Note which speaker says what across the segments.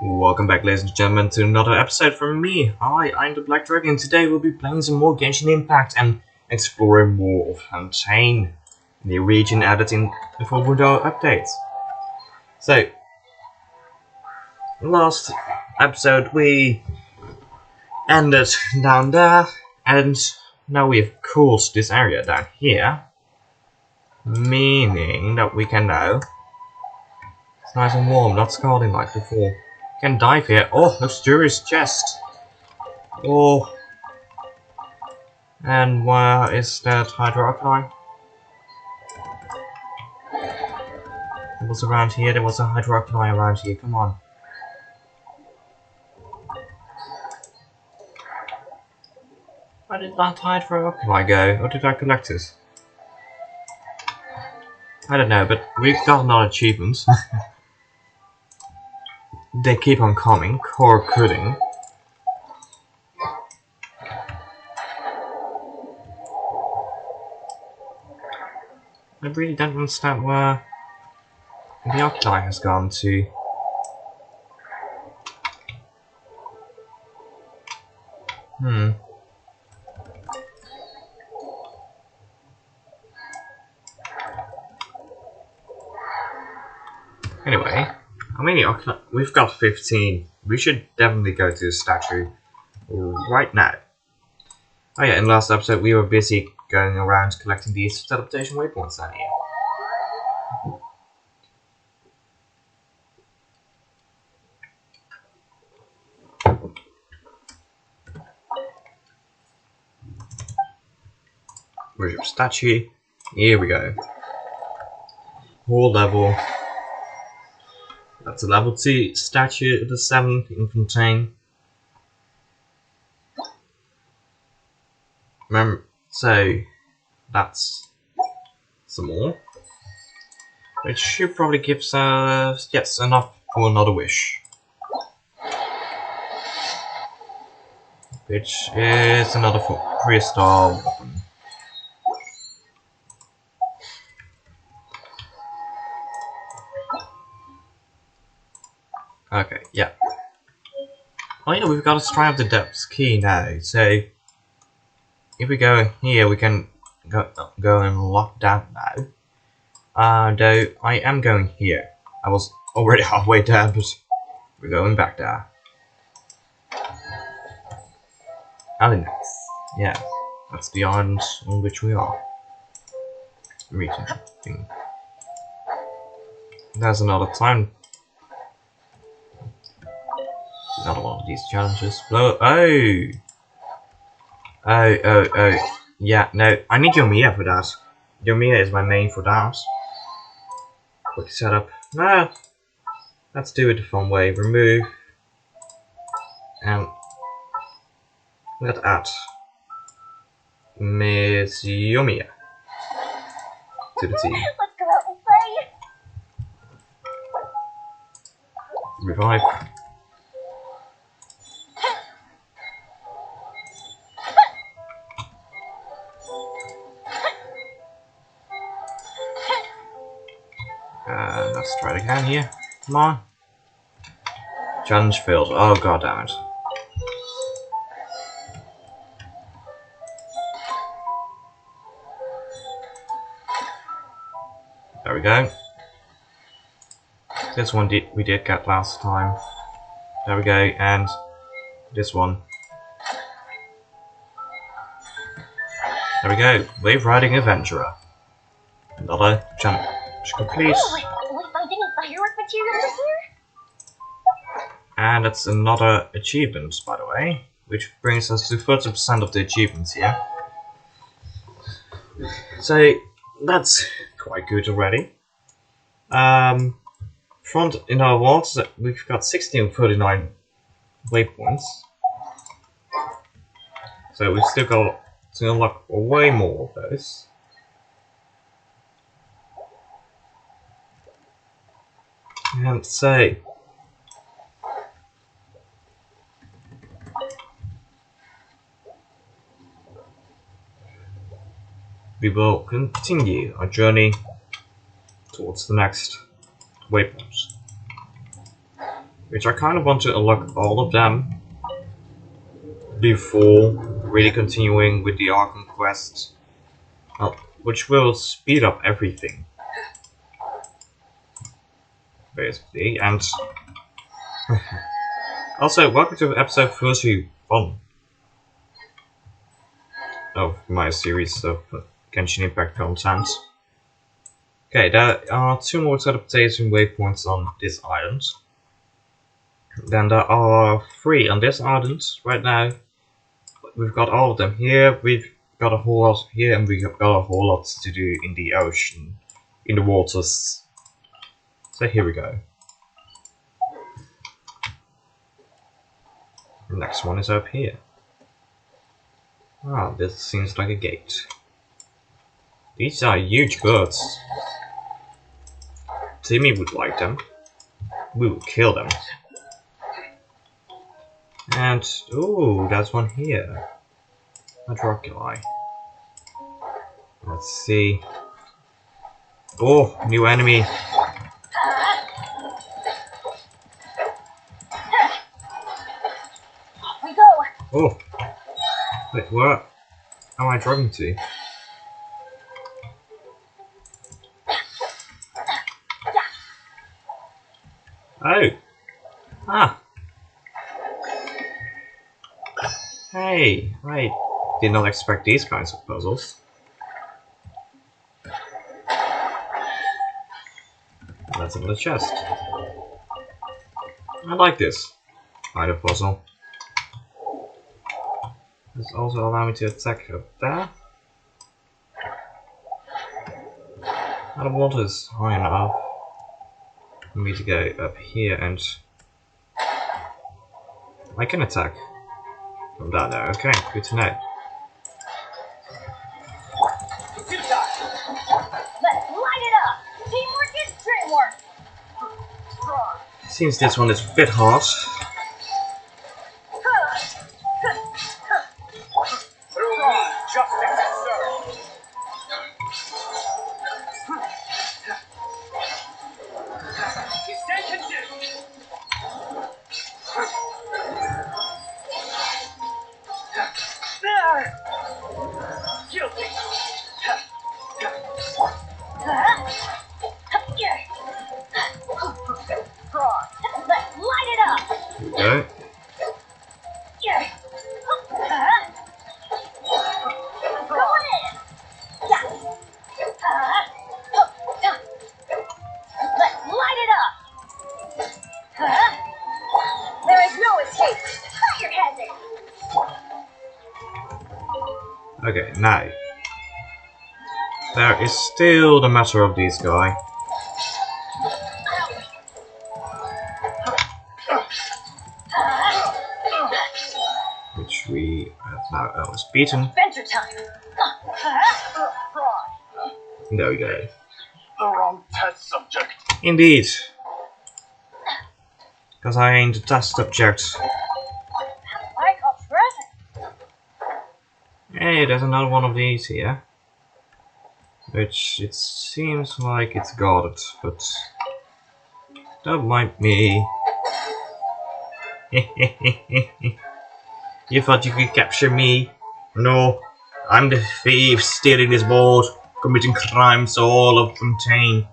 Speaker 1: Welcome back, ladies and gentlemen, to another episode from me. Hi, I'm the Black Dragon. Today we'll be playing some more Genshin Impact and exploring more of Fontaine, the region added in the 4.0 update. So, last episode we ended down there, and now we've cooled this area down here, meaning that we can now. It's nice and warm, not scalding like before. Can dive here. Oh, luxurious chest. Oh. And where is that hydroalkaline? It was around here. There was a hydroalkaline around here. Come on. Where did that hydroalkaline go? Or did I collect it? I don't know, but we've got another achievement. They keep on coming. Core cutting. I really don't understand where the alkaline has gone to. Anyway, how many alkaline? We've got 15. We should definitely go to the statue right now. Oh yeah, in the last episode we were busy going around collecting these teleportation waypoints down here. Where's your statue? Here we go. Whole level. That's a level 2 statue, the 7 in Fontaine. Remember, so that's some more. Which should probably give us yes, enough for another wish. Which is another 3-star weapon. Okay, yeah. Oh yeah, we've got a Stride of the Depths key now, so if we go here we can go and lock that now. Though I am going here. I was already halfway there, but we're going back there. Alinax. Yeah, that's the island on which we are. Region thing. There's another time. Another one of these challenges. Blow. Oh. Yeah, no, I need Yomiya for that. Yomiya is my main for that. Quick setup. Let's do it the fun way. Remove. And let's add Miss Yomiya to the team.
Speaker 2: Let's go out and play.
Speaker 1: Revive. Let's try it again here. Come on. Challenge failed. Oh god damn it. There we go. This one we did get last time. There we go, and this one. There we go. Wave Riding Adventurer. Another challenge complete.
Speaker 2: Will we find any firework materials in here?
Speaker 1: And that's another achievement, by the way, which brings us to 30% of the achievements here. So that's quite good already. Front in our walls, we've got 1639 waypoints. So we've still got to unlock way more of those. And so we will continue our journey towards the next waypoint. which I kind of want to unlock all of them before really continuing with the Arkham quest, which will speed up everything, basically. And also, welcome to episode 31 of my series of Genshin Impact content. Okay, there are 2 more teleportation waypoints on this island. Then there are 3 on this island right now. We've got all of them here, we've got a whole lot here, and we've got a whole lot to do in the ocean, in the waters. So here we go. The next one is up here. Ah, this seems like a gate. These are huge birds. Timmy would like them. We will kill them. And, ooh, there's one here. A Dracula. Let's see. Oh, new enemy.
Speaker 2: We go.
Speaker 1: Oh. Wait, where am I driving to? Oh. Ah. Hey, I did not expect these kinds of puzzles. That's another chest. I like this kind of puzzle. This also allow me to attack up there. And the water is high enough for me to go up here, and I can attack from down there. Okay, good to know.
Speaker 2: Let's light it up. Teamwork is dreamwork.
Speaker 1: Seems this one is a bit hard.
Speaker 2: Let's light it up.
Speaker 1: Here we go.
Speaker 2: Going in. Let's light it up. There is no escape. Fire hazard.
Speaker 1: Okay, now. There is still the matter of this guy. Which we have now almost beaten.
Speaker 2: Adventure time.
Speaker 1: There we go.
Speaker 3: The wrong test subject.
Speaker 1: Indeed. Because I ain't a test subject.
Speaker 2: Like a present.
Speaker 1: Hey, there's another one of these here. Which it seems like it's guarded, but don't mind me. You thought you could capture me? No, I'm the thief stealing this board, committing crimes all of Fontaine.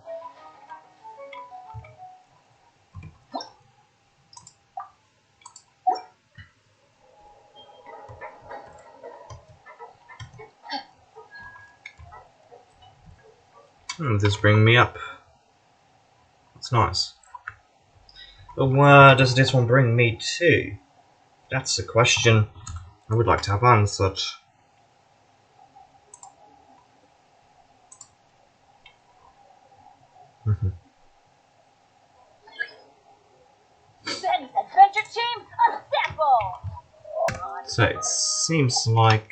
Speaker 1: This brings me up. That's nice. But where does this one bring me to? That's a question I would like to have answered.
Speaker 2: Benny's adventure team, assemble!
Speaker 1: So it seems like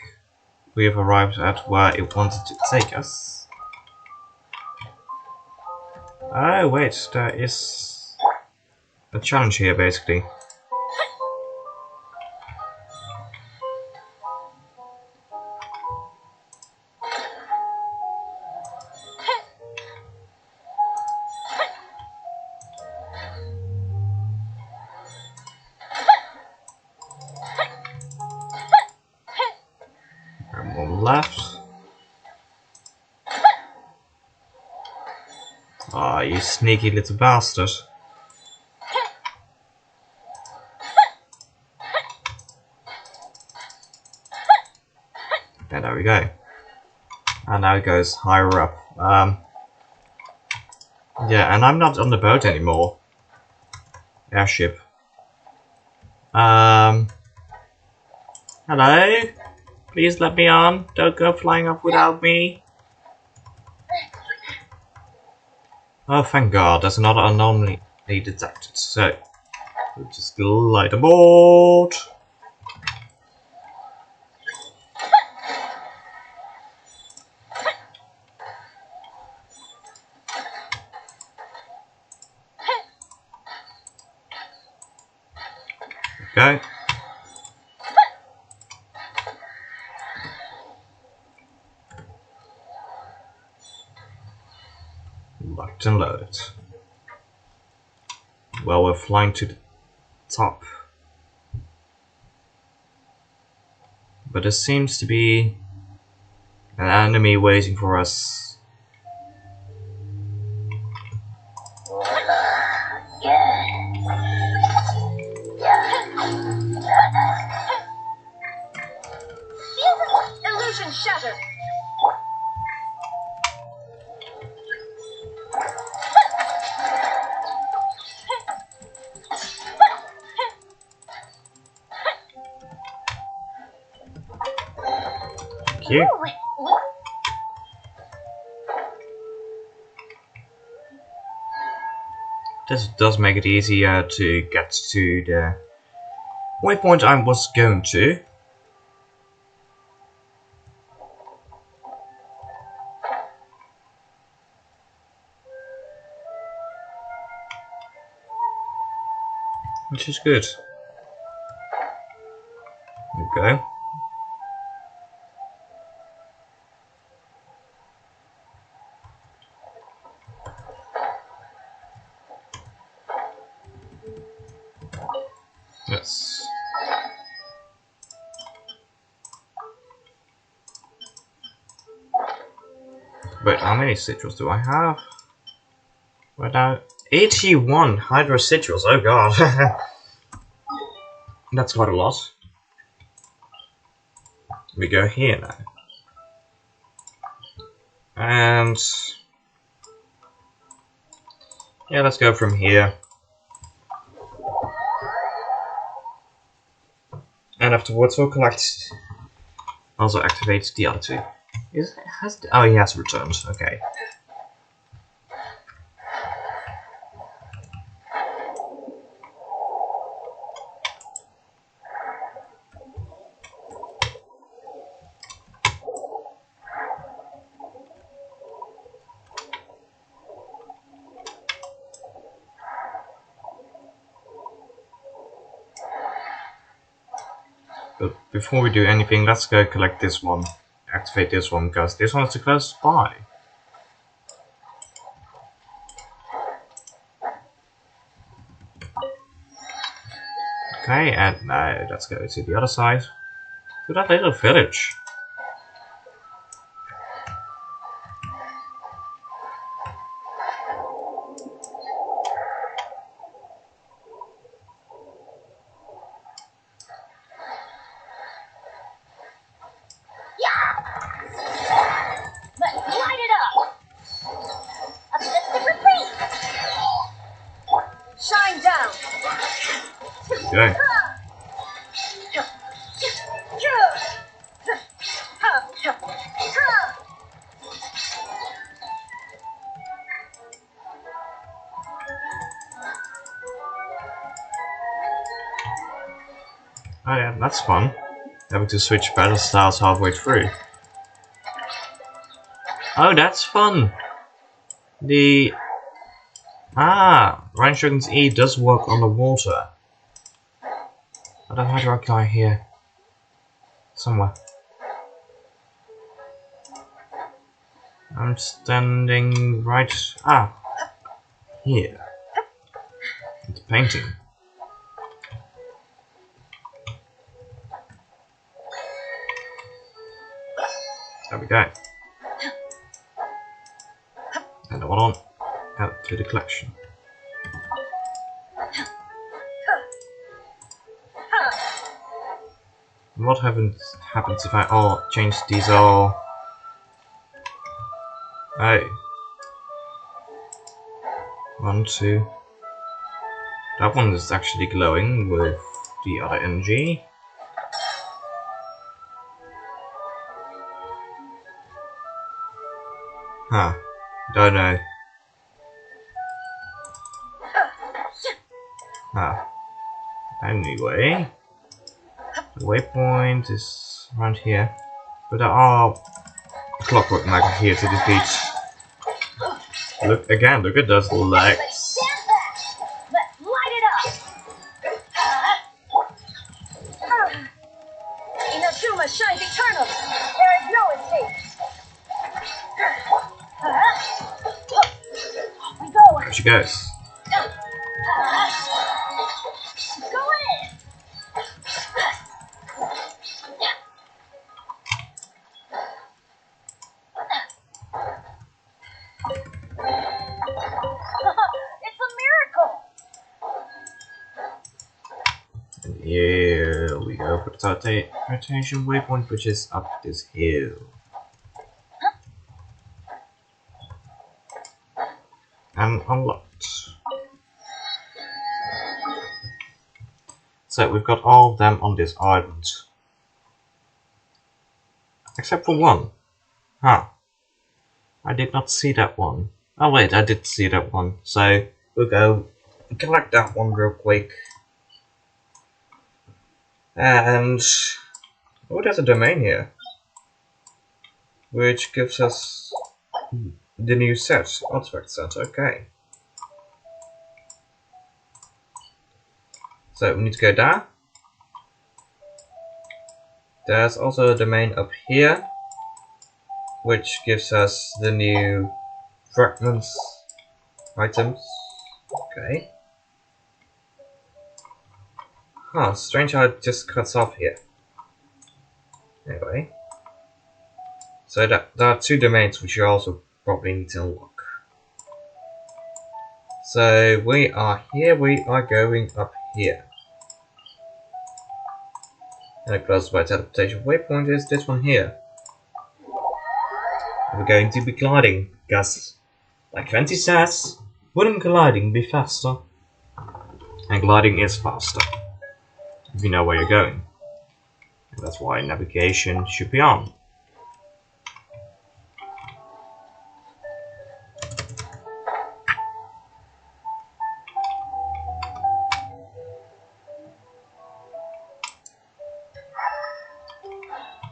Speaker 1: we have arrived at where it wanted to take us. Oh wait, there is a challenge here basically. you sneaky little bastard. Yeah, there we go. And now it goes higher up. Yeah, and I'm not on the boat anymore. Airship. Hello? Please let me on. Don't go flying off without me. Oh, thank God. There's another anomaly detected. So, we'll just glide aboard. Okay. Locked and loaded. Well, we're flying to the top. But there seems to be an enemy waiting for us.
Speaker 2: Illusion shattered.
Speaker 1: Thank you. This does make it easier to get to the waypoint I was going to. Which is good. Okay. Yes. Wait, how many sigils do I have? Right now, 81 Hydra sigils. Oh God. That's quite a lot. We go here now. And yeah, let's go from here. And afterwards we'll collect. Also activate the other two. Oh, he has returned. Okay. But before we do anything, let's go collect this one. Activate this one, because this one is too close by. Okay, and now let's go to the other side. To that little village.
Speaker 2: Let's light it up. A mystic retreat. Shine down.
Speaker 1: Okay. Oh yeah, that's fun. Having to switch battle styles halfway through. Oh, that's fun! The... Ryan Shogun's E does work on the water. I don't know how to apply here. Somewhere. I'm standing right... here. It's painting. There we go. And the one on. out to the collection. What happens if I change these all? Oh. 1, 2. That one is actually glowing with the other energy. Huh. Don't know. Ah. Anyway. The waypoint is around here. But there are clockwork magma here to defeat. Look at those legs.
Speaker 2: Stand back! Let's light it up! Inazuma shines eternal! There is no escape! We go!
Speaker 1: There she goes.
Speaker 2: Go in! It's a miracle!
Speaker 1: And here we go for the rotation waypoint, which is up this hill. And unlocked. So we've got all of them on this island. Except for one. Huh. I did not see that one. Oh wait, I did see that one. So we'll go collect that one real quick. And oh, there's a domain here, which gives us the new set, artifact set. Okay. So we need to go down. There's also a domain up here, which gives us the new fragments items. Okay. Huh, strange how it just cuts off here. Anyway. So there are two domains which you also probably need to unlock. So we are here, we are going up here. And the closest by teleportation waypoint is this one here. We're going to be gliding, because like 20 says, wouldn't gliding be faster? And gliding is faster, if you know where you're going. And that's why navigation should be on.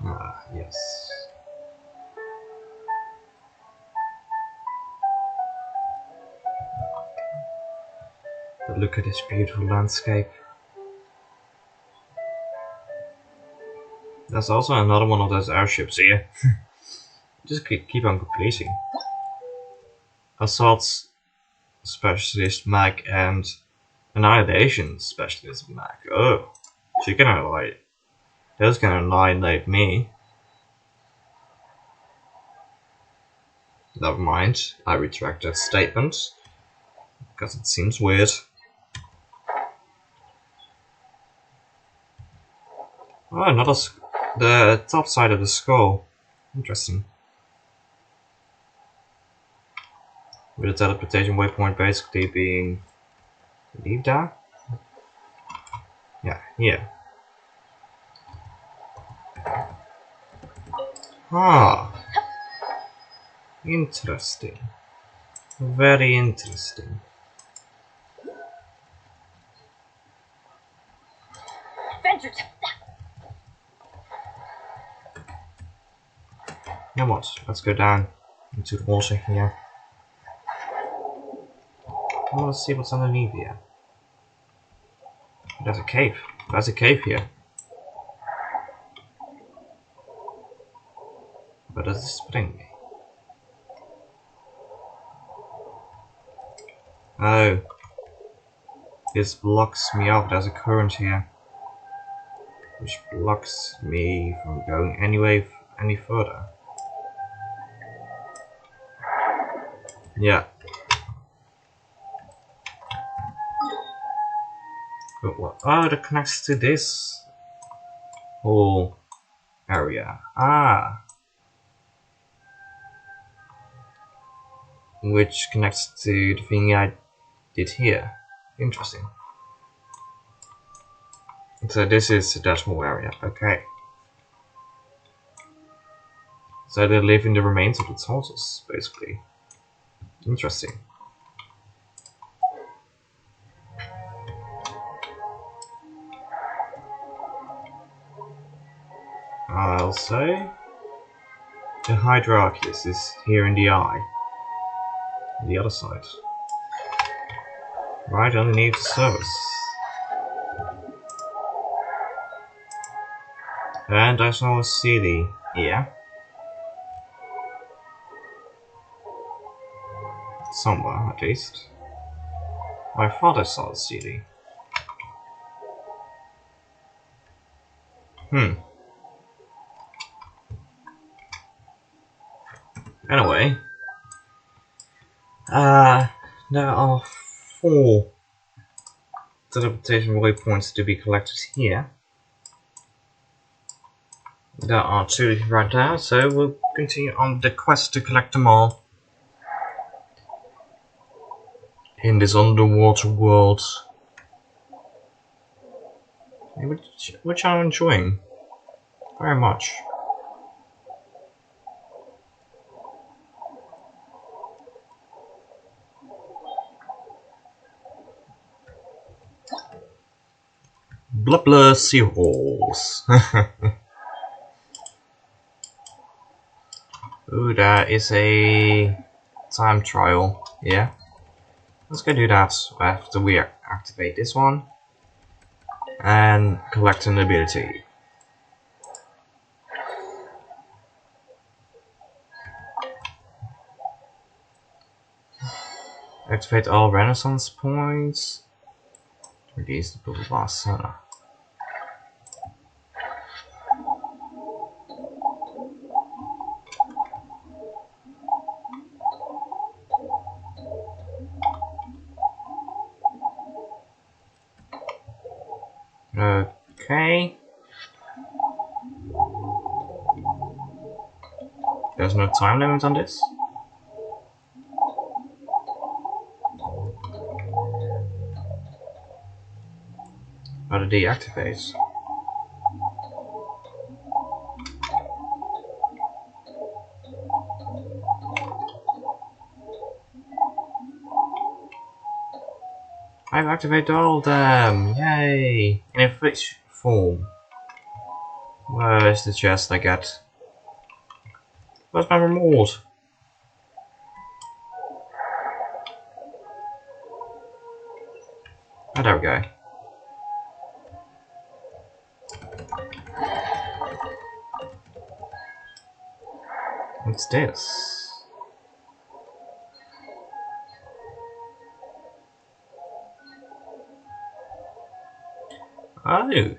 Speaker 1: Ah, yes. But look at this beautiful landscape. There's also another one of those airships here. Just keep on completing. Assault Specialist Mag and Annihilation Specialist Mag. Oh, she can annihilate. Those can annihilate me. Never mind, I retract that statement. Because it seems weird. Oh, another the top side of the skull. Interesting. With the teleportation waypoint basically being... leave that? Yeah, here. Ah. Interesting. Very interesting.
Speaker 2: Vengeance!
Speaker 1: Now what? Let's go down into the water here. I want to see what's underneath here. There's a cave. There's a cave here. Where does this bring me? Oh. This blocks me off. There's a current here. Which blocks me from going any further. Yeah. But what? Oh, that connects to this whole area. Ah, which connects to the thing I did here. Interesting. So this is the decimal area. Okay. So they live in the remains of the tortoise, basically. Interesting. I'll say the Hydroarchus is here in the eye. On the other side. Right underneath the surface. And I saw a CD here. Somewhere, at least. I thought I saw a CD. Anyway. There are 4 teleportation waypoints to be collected here. There are 2 right there, so we'll continue on the quest to collect them all. In this underwater world. Which I'm enjoying. Very much. Blah blah seahorse. Ooh, that is a time trial. Yeah. Let's go do that after we activate this one. And collect an ability. Activate all Renaissance points. Release the Bubble Blast Center. Okay. There's no time limit on this. How to deactivate. I've activated all of them! Yay! In which form? Where is the chest I get? Where's my reward? Oh, there we go. What's this? Oh!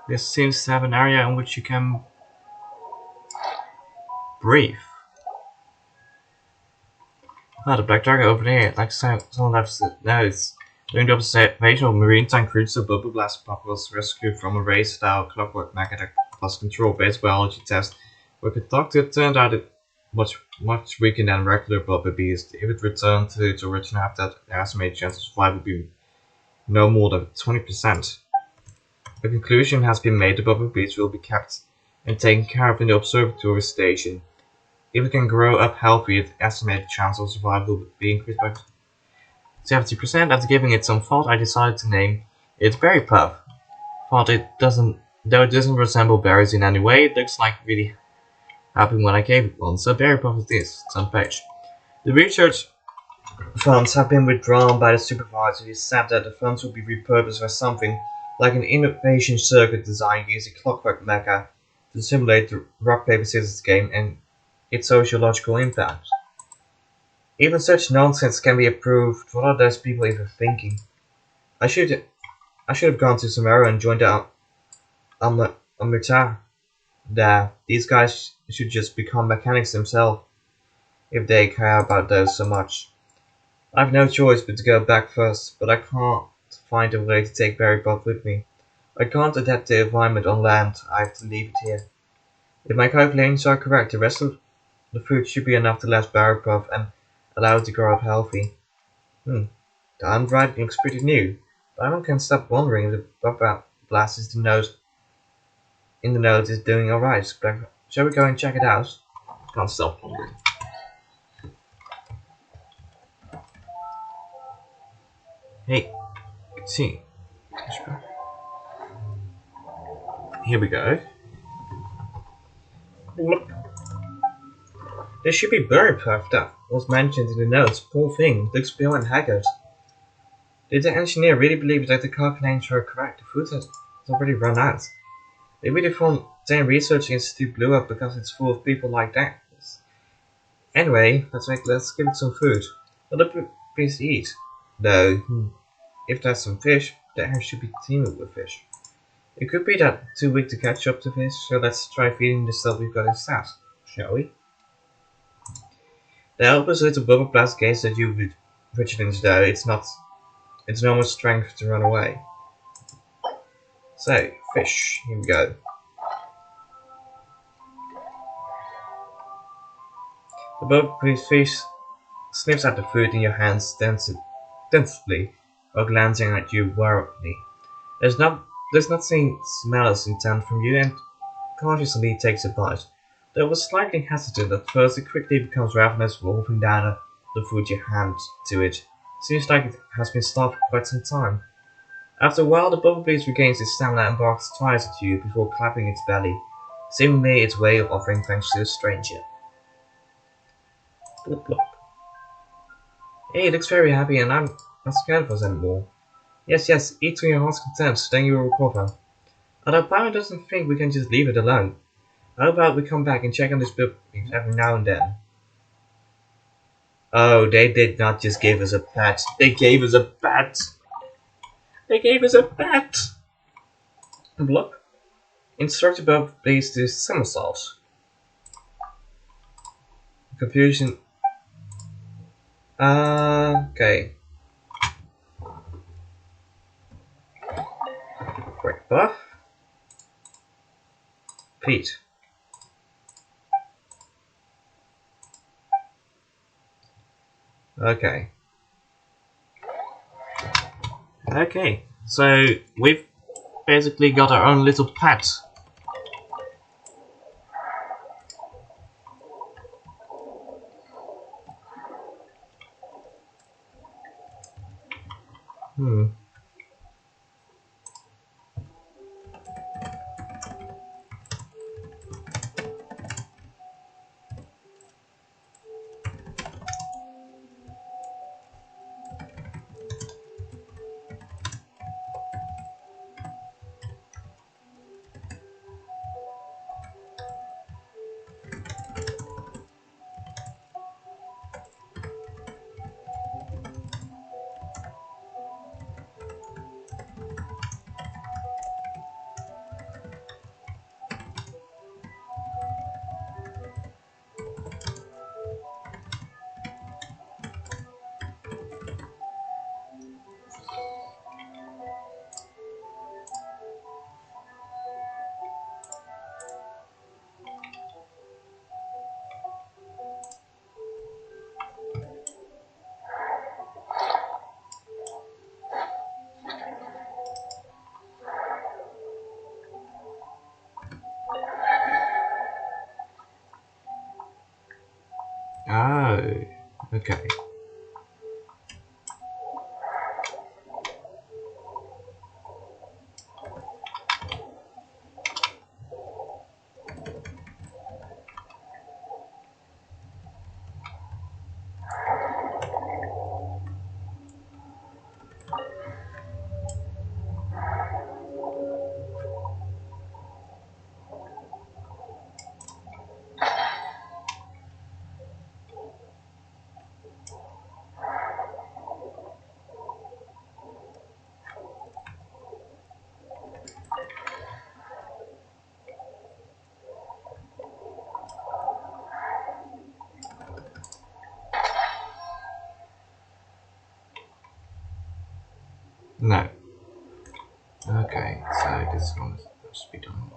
Speaker 1: This seems to have an area in which you can breathe. Ah, the black dragon over there, like someone left knows. During the observation of maritime cruiser, Bubble Blast Pop was rescued from a race-style clockwork mecha that plus control-based biology tests were conducted. It turned out it was much weaker than regular Bubble Beast. If it returned to its original habitat, the estimated chance of survival would be no more than 20%. The conclusion has been made: the Bubble Beast will be kept and taken care of in the observatory station. If it can grow up healthy, the estimated chance of survival will be increased by 70%. After giving it some thought, I decided to name it Berry Puff. Though it doesn't resemble berries in any way, it looks like really happy when I gave it one. So Berry Puff is this. It's on page. The research funds have been withdrawn by the supervisor. He said that the funds will be repurposed for something like an innovation circuit design using clockwork mecha to simulate the rock paper scissors game and its sociological impact. Even such nonsense can be approved. What are those people even thinking? I should have gone to Samara and joined the Amrita there. These guys should just become mechanics themselves if they care about those so much. I have no choice but to go back first, but I can't find a way to take Berry Pop with me. I can't adapt the environment on land, I have to leave it here. If my calculations are correct, the rest of the food should be enough to last Berry Pop and allow it to grow up healthy. The handwriting looks pretty new, but I can't stop wondering if the Papa Blast is in the note is doing alright. Shall we go and check it out? Can't stop wondering. Hey, see. Here we go. Look. There should be Berry Puff that was mentioned in the notes. Poor thing, looks pale and haggard. Did the engineer really believe that the calculations were correct? The food has already run out. Maybe the Fontaine Research Institute blew up because it's full of people like that. Anyway, let's give it some food. Let it please eat. Though, if there's some fish, the air should be teeming with fish. It could be that too weak to catch up to fish, so let's try feeding the stuff we've got instead, shall we? The helpless little bubble blast gaze at you with vigilance, though it's no more strength to run away. So, fish, here we go. The bubble fish sniffs at the food in your hands tentatively, while glancing at you warily. Does not smell as intent from you and cautiously takes a bite. Though it was slightly hesitant at first, it quickly becomes ravenous, wolfing down the food you hand to it. Seems like it has been starved for quite some time. After a while, the bubble beast regains its stamina and barks twice at you before clapping its belly, seemingly its way of offering thanks to a stranger. Blop, blop. Hey, it looks very happy and I'm not scared of us anymore. Yes, eat to your heart's content, then you will recover. Although Power doesn't think we can just leave it alone. How about we come back and check on this bubble beast every now and then? Oh, they did not just give us a pet. They gave us a pet. They gave us a pet. Block. Instruct the bubble beast to somersault. Confusion. Okay. Quick buff. Pete. Okay. Okay. So we've basically got our own little pet. Oh, okay. No. Okay, so this one must be done.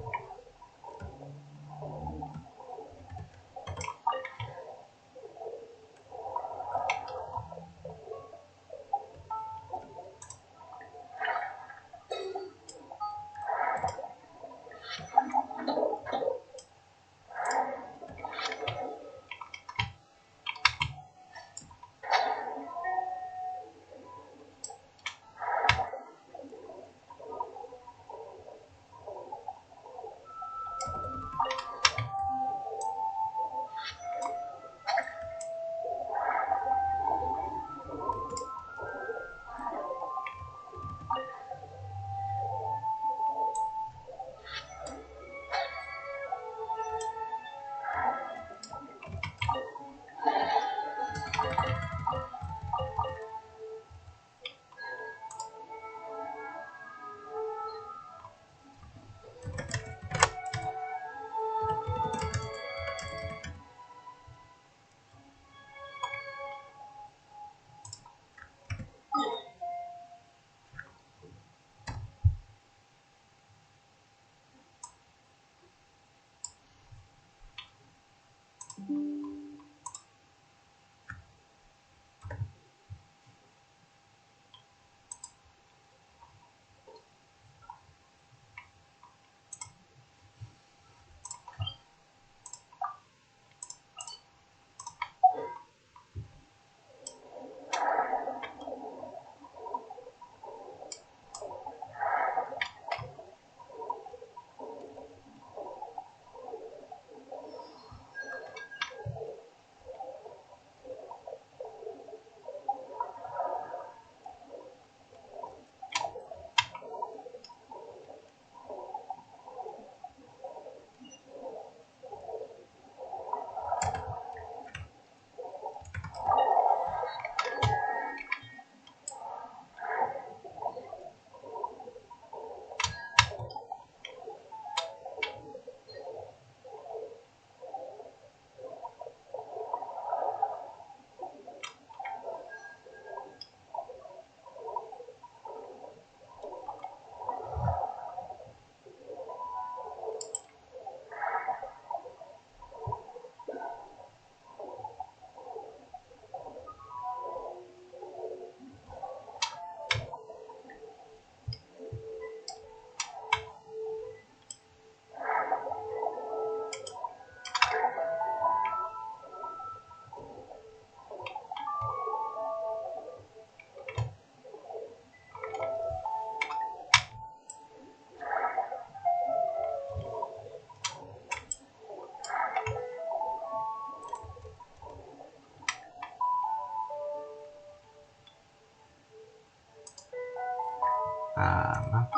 Speaker 1: Um,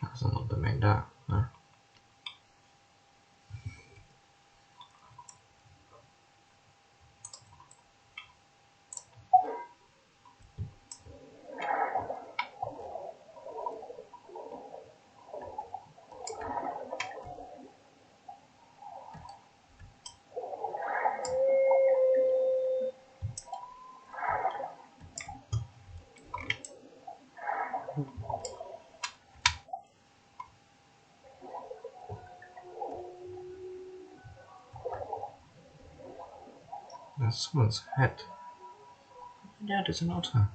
Speaker 1: hasn't the main that. No. That's someone's head. Yeah, there's an otter.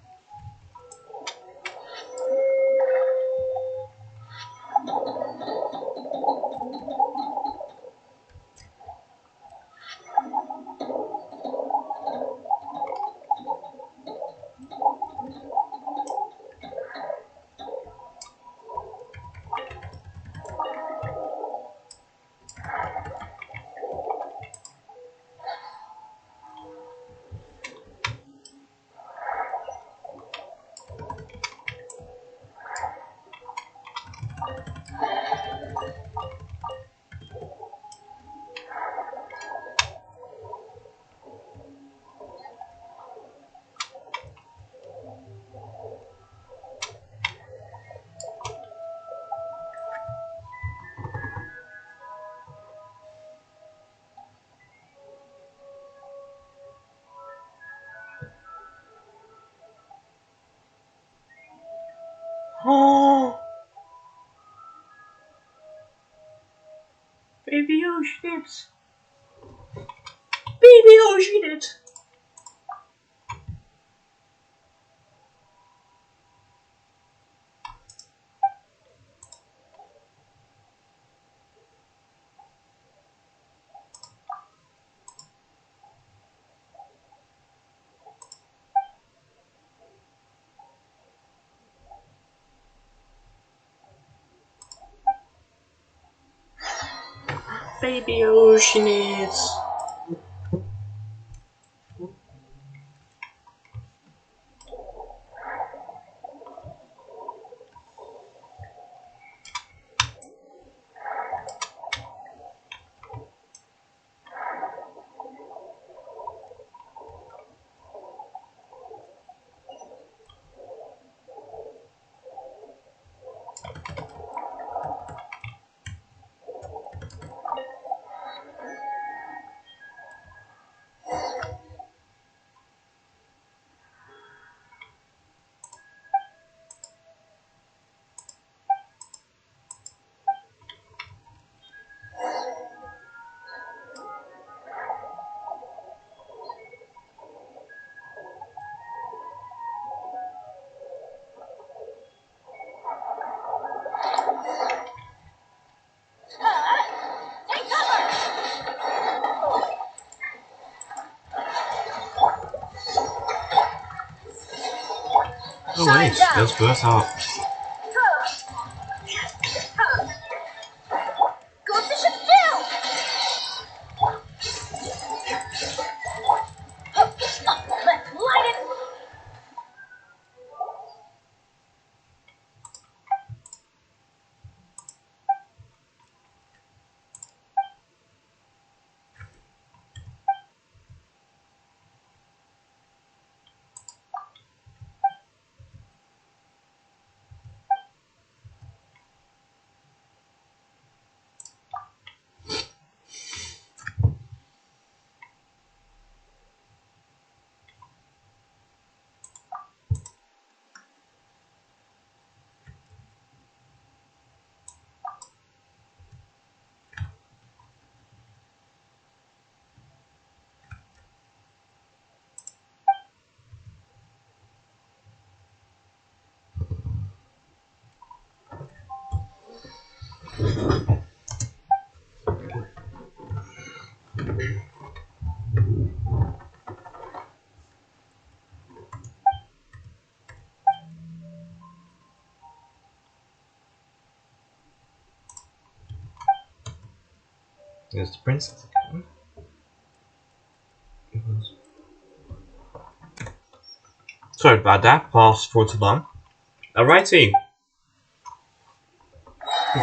Speaker 1: Oh! Baby ocean it! Baby ocean it! Baby ocean it!
Speaker 2: Take cover!
Speaker 1: Oh wait, those birds are...
Speaker 2: Go to ship down! Let's light it!
Speaker 1: There's the princess again. Sorry about that, paused for too long. Alrighty.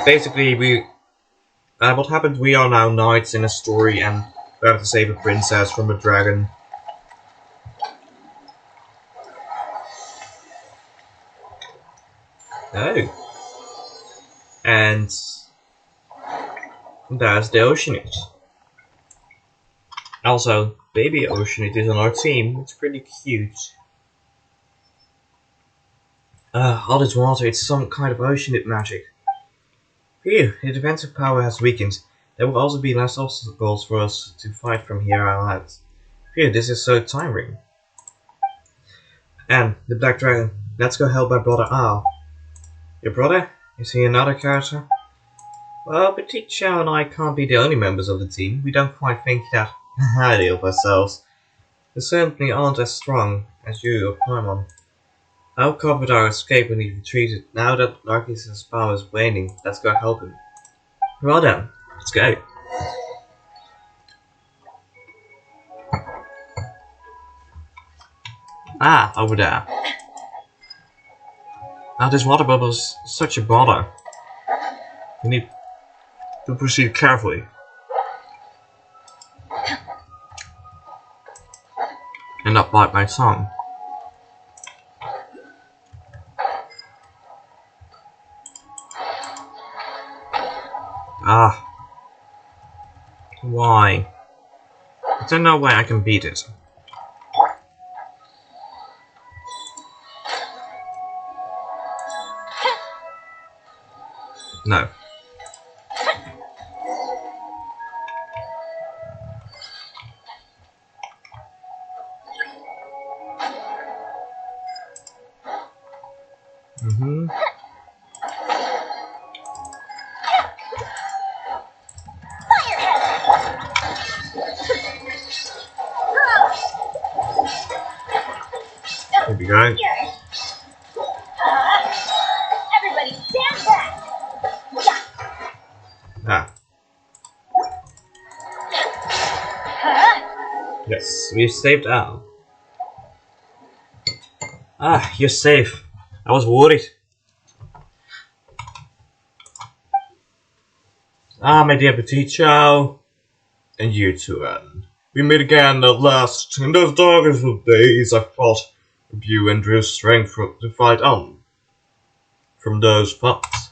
Speaker 1: Basically, what happened, we are now knights in a story and we have to save a princess from a dragon. Oh. And that's the Oceanite. Also, baby Oceanite is on our team. It's pretty cute. All this water, it's some kind of Oceanite magic. Phew, the defensive power has weakened. There will also be less obstacles for us to fight from here on out. Phew, this is so tiring. And the Black Dragon. Let's go help my brother Al. Your brother? Is he another character? Well, Petit Chow and I can't be the only members of the team. We don't quite think that highly of ourselves. We certainly aren't as strong as you or Paimon. Al covered our escape when he retreated. Now that Narcissus' power is waning, let's go help him. Well then, let's go. Ah, over there. Now this water bubble is such a bother. We need to proceed carefully. And not bite my tongue. Ah. Why? Is there no way I can beat it? No. Mm-hmm. Here we go.
Speaker 2: Everybody stand back!
Speaker 1: Ah. Yes, we saved Al. Ah, you're safe. I was worried. Ah, my dear Petit Chow. And you too, Anne. We meet again at last. In those darkest of days, I fought with you and drew strength to fight on from those fights.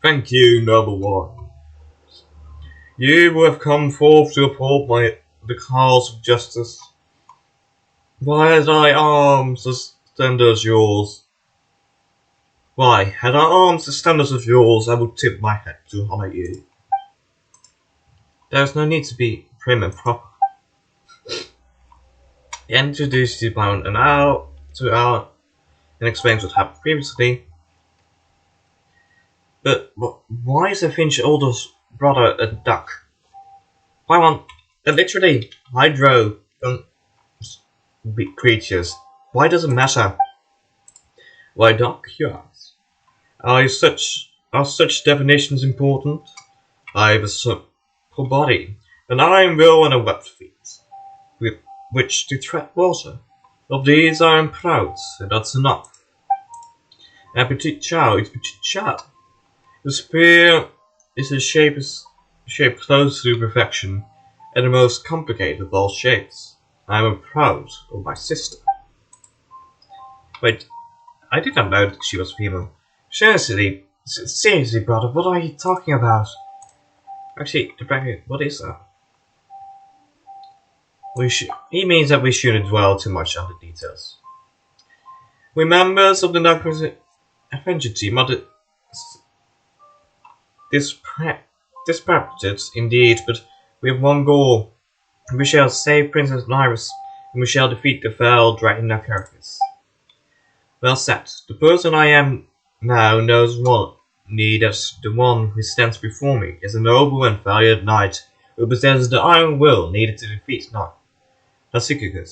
Speaker 1: Thank you, noble one. You who have come forth to uphold the cause of justice. Why had I arms as tender as yours? Why, had I arms as tender as yours, I would tip my hat to honour you. There is no need to be prim and proper. He introduced you by an hour to hour and explains what happened previously. But why is a finch oldest brother a duck? Why want literally hydro creatures? Why does it matter? Why duck, you ask? Are such definitions important? I have a simple body, an iron will and a webbed feet, with which to tread water. Of these I am proud, so that's enough. And Petit Chow is Petit Chow. The spear is a shape close to perfection, and the most complicated of all shapes. I am proud of my sister. Wait, I did not know that she was female. Seriously, brother, what are you talking about? Actually, what is that? He means that we shouldn't dwell too much on the details. We members of the Knuckles Avenger team are disparate indeed, but we have one goal. We shall save Princess Lyris, and we shall defeat the fell dragon Nakarthus. Well said. The person I am now knows only that the one who stands before me is a noble and valiant knight who possesses the iron will needed to defeat Nausicaa.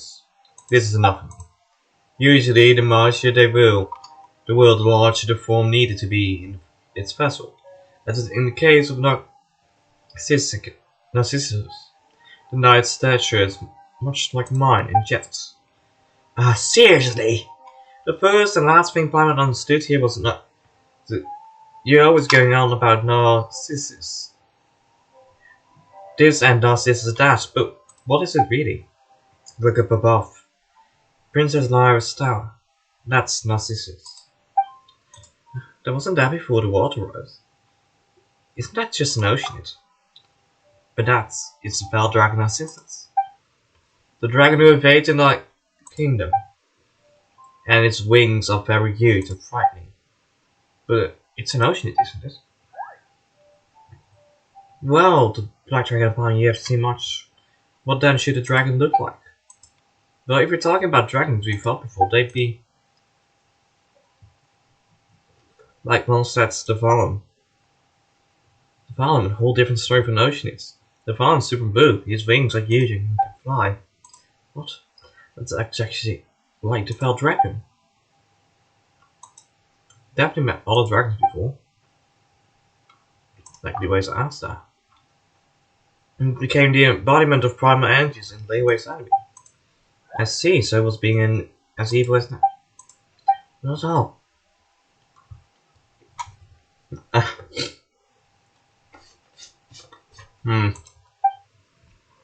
Speaker 1: This is nothing. Usually, the larger the will, the larger the form needed to be in its vessel. As is in the case of Narcissus, the knight's stature is much like mine in jets. Ah, seriously? The first and last thing Planet understood here was not that you're always going on about Narcissus. This and Narcissus that, but what is it really? Look up above. Princess Lyra's tower. That's Narcissus. There wasn't that before the water rose. Isn't that just an ocean? But it's the fell dragon Narcissus. The dragon who invaded our kingdom. And its wings are very huge and frightening. But it's an ocean, isn't it? Well, the black dragon upon you have seen much. What then should a dragon look like? Well, if you're talking about dragons we fought before, they'd be like Mondstadt's the Valen. The Valen, a whole different story from the ocean is. The Valen's super blue, his wings are huge and he can fly. What? That's actually like the fell dragon. Definitely met other dragons before. Like the ways I asked that. And became the embodiment of primal energies and lay waste enemy. I see, so it was being as evil as that. Not all.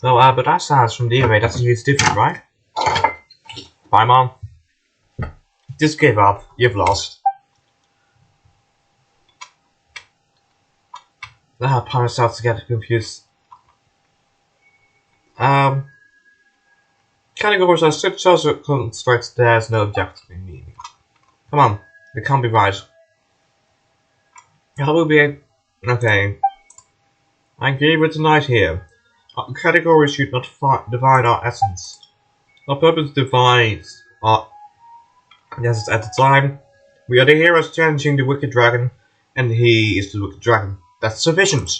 Speaker 1: Well, but that sounds from the way that's a huge difference, right? Bye, Mom. Just give up. You've lost. Planet starts to get confused. Categories are strict social constructs. There's no objective in meaning. Come on, it can't be right. I will be okay. I agree with tonight here. Our categories should not divide our essence. Our purpose divides our essence at the time. We are the heroes challenging the wicked dragon, and he is the wicked dragon. That's sufficient.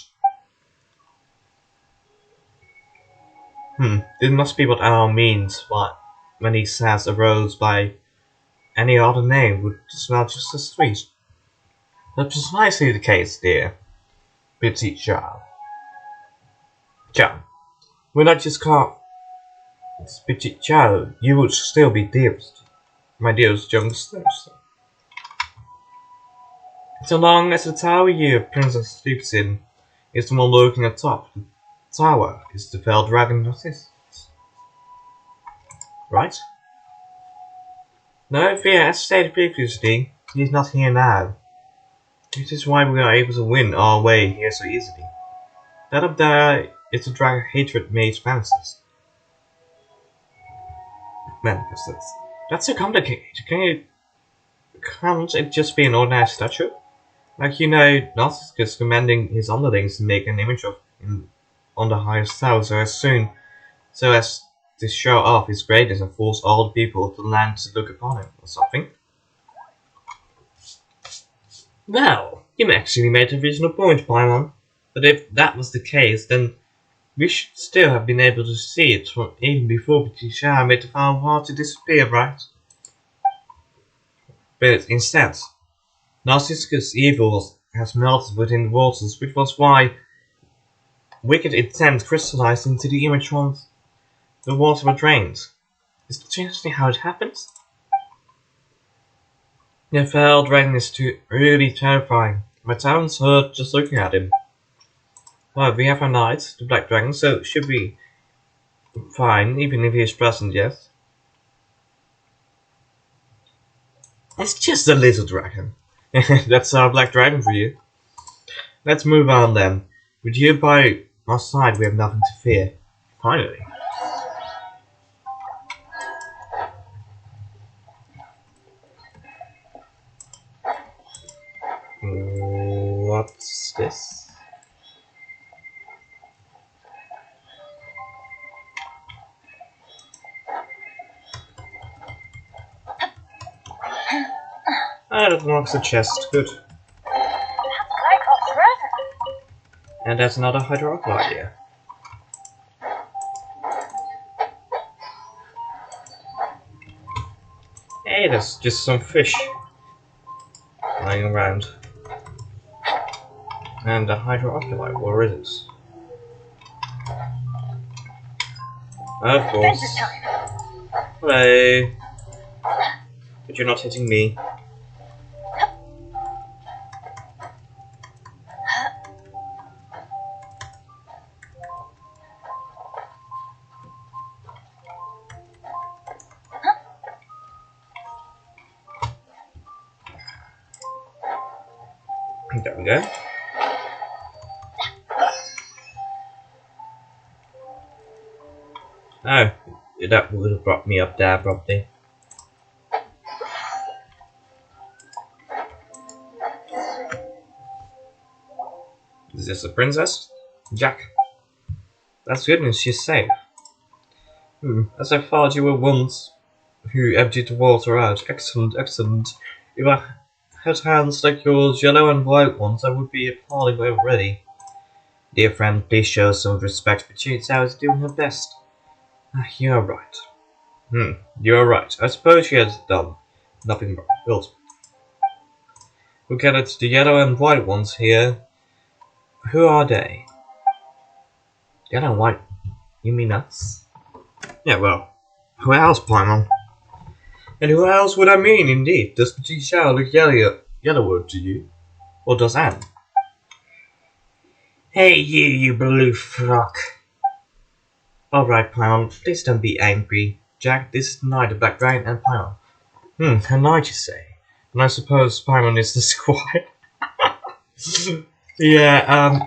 Speaker 1: This must be what Al means when he says a rose by any other name would smell just as sweet. That's precisely the case, dear. Petite child. Child. When I just call Petite child, you would still be dearest. My dearest young sister. So long as the tower your princess sleeps in is the one looking atop the tower is the fell dragon of this. Right? No fear, as stated previously, he is not here now. This is why we are able to win our way here so easily. That up there is the dragon hatred made manifest. That's so complicated. Can't it just be an ordinary statue? Like, Narcissus commanding his underlings to make an image of him on the highest tower so as to show off his greatness and force all the people of the land to look upon him, or something. Well, you actually made a reasonable point, Paimon. But if that was the case, then we should still have been able to see it from even before Patricia made the final party disappear, right? But instead, Narcissus' evil has melted within the waters, which was why wicked intent crystallized into the image once the water were drained. Is that seriously how it happens? The fell dragon is really terrifying. My talents hurt just looking at him. Well, we have our knight, the black dragon, so it should be fine, even if he is present, yes? It's just a little dragon. That's our black dragon for you. Let's move on then. With you by our side, we have nothing to fear. Finally. What's this? Ah, that marks the chest. Good.
Speaker 2: That's what I call treasure.
Speaker 1: And that's another hydroxide here. Hey, there's just some fish lying around. And a hydroxide, where is it? Of course.
Speaker 2: Adventure time.
Speaker 1: Hello. But you're not hitting me. There we go. Oh, that would have brought me up there probably. Is this a princess? Jack. That's good news, she's safe. As I thought you were once who emptied the water out. Excellent, excellent. If I had hands like yours, yellow and white ones, I would be appalling already. Dear friend, please show some respect, but Chao is doing her best. You're right. You're right. I suppose she has done nothing wrong. Well, look at it, the yellow and white ones here. Who are they? Yellow and white? You mean us? Yeah, well, who else, Paimon? And who else would I mean, indeed? Does Petit Chao look yellower to you? Or does Anne? Hey, you blue frock. Alright, Paimon, please don't be angry. Jack, this is the knight, the black dragon, and Paimon. A knight, you say? And I suppose Paimon is the squire. Yeah,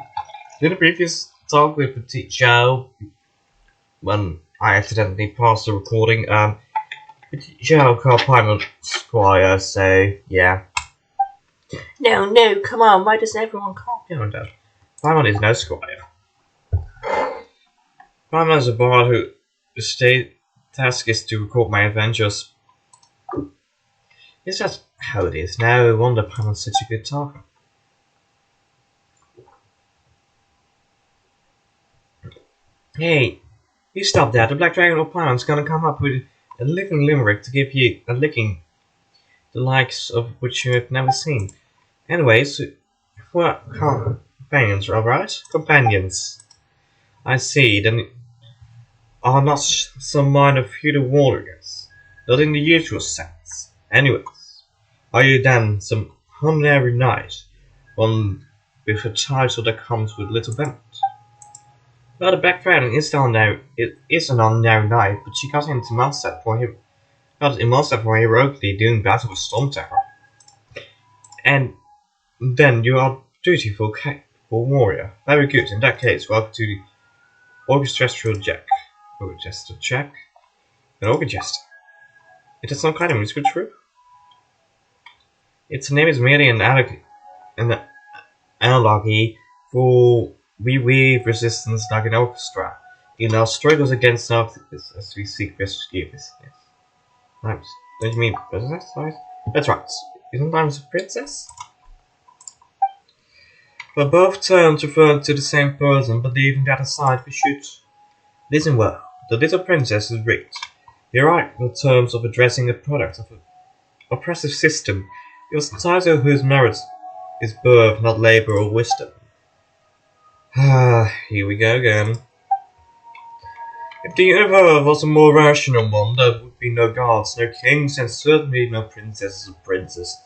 Speaker 1: in the previous talk with Petit Chao, when I accidentally paused the recording, Petit Chao called Paimon squire, so yeah. No, come on, why does everyone call me on that? Paimon is no scribe. Paimon is a bard whose task is to record my adventures. Is that how it is? Now I wonder Paimon's such a good talker. Hey, you stop that. The Black Dragon of Paimon's gonna come up with a living limerick to give you a licking the likes of which you have never seen. Anyways, we're companions, alright? Companions. I see, then are not some minor feudal warriors. Not in the usual sense. Anyways, are you then some ordinary knight? One with a title that comes with little benefit? Well, the Black Dragon is an ordinary knight, but she got into Mondstadt for heroically doing battle with Storm Terror. And then you are dutiful, capable warrior. Very good. In that case, welcome to the Orchestral Jack. Orchestra Jack? An orchestra. It is some kind of musical troupe. Its name is merely an analogy for we weave resistance like an orchestra in our struggles against darkness as we seek rescue. Yes. Nice. Don't you mean princess? That's right. Isn't Dimes a princess? But both terms refer to the same person, but leaving that aside, we should listen well. The little princess is rigged. You're right in terms of addressing a product of an oppressive system. It was the title whose merit is birth, not labor or wisdom. Here we go again. If the universe was a more rational one, there would be no gods, no kings, and certainly no princesses of princesses.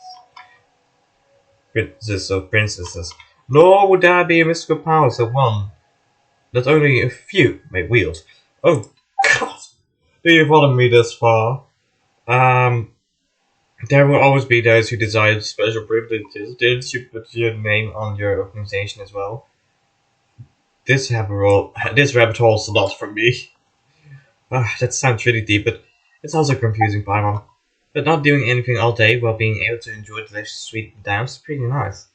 Speaker 1: Nor would there be mystical powers that only a few may wield. Oh, God! Do you follow me this far? There will always be those who desire special privileges. Didn't you put your name on your organization as well? This rabbit hole's a lot for me. That sounds really deep, but it's also confusing, Paimon. But not doing anything all day while being able to enjoy delicious sweet and downs is pretty nice.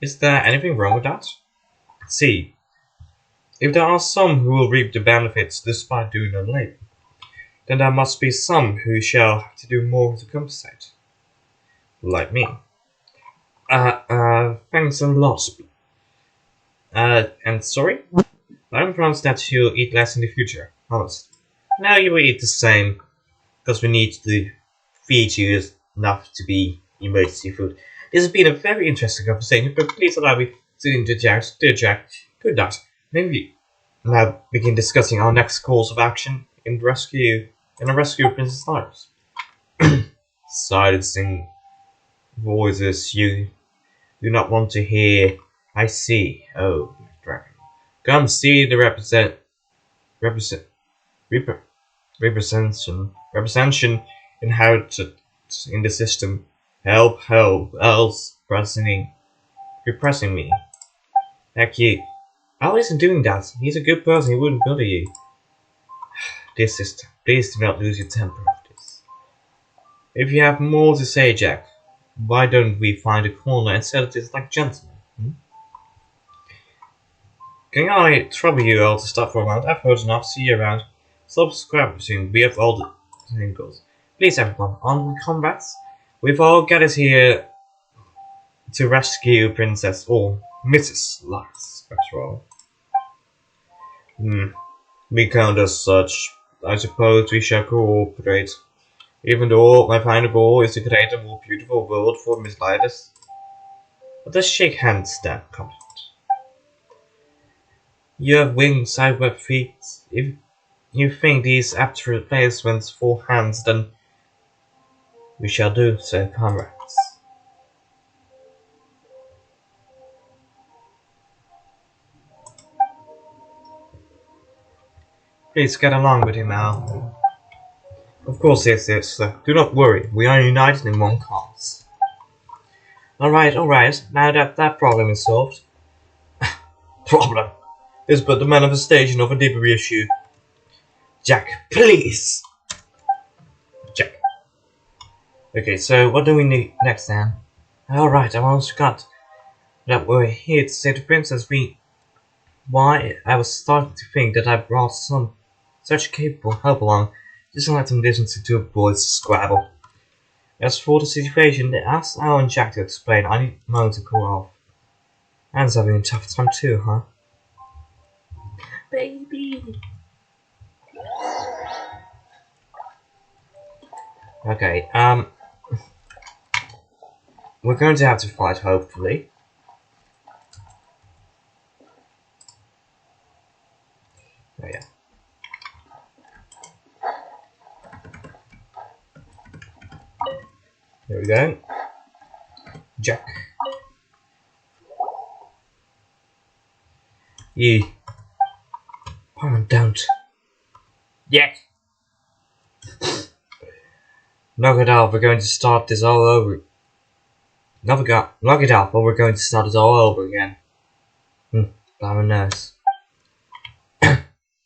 Speaker 1: Is there anything wrong with that? See, if there are some who will reap the benefits despite doing no labor, then there must be some who shall have to do more to compensate. Like me. Thanks a lot. And sorry? I don't promise that you'll eat less in the future, honest. Now you will eat the same, because we need to feed you enough to be emergency food. This has been a very interesting conversation, but please allow me to interject. Dear Jack, good night. Maybe now begin discussing our next course of action in the rescue of Princess Cyrus. Silencing voices you do not want to hear. I see. Oh, dragon. Come see the representation inherited in the system. Help, else repressing me. Heck you. Al isn't doing that. He's a good person, he wouldn't bully you. Dear sister, please do not lose your temper over this. If you have more to say, Jack, why don't we find a corner and settle this like gentlemen? Can I trouble you all to stop for a moment? I've heard enough. See you around. Subscribe soon. We have all the same goals. Please, everyone, on with combats. We've all gathered here to rescue Princess or Mrs. Lux, after all. We count as such. I suppose we shall cooperate. Even though my final goal is to create a more beautiful world for Miss Lydas. Let us shake hands then, come. You have wings, I have feet. If you think these apt replacements for hands, then we shall do so, comrades. Please get along with him, Al. Of course, yes, do not worry, we are united in one cause. Alright, now that problem is solved. Problem? Is but the manifestation of a deeper issue. Jack, please! Jack. Okay, so what do we need next then? Alright, I almost forgot that we're here to save the princess. Why, I was starting to think that I brought such capable help along, just to let them listen to two boys squabble. As for the situation, ask Al and Jack to explain. I need a moment to cool off. Anne's having a tough time too, huh? Baby! Okay, we're going to have to fight, hopefully. Oh, yeah. There we go. Jack. You. Paimon, don't. Yes! Knock it off, we're going to start this all over. Knock it off, or we're going to start this all over again. Paimon knows.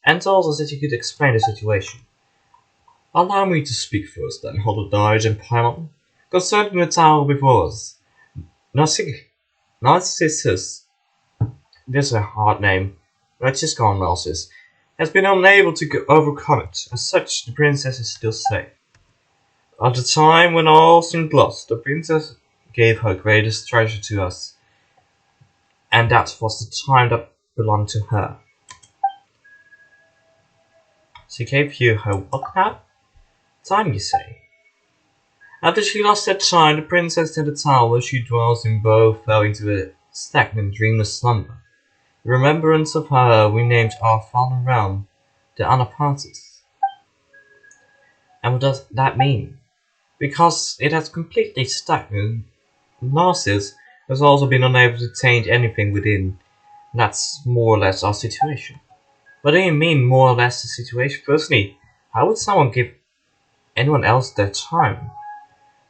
Speaker 1: And told us that you could explain the situation. Allow me to speak first, then, Holodage and Paimon. Concerning the tower before us. Narcissus. This is a hard name. Let's just call him Narcissus. Has been unable to overcome it. As such, the princess is still safe. At the time when all seemed lost, the princess gave her greatest treasure to us. And that was the time that belonged to her. She gave you her what now? Time, you say? After she lost that time, the princess in the tower where she dwells in both fell into a stagnant, dreamless slumber. In remembrance of her, we named our fallen realm the Anapartis. And what does that mean? Because it has completely stagnant, Narcissus has also been unable to change anything within. That's more or less our situation. What do you mean, more or less the situation? Firstly, how would someone give anyone else their time?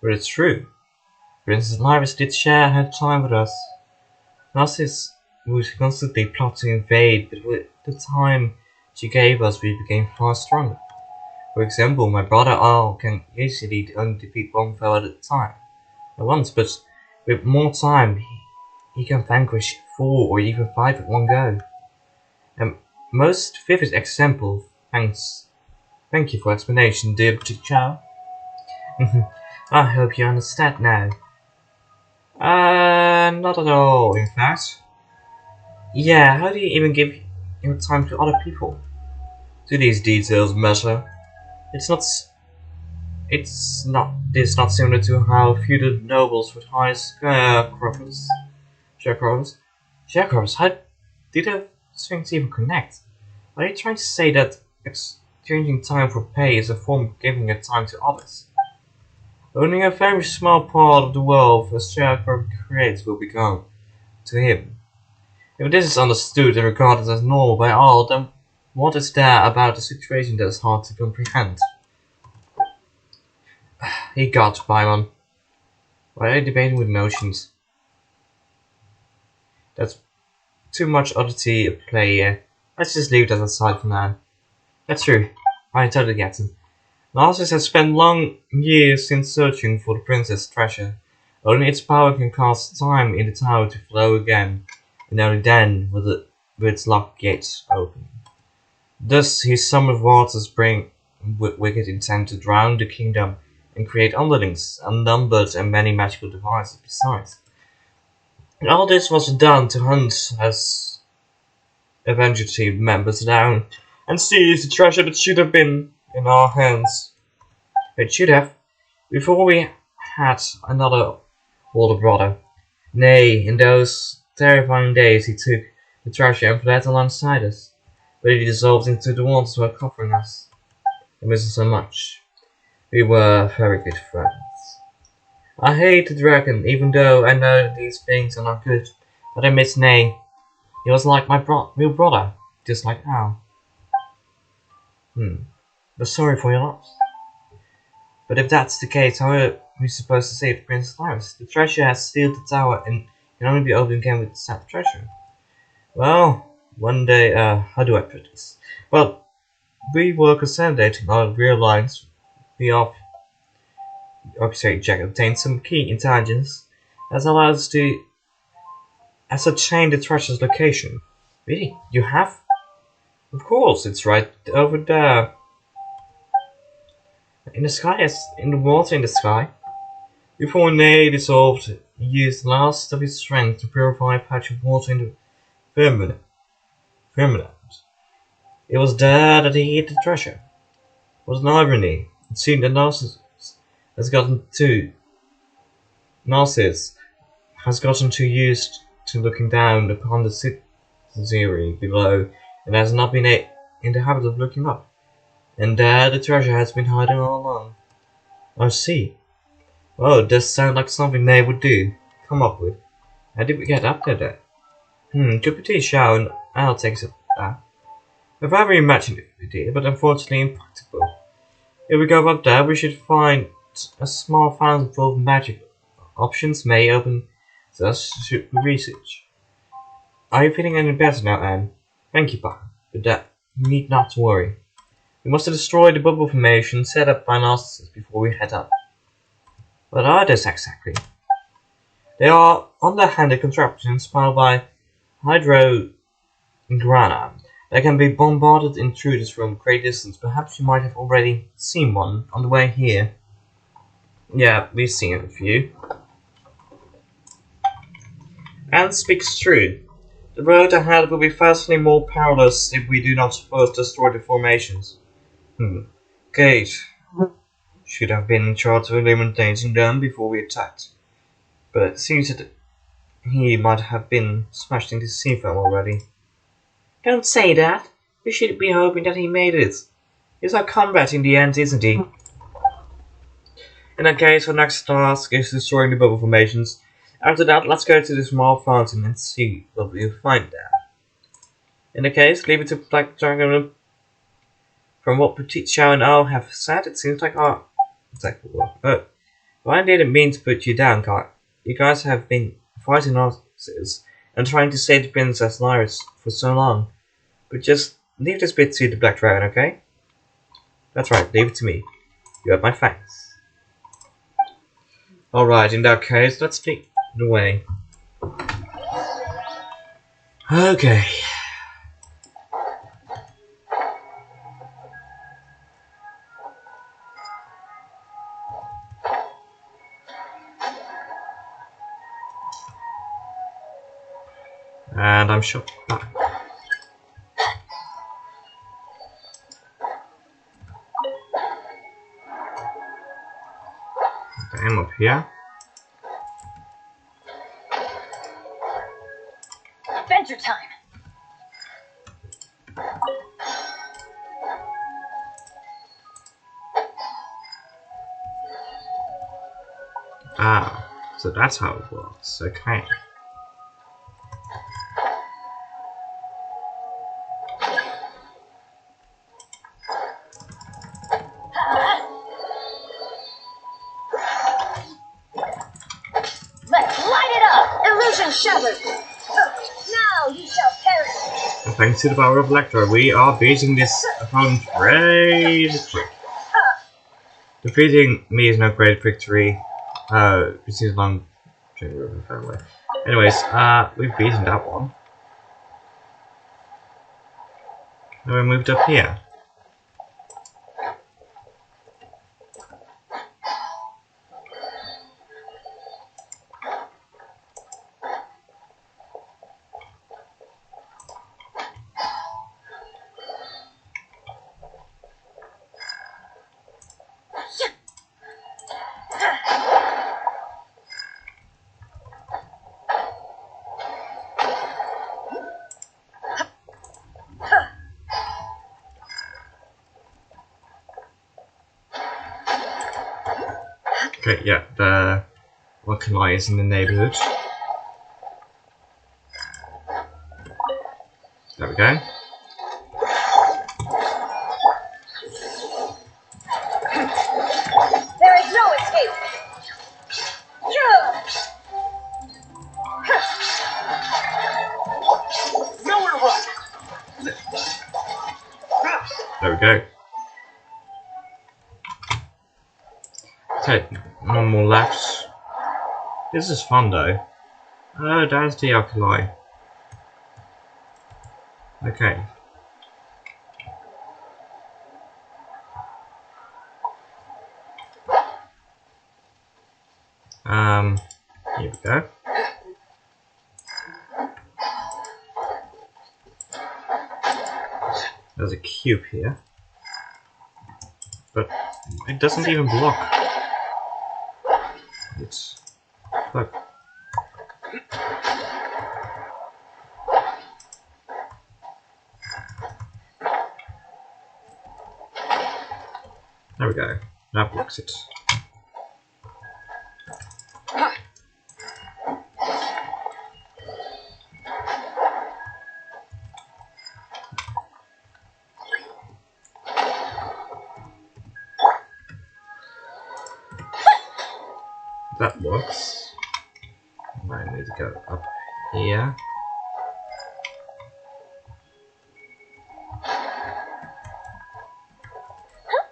Speaker 1: But it's true. Princess Lyris did share her time with us. Narcissus was constantly plotting to invade, but with the time she gave us, we became far stronger. For example, my brother Al can easily only defeat one foe at a time. At once, but with more time, he can vanquish 4 or even 5 at one go. And most vivid example, thank you for explanation, dear Chow. I hope you understand now. Not at all, in fact. Yeah, how do you even give your time to other people? Do these details matter? It's not similar to how feudal nobles would hire sharecroppers. How did those things even connect? Are you trying to say that exchanging time for pay is a form of giving your time to others? Only a very small part of the wealth a sharecropper creates will become to him. If this is understood and regarded as normal by all, then what is there about the situation that is hard to comprehend? He got Paimon. Why are you debating with notions? That's too much oddity at play here. Let's just leave that aside for now. That's true. I totally get it. Narcissus has spent long years since searching for the princess' treasure. Only its power can cause time in the tower to flow again, and only then will its locked gates open. Thus he summoned waters bring with wicked intent to drown the kingdom and create underlings, unnumbered and many magical devices besides. And all this was done to hunt as Avenger team members down and seize the treasure that should have been in our hands. It should have, before we had another older brother. Nay, in those terrifying days he took the treasure and fled alongside us, but he dissolved into the waters who were covering us. It missed so much. We were very good friends. I hate the dragon, even though I know that these things are not good, but I miss Nay. He was like my real brother, just like Al. But sorry for your loss. But if that's the case, how are we supposed to save Princess Lyris? The treasure has sealed the tower and can only be opened again with the treasure. Well, one day, how do I put this? Well, we were consolidating our real lines. Jack obtained some key intelligence That allows us to ascertain the treasure's location. Really? You have? Of course, it's right over there. In the sky, in the water in the sky. Before Nay dissolved, he used the last of his strength to purify a patch of water in the firmament. It was there that he hid the treasure. What an irony. It seemed that Narcissus has gotten too used to looking down upon the city below and has not been in the habit of looking up. And there the treasure has been hiding all along. I see. Well, it does sound like something they would come up with. How did we get up there? Could be shower and I'll take a bath. A very imaginative idea, but unfortunately impractical. If we go up there, we should find a small fountain full of magic options may open to us should we research. Are you feeling any better now, Anne? Thank you, Pa, but that you need not to worry. We must destroy the bubble formation set up by Narcissus before we head up. What are those exactly? They are underhanded contraptions powered by hydrograna that can be bombarded intruders from great distance. Perhaps you might have already seen one on the way here. Yeah, we've seen a few. And speaks true. The road ahead will be vastly more perilous if we do not first destroy the formations. Kate should have been in charge of eliminating them before we attacked. But it seems that he might have been smashed into sea foam already. Don't say that. We should be hoping that he made it. He's our combat in the end, isn't he? In that case, our next task is destroying the bubble formations. After that, let's go to the small fountain and see what we'll find there. In that case, leave it to Black Dragon. From what Petit Chow and I have said, it seems like our exactly well. But I didn't mean to put you down, Kai. You guys have been fighting Narcissus and trying to save the Princess Lyris for so long. But just leave this bit to the Black Dragon, okay? That's right, leave it to me. You have my thanks. Alright, in that case, let's take it away. Okay. And I'm shot back. I'm up here.
Speaker 2: Adventure time.
Speaker 1: Ah, so that's how it works. Okay.
Speaker 2: Let's light it up! Illusion shattered! Now you shall perish!
Speaker 1: And thanks to the power of Electro, we are beating this opponent really quick. Defeating me is no great victory. This is long. Anyways, we've beaten that one. Now we moved up here. Okay, yeah, the Wakanai is in the neighborhood. There we go.
Speaker 2: There is no escape!
Speaker 3: Nowhere to run!
Speaker 1: There we go. Okay, one more left. This is fun though. Oh, there's the oculi. Okay. Here we go. There's a cube here. But it doesn't even block. It's... Look. There we go. That blocks it. That works. I need to go up here.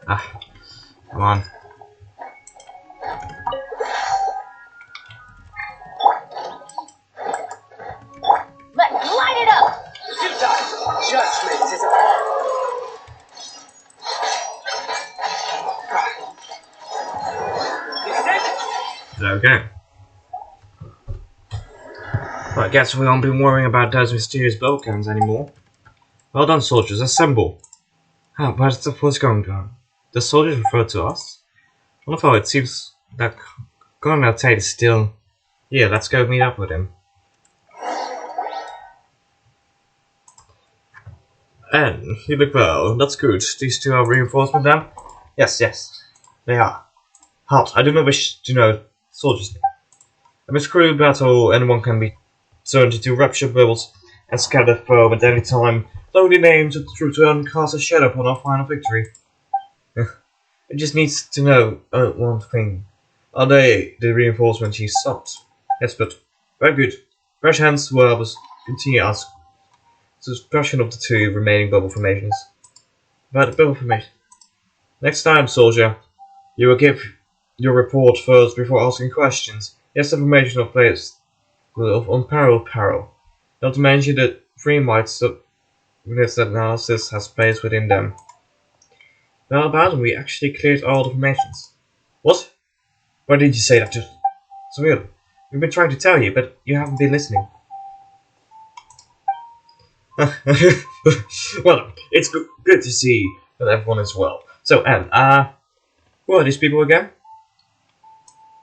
Speaker 1: Ah, come on.
Speaker 2: Let's light it up!
Speaker 3: You die. Judgment is upon. He's dead.
Speaker 1: There we go. Well, I guess we won't be worrying about those mysterious bow guns anymore. Well done, soldiers. Assemble. What's going on? The soldiers refer to us? Although it seems that Colonel Tate is still here. Let's go meet up with him. And you look well. That's good. These two are reinforcement then? Yes, they are. Halt, I do not wish to know soldiers. Amidst cruel battle, anyone can be turned into rupture bubbles and scattered foam at any time. Lonely names of the true turn cast a shadow upon our final victory. It just needs to know one thing. Are they the reinforcements he sought? Yes, but very good. Fresh hands will help us continue our suppression of the two remaining bubble formations. About the bubble formation. Next time, soldier, you will give your report first before asking questions. Yes, the formation of players of unparalleled peril. Not to mention the three mites of this analysis has space within them. Well, about them, we actually cleared all the formations. What? Why did you say that to Samir? We've been trying to tell you, but you haven't been listening. Well, it's good to see that everyone is well. So, Anne, who are these people again?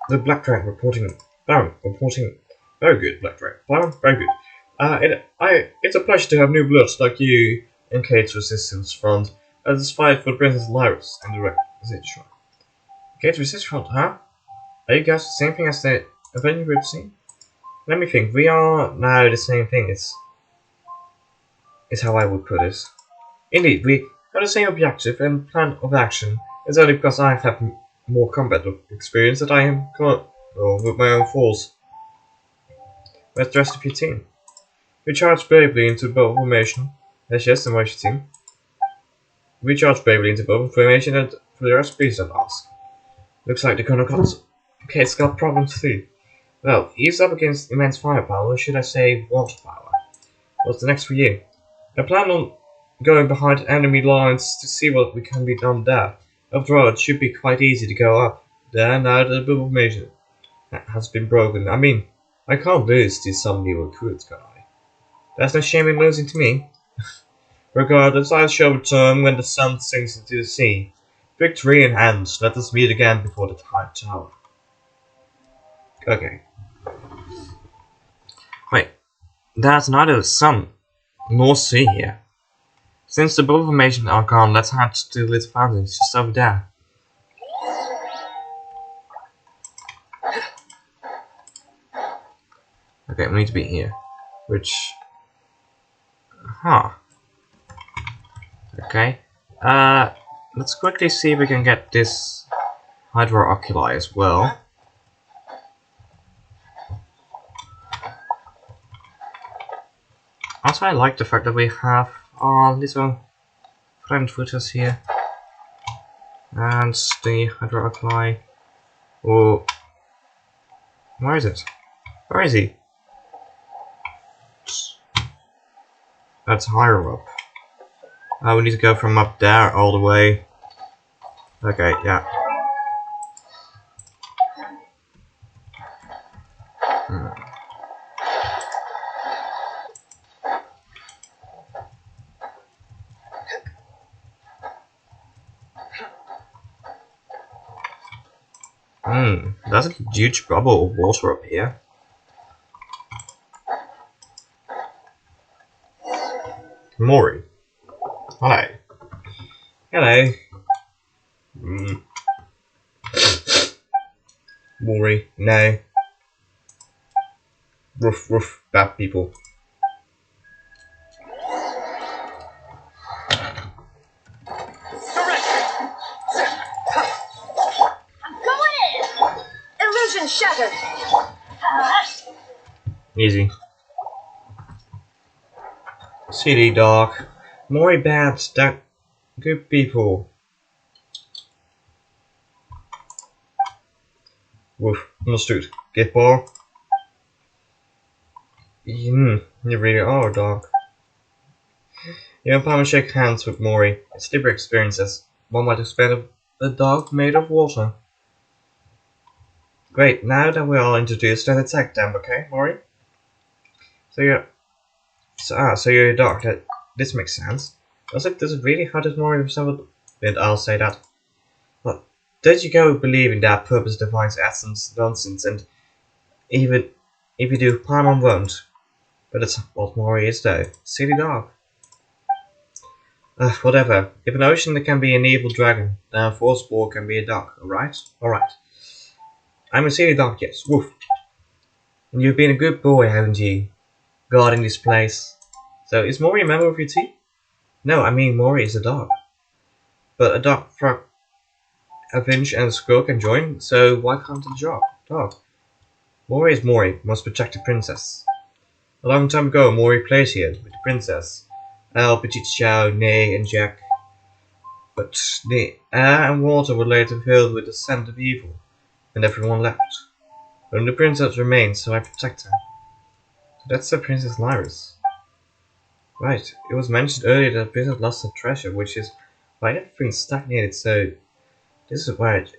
Speaker 1: The Black Dragon reporting. Baron reporting. Very good, Black Dragon. Baron, very good. It's a pleasure to have new bloods like you in Kate's resistance front. As this fight for Princess Lyris and the Requisition. Kate's resistance front, huh? Are you guys the same thing as the Avenger we've seen? Let me think. We are now the same thing. Is how I would put it. Indeed, we have the same objective and plan of action. It's only because I have more combat experience that I am with my own force. Where's the rest of your team? We charged bravely into bow formation. Yes, and where's your team? We charged bravely into bow formation and for the rest, please don't ask. Looks like the Colonel got Kate's got problems too. Well, he's up against immense firepower, or should I say water power. What's the next for you? I plan on going behind enemy lines to see what can be done there. After all, it should be quite easy to go up there now that the bubble formation has been broken. I mean, I can't lose to some new recruits, can I? There's no shame in losing to me. Regardless, I shall return when the sun sinks into the sea. Victory in hand, let us meet again before the Tide Tower. Okay. Wait, there's neither sun nor sea here. Since the bubble formation are gone, let's head to the little fountains just over there. Okay, we need to be here. Which... Huh. Okay. Let's quickly see if we can get this Hydra Oculi as well. Also, I like the fact that we have our little friend with us here. And the Hydra Oculi. Oh. Where is it? Where is he? That's higher up. Oh, we need to go from up there all the way. Okay, yeah. That's a huge bubble of water up here. Mori. Hello. Hello. Mori. No. Roof, roof, bad people.
Speaker 2: I'm going in! Illusion shattered!
Speaker 1: Easy. Silly dog. Mori bad, that good people. Woof, understood. Get ball. You really are a dog. You and Palmer shake hands with Mori. It's different experiences. One might expect a dog made of water. Great, now that we're all introduced, let's attack them, okay, Mori? So you're a dog. This makes sense. Does it really hurt us Mori resemble it? I'll say that. But don't you go believing that purpose defines essence nonsense, and even if you do, Paimon won't. But that's what Mori is though. Silly dog. Whatever. If an ocean can be an evil dragon, then a force can be a dog, alright? Alright. I'm a silly dog, yes. Woof. And you've been a good boy, haven't you? Guarding this place. So, is Mori a member of your team? No, I mean Mori is a dog. But a dog, frog, a finch and a squirrel can join, so why can't a dog? Mori is Mori, must protect the princess. A long time ago, Mori played here with the princess. El, Petit Chow, Nay, and Jack. But the air and water were later filled with the scent of evil, and everyone left. But the princess remains, so I protect her. So that's the Princess Lyris. Right, it was mentioned earlier that the princess lost her treasure, which is why everything stagnated, so this is where it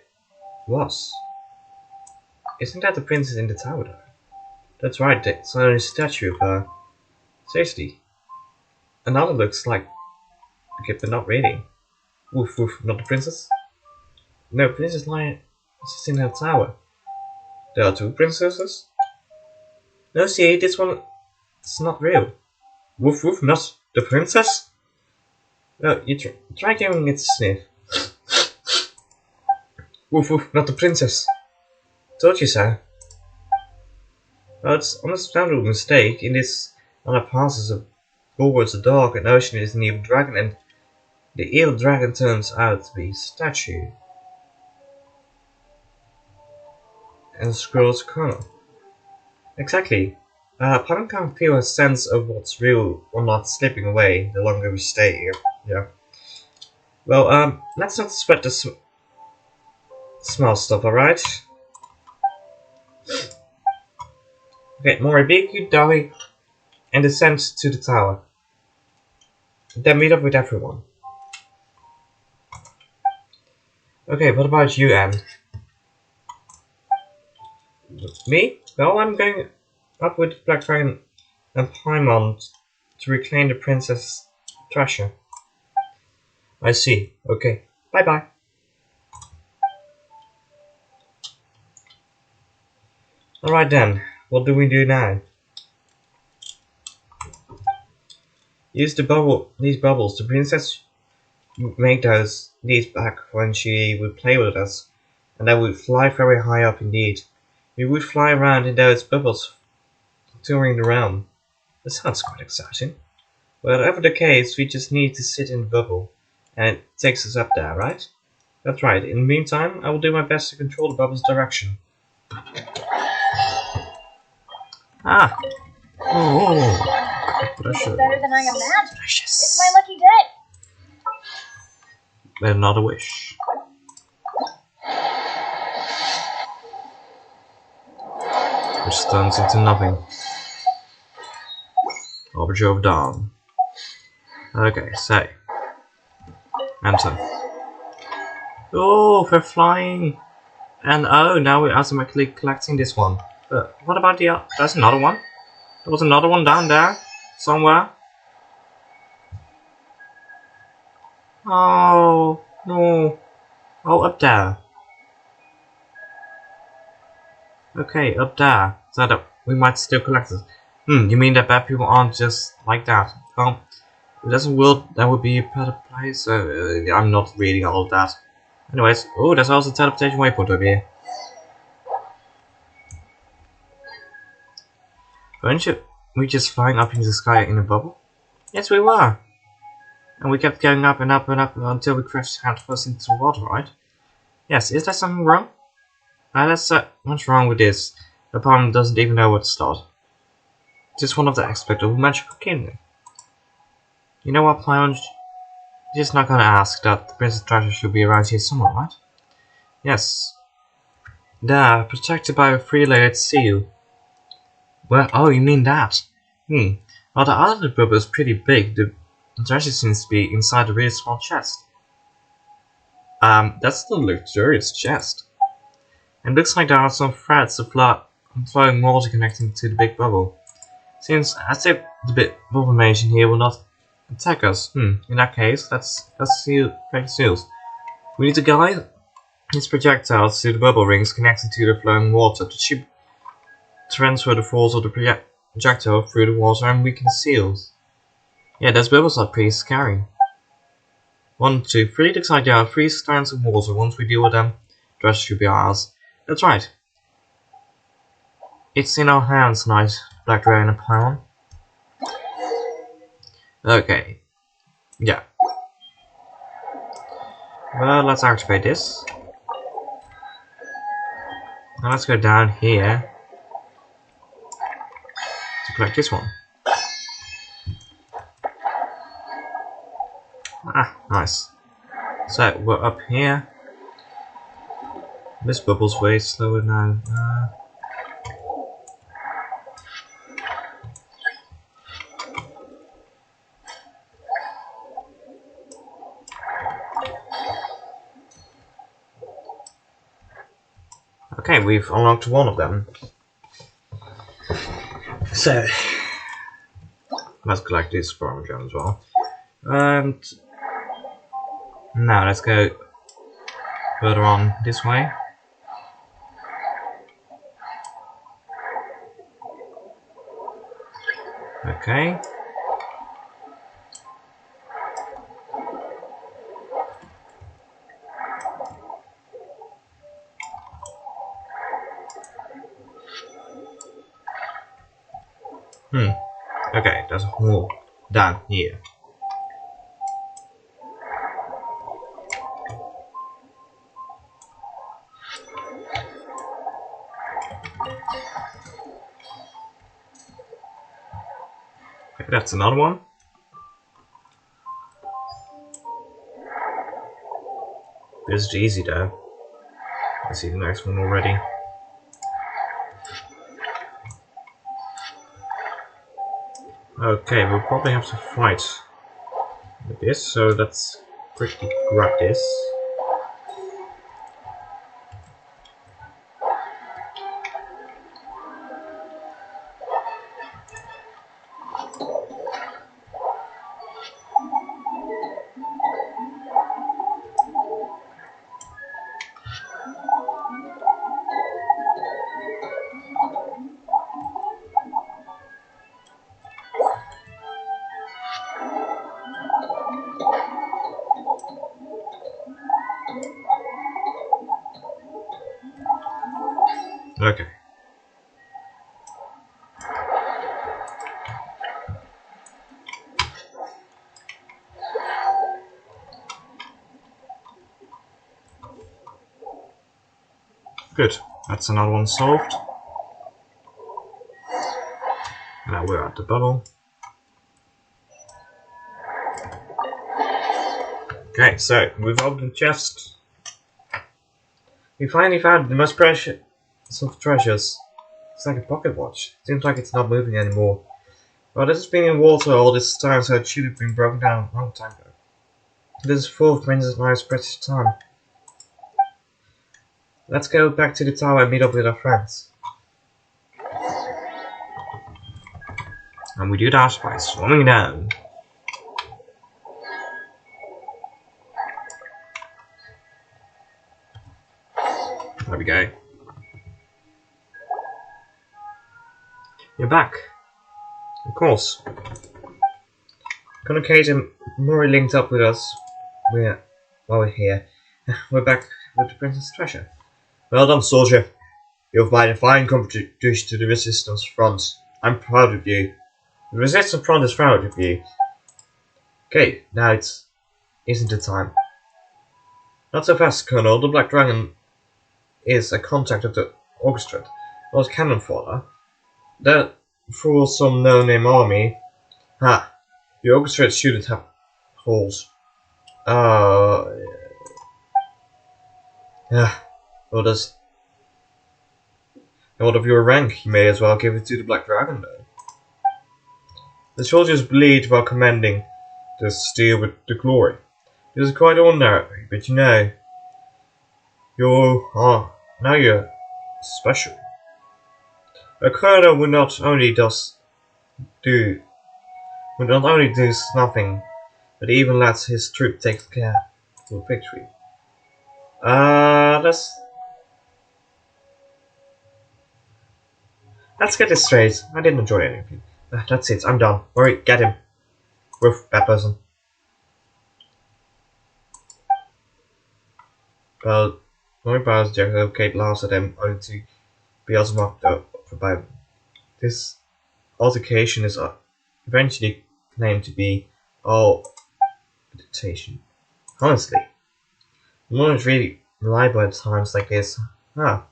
Speaker 1: was. Isn't that the princess in the tower though? That's right, it's only a statue of her. Seriously. Another looks like okay, but not really. Woof woof, not the princess? No, Princess Lyris is in her tower. There are two princesses? No, see, this one is not real. Woof woof, not the princess? No, you try giving it a sniff. Woof woof, not the princess. Told you so. Well, it's an understandable mistake. In this honor passes a board's a dog, an ocean is an evil dragon, and the evil dragon turns out to be a statue. And the squirrel's colonel. Exactly. Paimon can't feel a sense of what's real or not slipping away the longer we stay here. Yeah. Well, let's not sweat the small stuff, alright? Okay, Mori, be a good doggy and descend to the tower. Then meet up with everyone. Okay, what about you, Anne? Me? Well, I'm going up with Black Dragon and Paimon to reclaim the princess treasure. I see. Okay. Bye bye. Alright then, what do we do now? Use these bubbles. The princess would make these back when she would play with us, and then we'd fly very high up indeed. We would fly around in those bubbles, touring the realm. That sounds quite exciting. Whatever the case, we just need to sit in the bubble, and it takes us up there, right? That's right. In the meantime, I will do my best to control the bubble's direction. Ah! Oh!
Speaker 2: Pressure. Better than I imagined.
Speaker 1: Precious.
Speaker 2: It's my lucky day.
Speaker 1: Another wish. which turns into nothing. Harbinger of Dawn. Okay, so enter. Oh, we're flying! And oh, now we're automatically collecting this one. But what about the other? There's another one? There was another one down there? Somewhere? Oh, no. Oh, up there. Okay, up there. So that we might still collect it. You mean that bad people aren't just like that? Well, if there's a world that would be a better place, I'm not reading all of that. Anyways, oh, there's also a teleportation waypoint over here. Weren't we just flying up into the sky in a bubble? Yes, we were. And we kept going up and up and up until we crashed headfirst into the water, right? Yes, is there something wrong? What's wrong with this? The opponent doesn't even know what to start. Just one of the aspects of a magical kingdom. You know what, Paimon? You're just not gonna ask that the Princess Treasure should be around here somewhere, right? Yes. There, protected by a three-layered seal. Well, oh, you mean that? Well, the other bubble is pretty big. The treasure seems to be inside a really small chest. That's the luxurious chest. It looks like there are some threads of flowing water connecting to the big bubble. Seems as if the big bubble formation here will not attack us. In that case, let's break the seals. We need to guide these projectiles to the bubble rings connected to the flowing water. The ship transfer the force of the projectile through the water and weaken the seals. Yeah, those bubbles are pretty scary. 1, 2, 3. Looks like there are 3 strands of water. Once we deal with them, the rest should be ours. That's right. It's in our hands tonight, Black Dragon and Paimon. Okay. Yeah. Well, let's activate this. Now let's go down here to collect this one. Ah, nice. So, we're up here. This bubble's way slower now. Okay, we've unlocked one of them. So, let's collect this farm gem as well. And now let's go further on this way. Okay. Okay, there's a hole down here. Okay, that's another one. This is easy though. I see the next one already. Okay, we'll probably have to fight with this, so let's quickly grab this. Okay. Good. That's another one solved. Now we're at the bubble. Okay, so we've opened the chest. We finally found the most precious of treasures. It's like a pocket watch. Seems like it's not moving anymore. Well, it's been in water all this time, so it should have been broken down a long time ago. This is full of Princess Mai's precious time. Let's go back to the tower and meet up with our friends. And we do that by swimming down. There we go. You're back. Of course. Connor, Kate and Murray linked up with us. While we're here. We're back with the Princess Treasure. Well done, soldier. You've made a fine contribution to the Resistance Front. I'm proud of you. The Resistance Front is proud of you. Okay, now isn't the time. Not so fast, Colonel. The Black Dragon is a contact of the Orchestrate, not cannon fodder. That for some no-name army. Ha! The Orchestrate shouldn't have holes. Orders. Out of your rank, you may as well give it to the Black Dragon, though. The soldiers bleed while commanding the steel with the glory. This is quite ordinary, but you know, now you're special. A colonel would not only do nothing, but even lets his troop take care for victory. Let's get this straight. I didn't enjoy anything. That's it. I'm done. Alright, get him. Woof, bad person. Well, my powers Jacob Kate laughs at him only to be also mocked up by him. This altercation is eventually claimed to be all meditation. Honestly, no one's really reliable at times like this. Now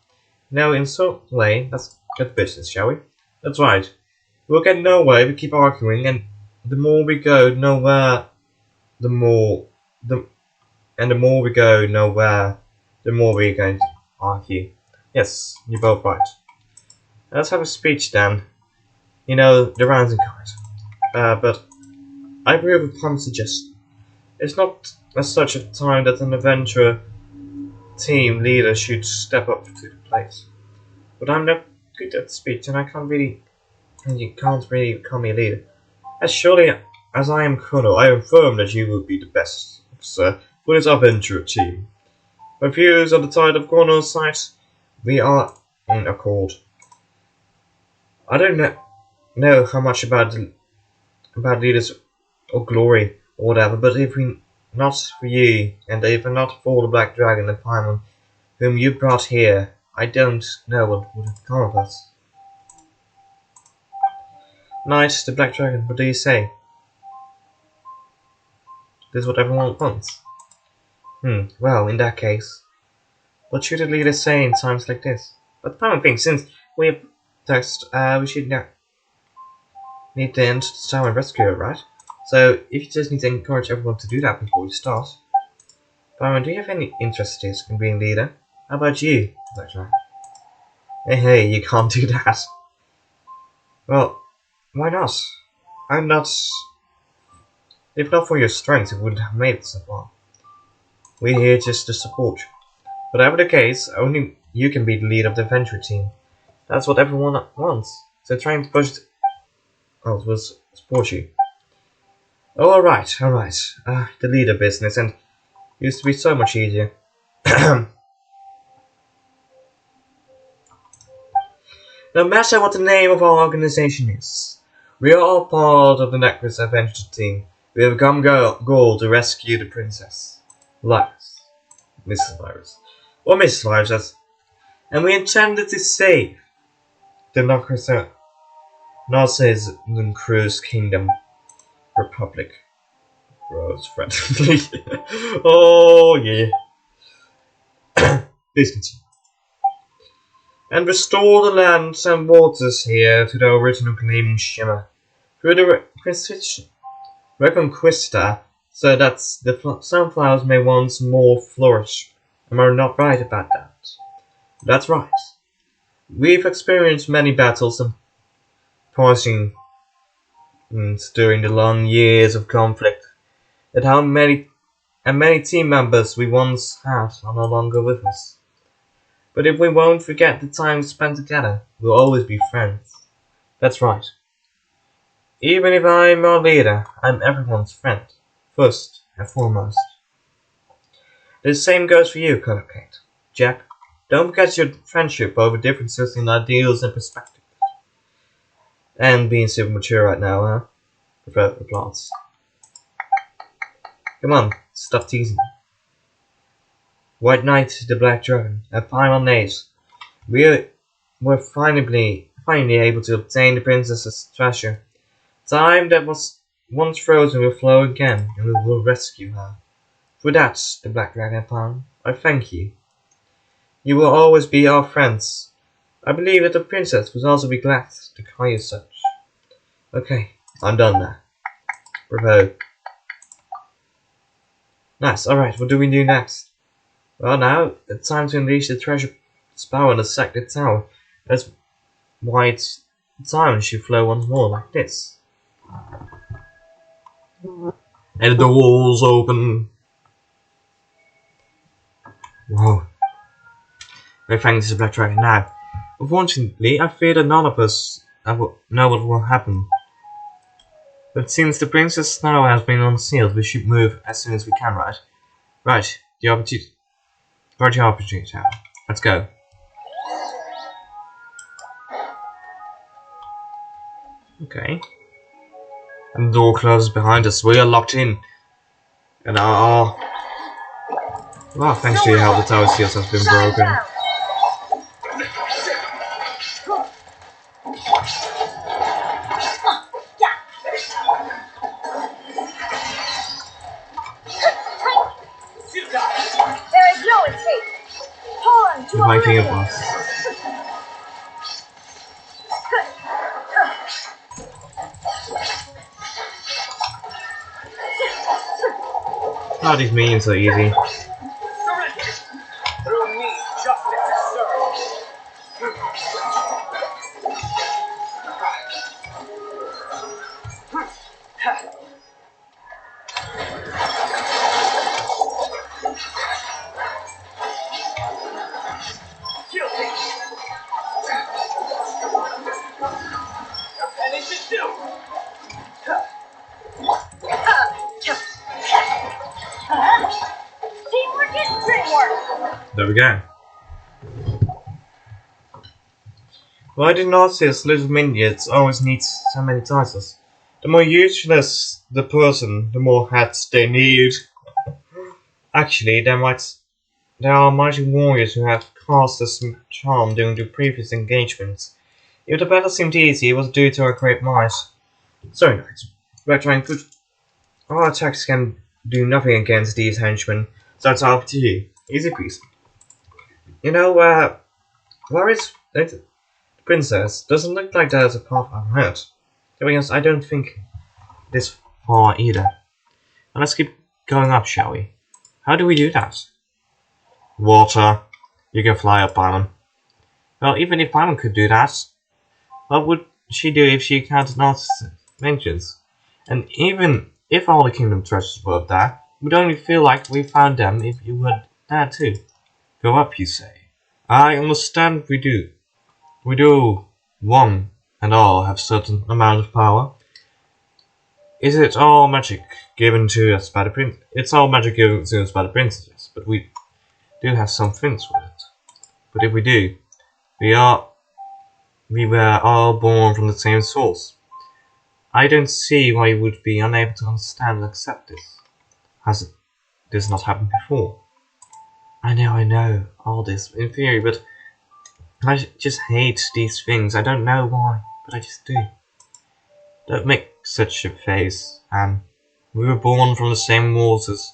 Speaker 1: in some way, let's get business, shall we? That's right. We'll get nowhere if we keep arguing, and the more we go nowhere, the more we go nowhere, the more we're going to argue. Yes, you're both right. Let's have a speech then. You know, the rounds kind. But I agree with Plum's suggestion. It's not as such a time that an adventurer team leader should step up to the plate. But I'm not good at speech, and you can't really call me a leader. As surely as I am colonel, I affirm that you will be the best officer for this adventurer team. My views on the tide of colonel's side, we are in accord. I don't know how much about leaders or glory or whatever, but if we not for you, and if not for the Black Dragon and Paimon, whom you brought here, I don't know what would have come of us. Knight, the Black Dragon, what do you say? This is what everyone wants. Well, in that case, what should a leader say in times like this? But Paimon thinks, since we have text, we should need to enter the tower and rescue her, right? So, if you just need to encourage everyone to do that before we start. Paimon, do you have any interest in being leader? How about you, Black Dragon? Hey, you can't do that. Well, why not? I'm not. If not for your strength, it wouldn't have made it so far. We're here just to support you. Whatever the case, only you can be the leader of the adventure team. That's what everyone wants. So trying to push was support you. Oh, alright. The leader business, and used to be so much easier. No matter what the name of our organization is, we are all part of the Necklace Adventure Team. We have come goal to rescue the Princess Virus, Mrs. Virus, or Mrs. Virus, and we intended to save the Narcissus Cruise Kingdom Republic. Rose friendly. Oh yeah. Please continue. And restore the lands and waters here to their original gleaming shimmer through the Reconquista, so that the sunflowers may once more flourish. Am I not right about that? That's right. We've experienced many battles and poisoning during the long years of conflict, and many team members we once had are no longer with us. But if we won't forget the time spent together, we'll always be friends. That's right. Even if I'm our leader, I'm everyone's friend, first and foremost. The same goes for you, Kate. Jack, don't forget your friendship over differences in ideals and perspectives. And being super mature right now, huh? Applause. Come on, stop teasing. White Knight, the Black Dragon, and final names. We were finally able to obtain the princess's treasure. Time that was once frozen will flow again, and we will rescue her. For that, the Black Dragon Pan, I thank you. You will always be our friends. I believe that the princess would also be glad to call you such. Okay, I'm done now. Bravo. Nice, alright, what do we do next? Well now, it's time to unleash the treasure's power and attack the tower. That's why it's time she flow once more like this. And the walls open. Whoa. Very thanks to the Black Dragon now. Unfortunately, I fear that none of us know what will happen. But since the princess now has been unsealed, we should move as soon as we can, right? Right, the opportunity tower. Let's go. Okay. And the door closes behind us. We are locked in. And well, thanks to your help, the tower seals has been broken.
Speaker 2: There is no escape. Hold on to
Speaker 1: With my king of boss. Oh, these minions are easy.
Speaker 3: Surrender. Through me, justice is served. Guilty. Your penance is due.
Speaker 2: Teamwork is dreamwork.
Speaker 1: There we go. Why do Nazis little minions always need so many titles? The more useless the person, the more hats they need. Actually, there are mighty warriors who have cast a charm during the previous engagements. If the battle seemed easy, it was due to our great might. Sorry, Knights. We're trying to. Our attacks can do nothing against these henchmen, so it's up to you. Easy peasy. You know, where is the princess? Doesn't look like there's a path ahead. To be honest, I don't think this far either. Now let's keep going up, shall we? How do we do that? Water. You can fly up, Paimon. Well, even if Paimon could do that, what would she do if she encountered Narcissus vengeance? And even if all the kingdom treasures were up there, we'd only feel like we found them if you were there too. Go up, you say? I understand we do. We do, one and all, have certain amount of power. Is it all magic given to us by the prince? It's all magic given to us by the princesses, but we do have some things with it. But if we do, we were all born from the same source. I don't see why you would be unable to understand and accept this. Has this not happened before? I know, all this in theory, but I just hate these things. I don't know why, but I just do. Don't make such a face, Anne. We were born from the same waters,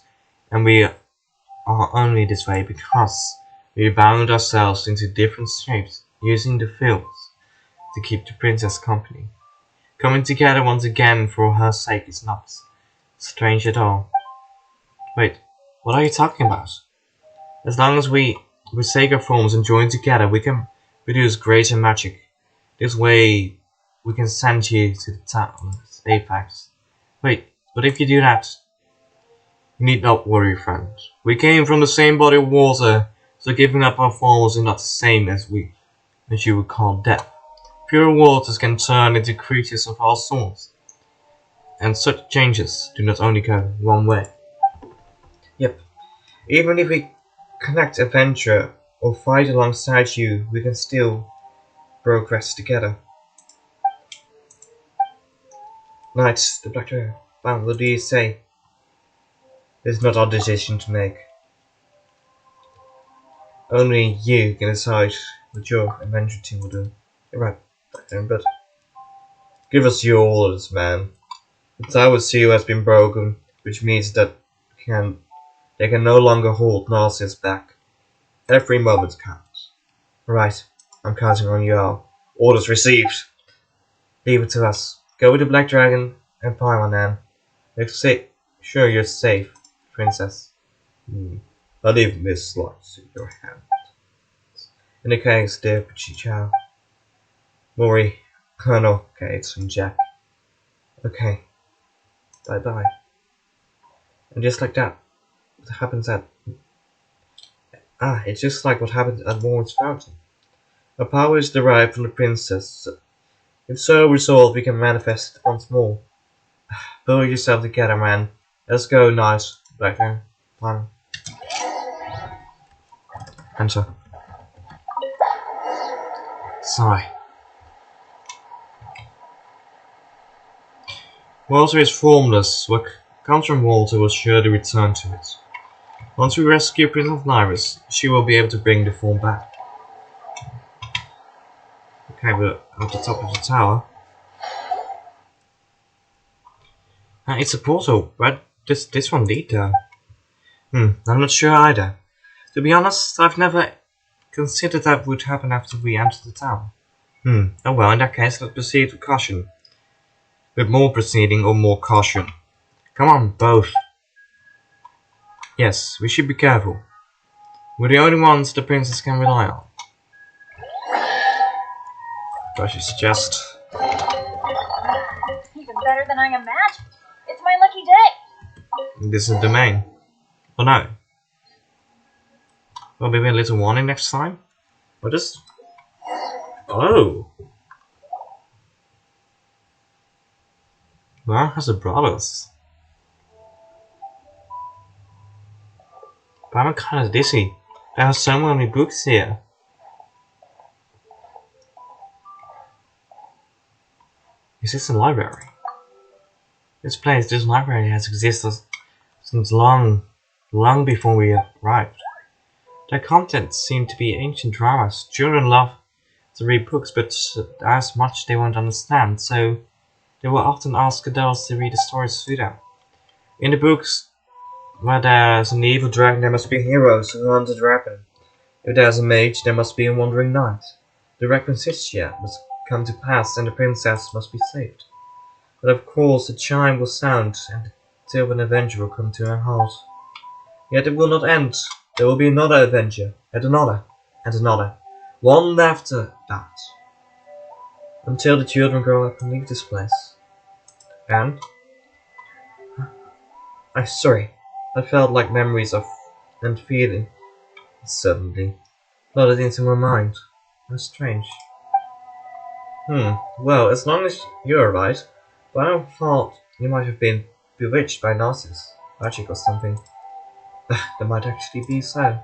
Speaker 1: and we are only this way because we bound ourselves into different shapes, using the fields to keep the princess company. Coming together once again for her sake is not strange at all. Wait, what are you talking about? As long as we forsake our forms and join together, we can produce greater magic. This way, we can send you to the town's apex. Wait, but if you do that, you need not worry, friend. We came from the same body of water, so giving up our forms is not the same as you would call death. Pure waters can turn into creatures of all sorts, and such changes do not only go one way. Yep, even if we connect adventure or fight alongside you, we can still progress together. Knights, the Black Dragon, what do you say? It's not our decision to make. Only you can decide what your adventure team will do. You're right, Black Dragon, but give us your orders, man. The tower seal has been broken, which means that they can no longer hold Narcissus back. Every moment counts. Right, I'm counting on you all. Orders received. Leave it to us. Go with the Black Dragon and Pyroman. Make sure you're safe, Princess. I'll leave Miss Slots in your hand. In the case, dear Pachichao, Mori, Colonel, Gates, and Jack. Okay. Bye-bye. And just like that, what happens at... it's just like what happened at Warren's Fountain. Our power is derived from the princess. If so resolved, we can manifest it once more. Pull yourself together, man. Let's go, nice. Blackburn. Plan. Enter. Sigh. Water is formless. What comes from water will surely return to it. Once we rescue Princess Nyrus, she will be able to bring the form back. Okay, we're at the top of the tower. It's a portal. Where does this one lead there? I'm not sure either. To be honest, I've never considered that would happen after we enter the tower. Oh well, in that case, let's proceed with caution. With more proceeding or more caution? Come on, both. Yes, we should be careful. We're the only ones the princess can rely on. But she's just...
Speaker 2: Even better than I imagined. It's my lucky day.
Speaker 1: This is the domain. Oh no. Well, maybe a little warning next time? Or just... Oh! Where has the brothers? But I'm kinda dizzy. There are so many books here. Is this a library? This library has existed since long before we arrived. Their contents seem to be ancient dramas. Children love to read books, but there's much they won't understand, so they will often ask adults to read the stories to them. In the books, where there's an evil dragon, there must be heroes who hunt the dragon. If there's a mage, there must be a wandering knight. The reconciliation must come to pass, and the princess must be saved. But of course, the chime will sound, and till an avenger will come to her house. Yet it will not end. There will be another avenger, and another, and another, one after that, until the children grow up and leave this place. And sorry, I felt like memories of and feeling suddenly flooded into my mind. That's strange. Well, as long as you're right, but I thought you might have been bewitched by Narcissus, magic or something. That might actually be so.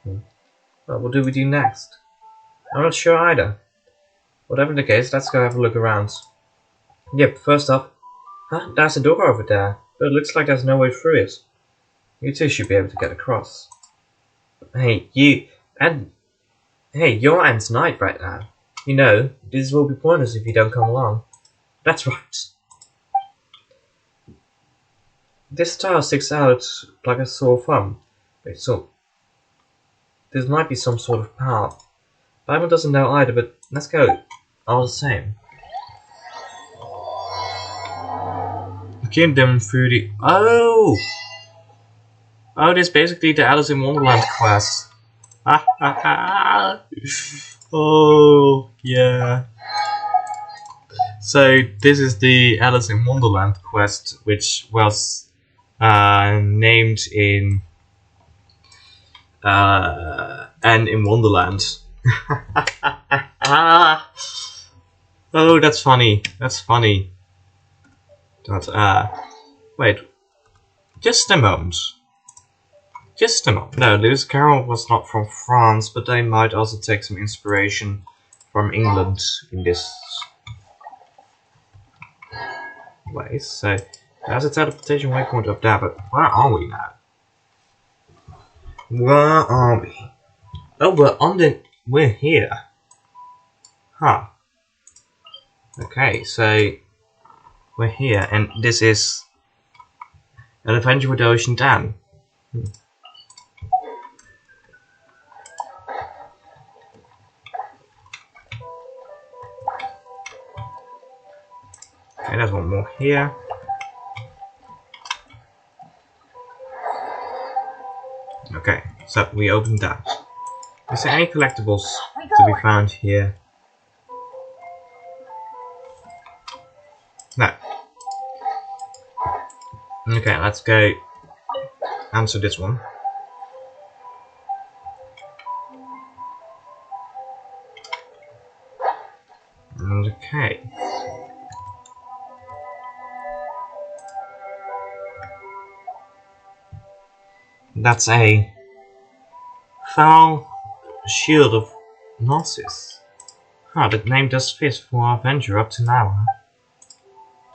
Speaker 1: Well, what do we do next? I'm not sure either. Whatever the case, let's go have a look around. Yep, first up, there's a door over there, but it looks like there's no way through it. You two should be able to get across. Hey, you're Aunt's knight right now. You know, this will be pointless if you don't come along. That's right. This tower sticks out like a sore thumb. Wait, so this might be some sort of power. Diamond doesn't know either, but let's go. All the same. Kingdom through the... Oh! Oh, this is basically the Alice in Wonderland quest. Oh, yeah. So this is the Alice in Wonderland quest, which was named in and in Wonderland. Oh, that's funny. That's funny. But wait, just a moment. Just a moment. No, Lewis Carroll was not from France, but they might also take some inspiration from England in this way. So there's a teleportation waypoint up there, but where are we now? Where are we? Oh, we're here. Huh. Okay, so we're here, and this is an adventure with the Ocean Dam. Okay, there's one more here. Okay, so we opened that. Is there any collectibles to be found here? No. Okay, let's go answer this one. Okay. That's a foul shield of Gnosis. Huh, that name does fit for our adventure up to now, huh?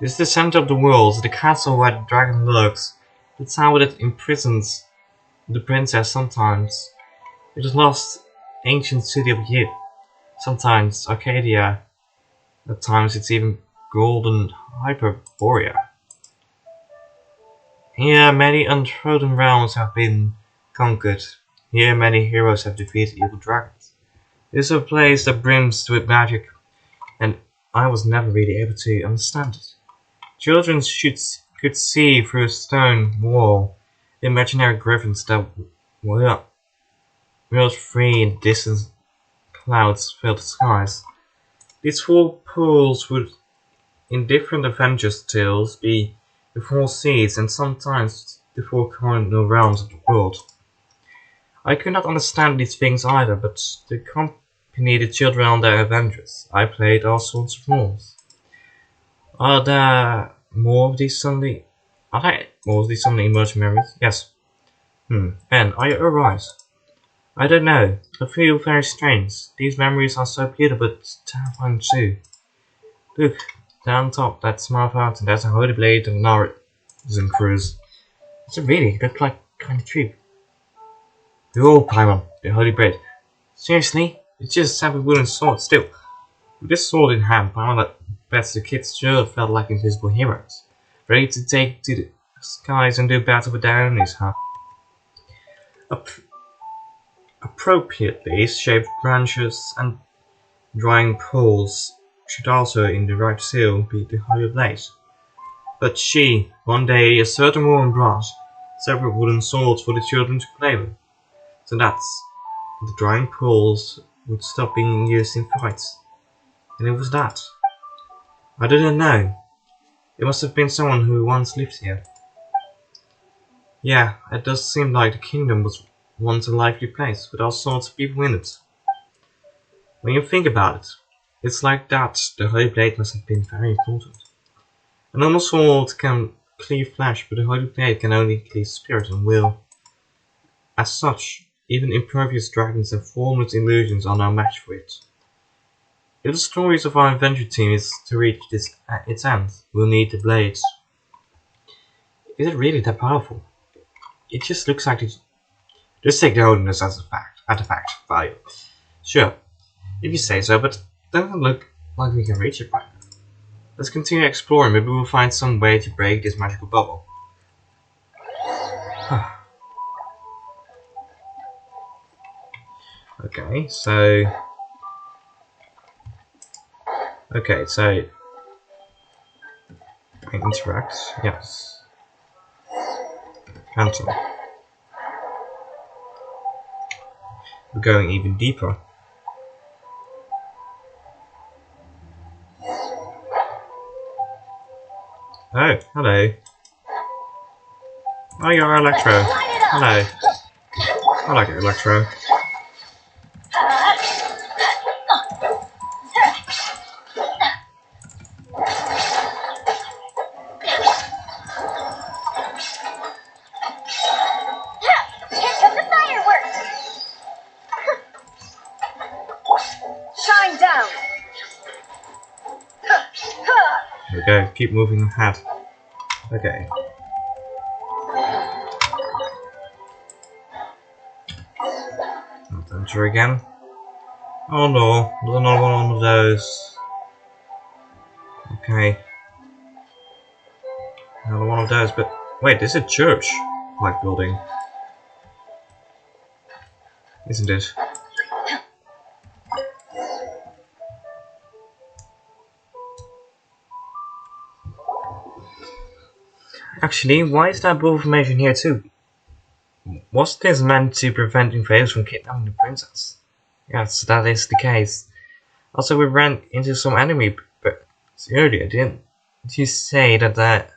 Speaker 1: This is the center of the world, the castle where the dragon lurks, the tower that imprisons the princess sometimes. It is lost ancient city of youth, sometimes Arcadia, at times it's even golden Hyperborea. Here many untrodden realms have been conquered. Here many heroes have defeated evil dragons. It is a place that brims with magic, and I was never really able to understand it. Children could see through a stone wall imaginary griffins that wheeled free in distant clouds filled the skies. These four pools would, in different Avengers tales, be the four seas and sometimes the four cardinal realms of the world. I could not understand these things either, but to accompany the children on their adventures, I played all sorts of roles. Are there more of these suddenly emerging memories? Yes. Ben, are you alright? I don't know. I feel very strange. These memories are so beautiful but terrifying too. Look, down top, that small fountain, there's a holy blade of Northern Cruise. Does it really look like kind of cheap? Oh, Paimon, the holy blade. Seriously? It's just a simple wooden sword still. With this sword in hand, Paimon bets the kids sure felt like invisible heroes. Ready to take to the skies and do battle with their enemies, huh? Appropriately shaped branches and drying poles should also, in the right seal, be the holy blade. But one day, a certain woman brought several wooden swords for the children to play with. So that's the drying poles would stop being used in fights. And it was that. I didn't know. It must have been someone who once lived here. Yeah, it does seem like the kingdom was once a lively place with all sorts of people in it. When you think about it, it's like that the Holy Blade must have been very important. A normal sword can cleave flesh, but the Holy Blade can only cleave spirit and will. As such, even impervious dragons and formless illusions are no match for it. If the stories of our adventure team is to reach its end, we'll need the blades. Is it really that powerful? It just looks like it. Just take the holiness as a fact value. Sure, if you say so, but doesn't look like we can reach it right now. Let's continue exploring, maybe we'll find some way to break this magical bubble. Okay, so interact, yes. Cancel. We're going even deeper. Oh, hello. Oh, you're Electro. Hello. I like it, Electro.
Speaker 2: Here come the fireworks! Shine down!
Speaker 1: There we go, keep moving ahead. Okay. Enter again. Oh no, there's another one of those. Okay. Another one of those, but wait, this is a church-like building. Isn't it? Actually, why is that book information here too? Was this meant to prevent invaders from kidnapping the princess? Yes, that is the case. Also, we ran into some enemy earlier, didn't you say that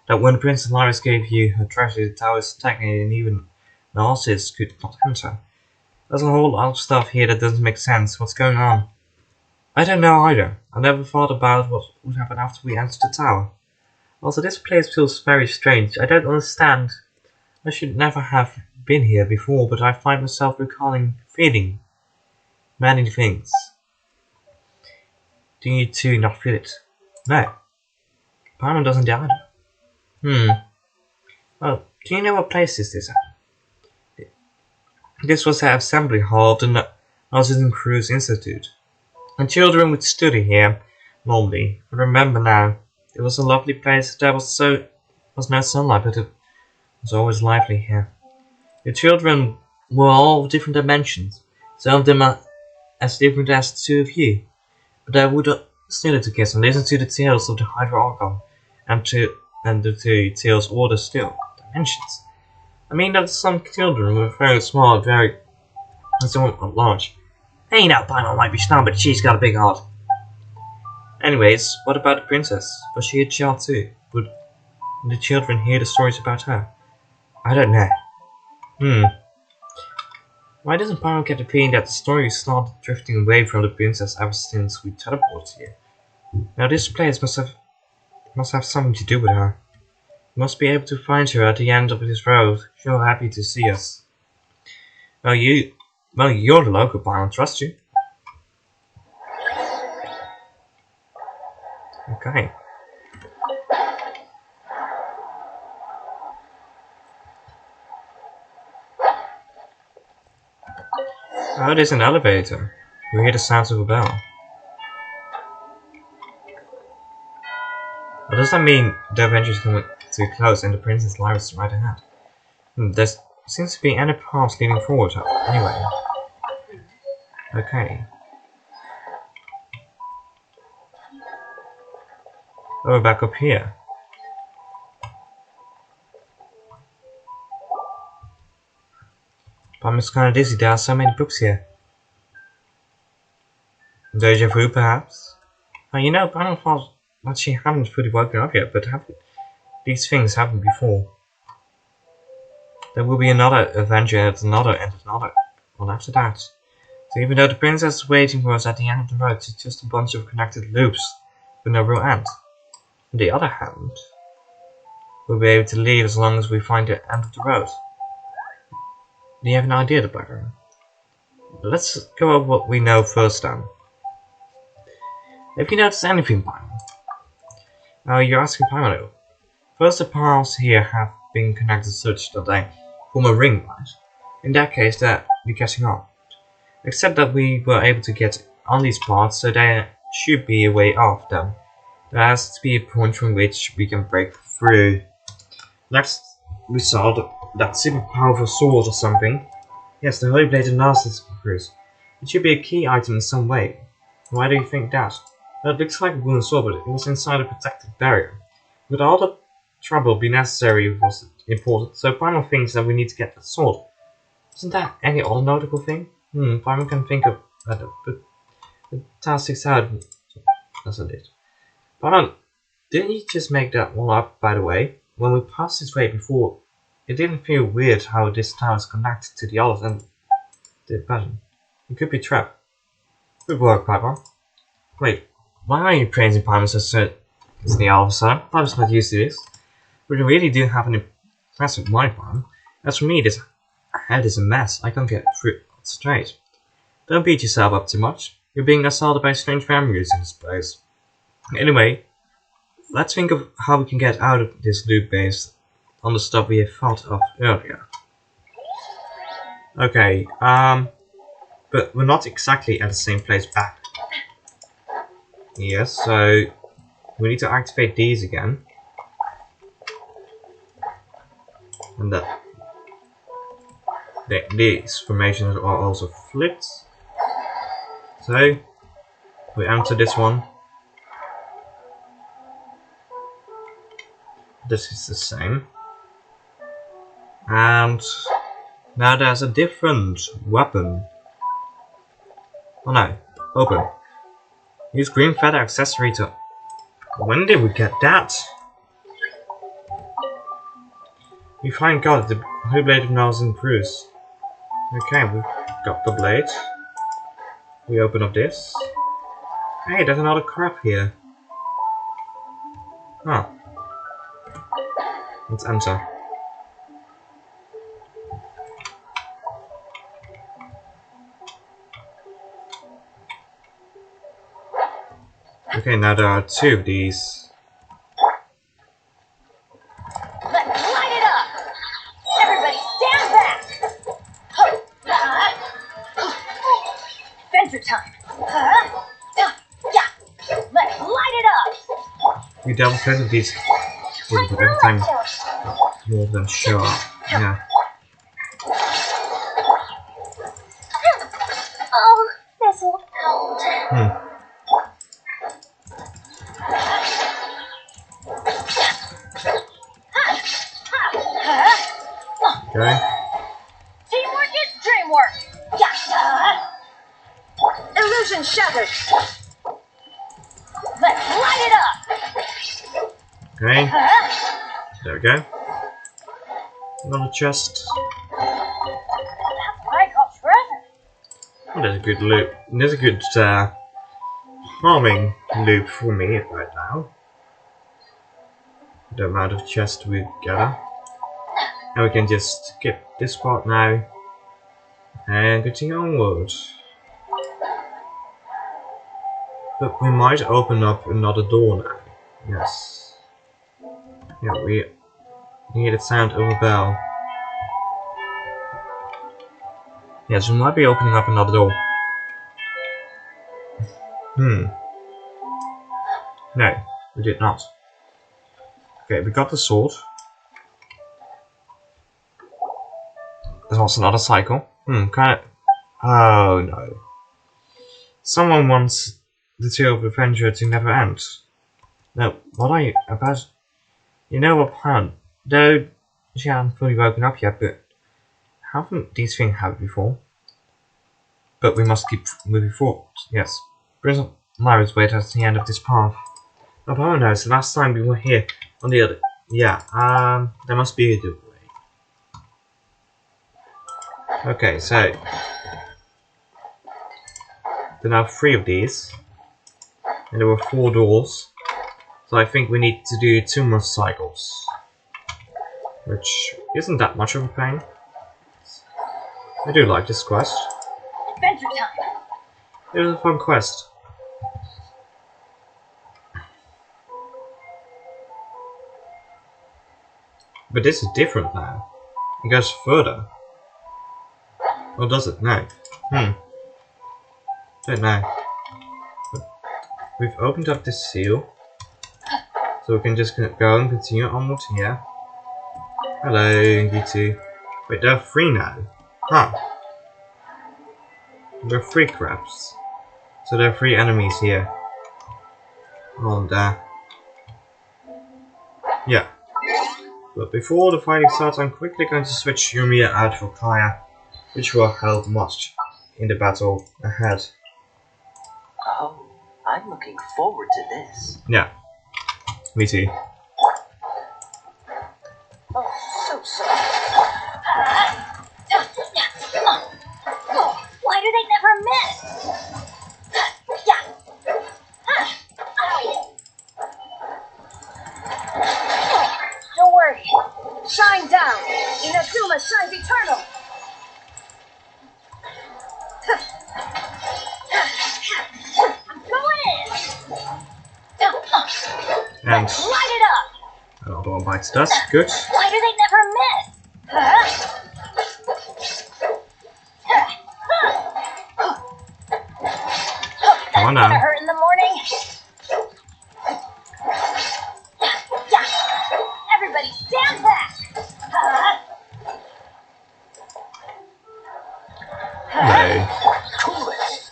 Speaker 1: when Princess Lyris gave you her treasure, the towers technically and even the horses could not enter? There's a whole lot of stuff here that doesn't make sense. What's going on? I don't know either. I never thought about what would happen after we entered the tower. Also, this place feels very strange. I don't understand. I should never have been here before, but I find myself feeling many things. Do you two not feel it? No. Paimon doesn't either. Well, do you know what place is this at? This was the assembly hall of the Northern Cruise Institute. And children would study here, normally. I remember now. It was a lovely place. There was no sunlight, but it was always lively here. The children were all of different dimensions. Some of them are as different as the two of you. But I would study together and listen to the tales of the Hydro and the two tales of the still dimensions. I mean that some children were very small and some were large. Hey now, Paimon might be strong, but she's got a big heart. Anyways, what about the princess? Was she a child too? Would the children hear the stories about her? I don't know. Why doesn't Paimon get the feeling that the story started drifting away from the princess ever since we teleported here? Now this place must have something to do with her. We must be able to find her at the end of this road. She'll be happy to see us. Well, you're the local Paimon, trust you. Okay. Oh, there's an elevator. You hear the sounds of a bell. What does that mean? The adventure is coming to close and the Princess Lyris is right ahead. There seems to be any paths leading forward anyway. Okay. Oh, we're back up here. But I'm just kinda dizzy, there are so many books here. Deja vu, perhaps? Well, you know, Paimon thought that she hadn't fully woken up yet, but these things happened before. There will be another adventure and another one after that. So even though the princess is waiting for us at the end of the road, it's just a bunch of connected loops with no real end. On the other hand, we'll be able to leave as long as we find the end of the road. Do you have an idea about her? Let's go over what we know first then. Have you noticed anything, Paimon? You're asking Paimon. First, the paths here have been connected such that they form a ring, right? In that case, we're catching up. Except that we were able to get on these paths, so there should be a way off them. There has to be a point from which we can break through. Next, we saw that super powerful sword or something. Yes, the Holy Blade of Narcissus Cruise. It should be a key item in some way. Why do you think that? Well, it looks like a wooden sword, but it was inside a protective barrier. Would all the trouble be necessary if it was important? So Paimon thinks that we need to get that sword. Isn't that any other notable thing? Paimon can think of that, but the task sticks out, doesn't it? Paimon, Didn't you just make that one up, by the way? When we passed this way before, it didn't feel weird how this town is connected to the others and the pattern. It could be trapped. Good work, Piper. Wait, why are you praising Piper so soon? Is the officer? Piper's not used to this. But you really do have an impressive mind farm. As for me, this head is a mess. I can't get through straight. Don't beat yourself up too much. You're being assaulted by strange memories in this place. Anyway, let's think of how we can get out of this loop based on the stuff we have thought of earlier. Okay, but we're not exactly at the same place back. Yes, so we need to activate these again. And these formations are also flipped. So we enter this one. This is the same. And now there's a different weapon. Oh no, open. Use green feather accessory to... When did we get that? We find God, the Holy Blade of Niles improves. Okay, we've got the blade. We open up this. Hey, there's another crab here. Oh. Let's enter. Okay, now there are two of these.
Speaker 2: Let's light it up! Everybody stand back! Adventure time! Yeah! Let's light it up!
Speaker 1: We double click these every time more of them show up. Yeah.
Speaker 2: Oh, this'll help.
Speaker 1: Okay.
Speaker 2: Teamwork is dreamwork! Yeah! Illusion shattered! Let's light it up!
Speaker 1: Okay. There we go. Another chest.
Speaker 2: That's what I call treasure!
Speaker 1: Oh, there's a good loop. There's a good farming loop for me right now. The amount of chests we gather. And we can just skip this part now and continue onward. But we might open up another door now. Yes. Yeah, we hear the sound of a bell. Yes, we might be opening up another door. No, we did not. Okay, we got the sword. There's also another cycle. Kinda... Oh no. Someone wants the tale of adventure to never end. Now, what are you about? You know what plan? Though she hasn't fully woken up yet, but haven't these things happened before? But we must keep moving forward, yes. Prison Myra's wait at the end of this path. Oh no, so last time we were here on the other... Yeah, there must be a different way. Okay, so... there are now 3 of these. And there were 4 doors. So I think we need to do 2 more cycles. Which isn't that much of a pain. I do like this quest.
Speaker 2: Adventure time!
Speaker 1: It was a fun quest. But this is different now. It goes further. Or does it? No. Don't know. But we've opened up this seal. So we can just go and continue onward here. Hello, you two. Wait, there are 3 now. Huh. There are 3 crabs. So there are 3 enemies here. And yeah. But before the fighting starts, I'm quickly going to switch Yumiya out for Kaya, which will help much in the battle ahead.
Speaker 4: Oh, I'm looking forward to this.
Speaker 1: Yeah. Me too.
Speaker 2: Oh, so sorry. Why do they never miss? Don't worry. Shine down. Inazuma shines eternal. I'm going in.
Speaker 1: And
Speaker 2: Light it up.
Speaker 1: another one bites dust. Good.
Speaker 2: Why do they never miss?
Speaker 1: Come on
Speaker 2: Gonna
Speaker 1: now.
Speaker 2: hurt in the morning. Yeah. Everybody stand back.
Speaker 1: Hello.
Speaker 3: Cool it.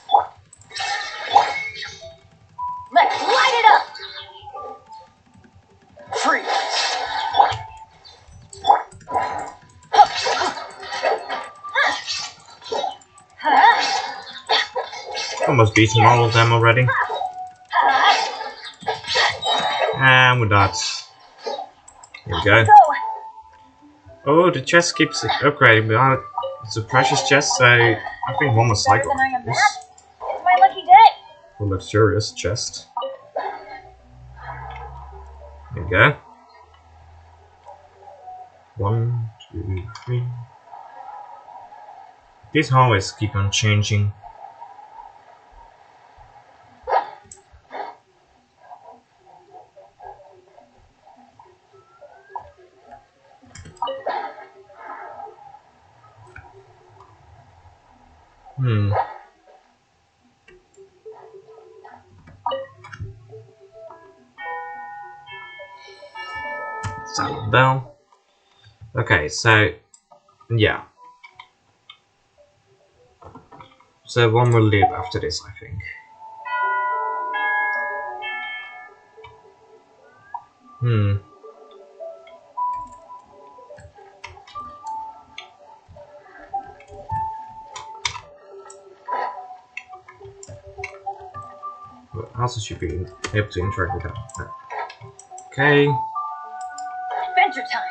Speaker 2: Let's light it up.
Speaker 3: Freeze.
Speaker 1: Almost beaten all of them already. And with that. Here we go.
Speaker 2: Go.
Speaker 1: Oh, the chest keeps upgrading, but it's a precious chest, so I think one more
Speaker 2: Better
Speaker 1: cycle
Speaker 2: than I am
Speaker 1: is
Speaker 2: that. It's my lucky day.
Speaker 1: a luxurious chest. There we go. 1, 2, 3. These hallways keep on changing. Silent bell. Okay, so yeah. So one will live after this, I think. But also should be able to interact with that. Okay.
Speaker 2: Adventure time.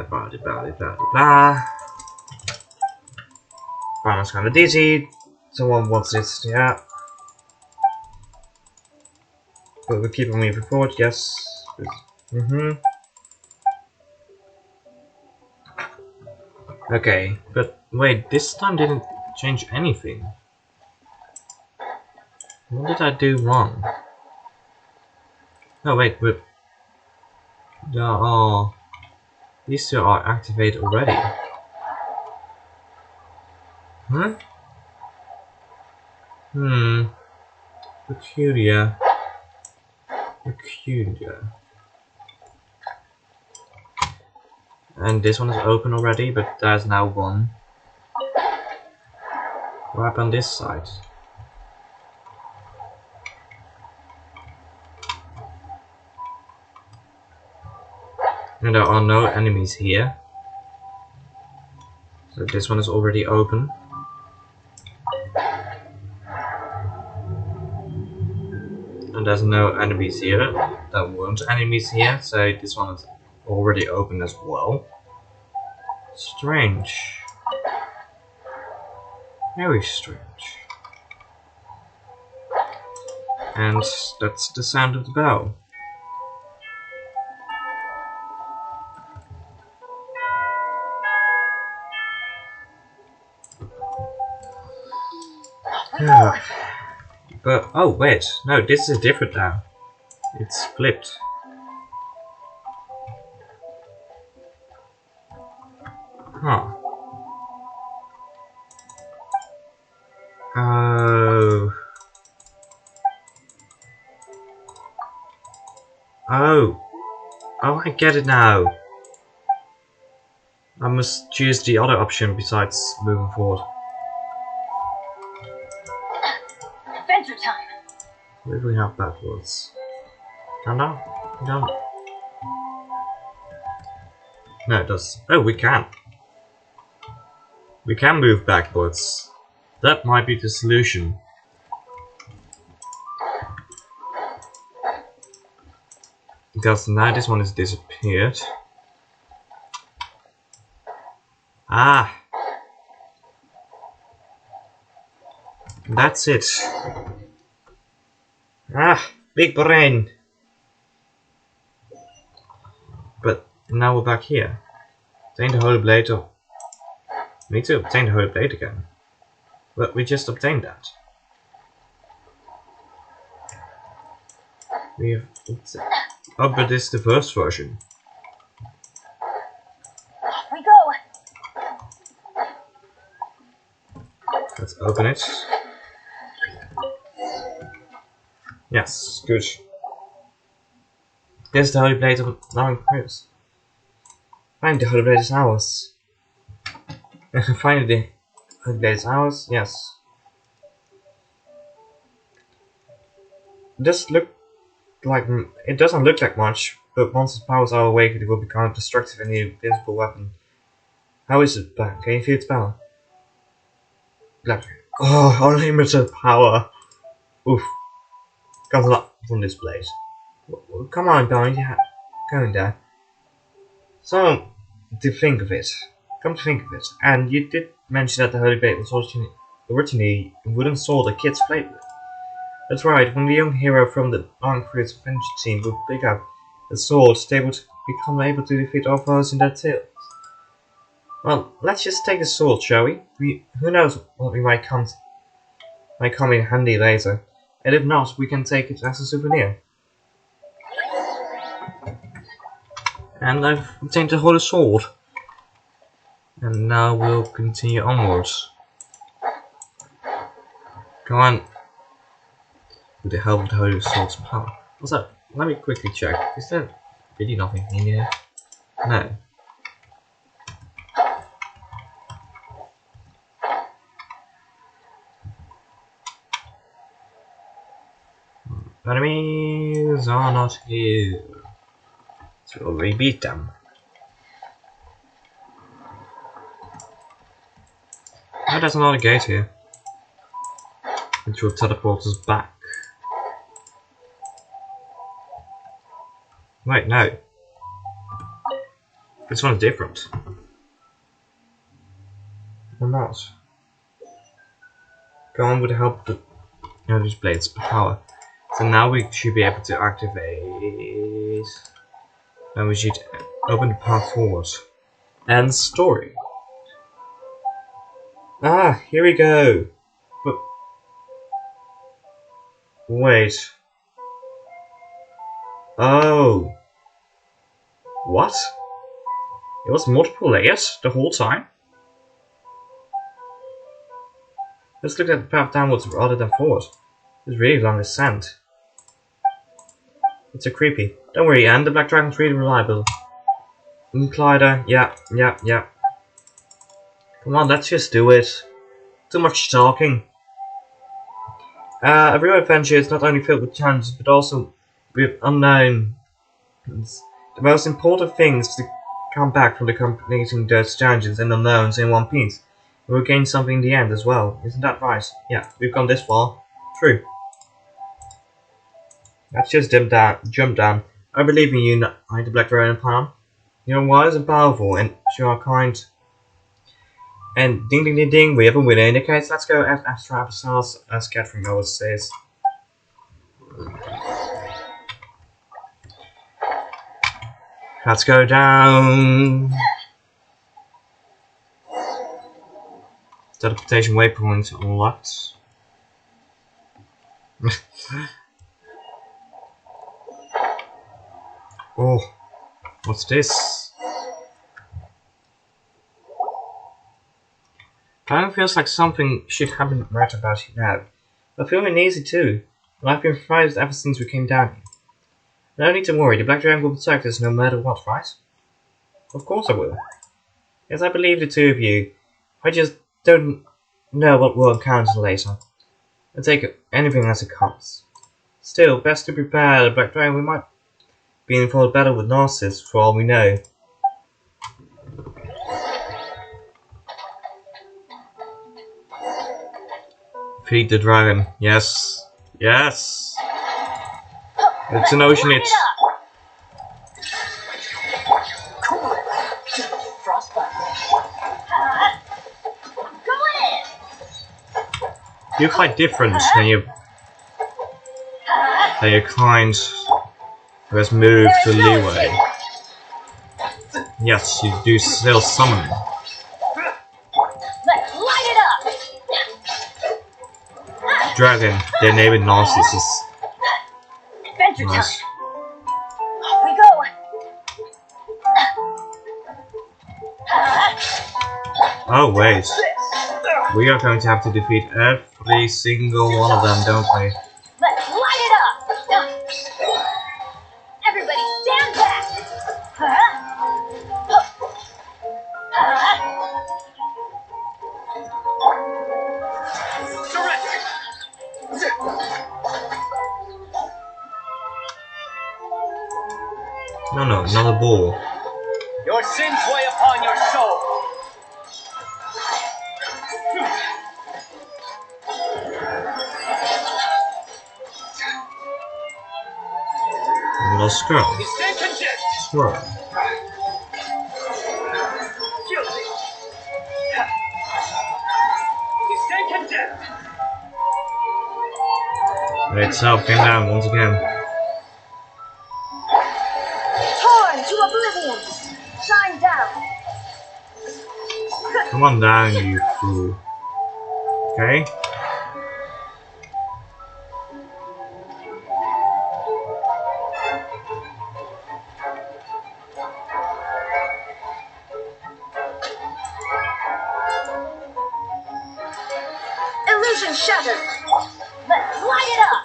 Speaker 1: Blah blah. Balance kind of dizzy. Someone wants it, yeah. But we keep on moving forward, yes. Okay, but wait, this time didn't change anything. What did I do wrong? No, wait, but these two are activated already. Huh? Peculiar. And this one is open already, but there's now one. What happened on this side? And there are no enemies here. So this one is already open. And there's no enemies here. There weren't enemies here, so this one is already open as well. Strange. Very strange. And that's the sound of the bell. Yeah. But oh wait, no, this is different now. It's flipped. Huh. Oh. Oh. Oh, I get it now. I must choose the other option besides moving forward.
Speaker 2: Adventure time.
Speaker 1: Where do we have backwards? Down, down, down. No, it does. Oh, we can. We can move backwards. That might be the solution. Because now this one has disappeared. Ah! That's it. Ah! Big brain! But now we're back here. Obtain the Holy Blade of... We need to obtain the Holy Blade again. But we just obtained that. We've... Oh, but this is the first version.
Speaker 2: Off we go.
Speaker 1: Let's open it. Yes, good. There's the Holy Blade of Allowing Prayers. Finally, the Holy Blade is ours. Finally, the Holy Blade is ours. Yes. This look like it doesn't look like much, but once its powers are awakened, it will become a destructive and invincible weapon. How is it back? Can you feel its power? Black. Oh, unlimited power. Oof. Comes a lot from this blade. Come on, Barney. Going there. So, to think of it. Come to think of it. And you did mention that the Holy Blade was originally a wooden sword the kids played with. That's right, when the young hero from the Armed Crews adventure team would pick up the sword, they would become able to defeat all foes in their tails. Well, let's just take the sword, shall we? Who knows what might come in handy later. And if not, we can take it as a souvenir. And I've obtained the Holy Sword. And now we'll continue onwards. Come on. With the help of the Holy Sword's power. What's up? Let me quickly check. Is there really nothing in here? No. Enemies are not here. So we beat them. Oh, there's another gate here. Which will teleport us back. Wait, no. This one's different. Or not. Go on with the help of the this blade's power. So now we should be able to activate. And we should open the path forward. And story. Ah, here we go. But wait. Oh. What? It was multiple layers the whole time? Let's look at the path downwards rather than forward. It's really long descent. It's so creepy. Don't worry, Anne, the Black Dragon's really reliable. Clyder, yeah. Come on, let's just do it. Too much talking. A real adventure is not only filled with challenges, but also with unknowns. The most important thing is to come back from the completing those challenges and unknowns in one piece. And we'll gain something in the end as well. Isn't that right? Yeah, we've gone this far. True. Let's just jump down. I believe in you, Knight the Black Dragon Palm. You're wise and powerful, and you are kind. And ding ding ding ding, we have a winner in the case. Let's go after ourselves, as Catherine always says. Let's go down. Teleportation waypoint unlocked. Oh, what's this? Kind of feels like something should happen right about here now. I'm feeling easy too, and I've been frightened ever since we came down here. No need to worry, the Black Dragon will protect us no matter what, right? Of course I will. Yes, I believe the two of you. I just don't know what we'll encounter later. I'll take anything as it comes. Still, best to prepare the Black Dragon. We might be in for a battle with Narcissus for all we know. Feed the dragon. Yes. Yes. It's an ocean. You're quite different than your kind who has moved to leeway. Yes, you do still summon.
Speaker 2: Let's light it up.
Speaker 1: Dragon, their name in Narcissus.
Speaker 2: Adventure
Speaker 1: Nice.
Speaker 2: time. Off we go.
Speaker 1: Oh wait, we are going to have to defeat every single one of them, don't we?
Speaker 2: Let's light it up. Everybody stand back.
Speaker 3: Surrender!
Speaker 1: No, not a ball.
Speaker 3: Your sins weigh upon your soul.
Speaker 1: Let's go.
Speaker 3: You stand condemned.
Speaker 1: Sure.
Speaker 3: Guilty. You stand condemned.
Speaker 1: Great self came down once again.
Speaker 2: Torn to oblivion. Shine down.
Speaker 1: Come on down, you fool. Okay?
Speaker 2: Illusion shattered. Let's light it up.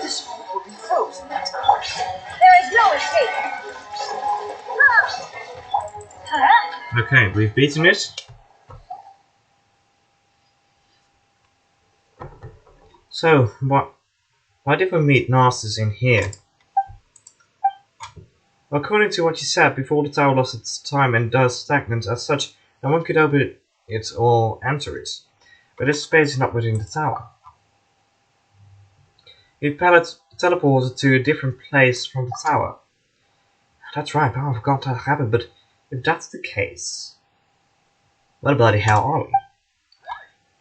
Speaker 3: This one will be frozen.
Speaker 2: There is no escape.
Speaker 1: Okay, we've beaten it. So, why did we meet Narcissus in here? According to what you said, before the tower lost its time and thus stagnant as such, no one could open it or enter it. But this space is not within the tower. It teleported to a different place from the tower. That's right, I forgot that happened, but if that's the case, what the bloody hell are we?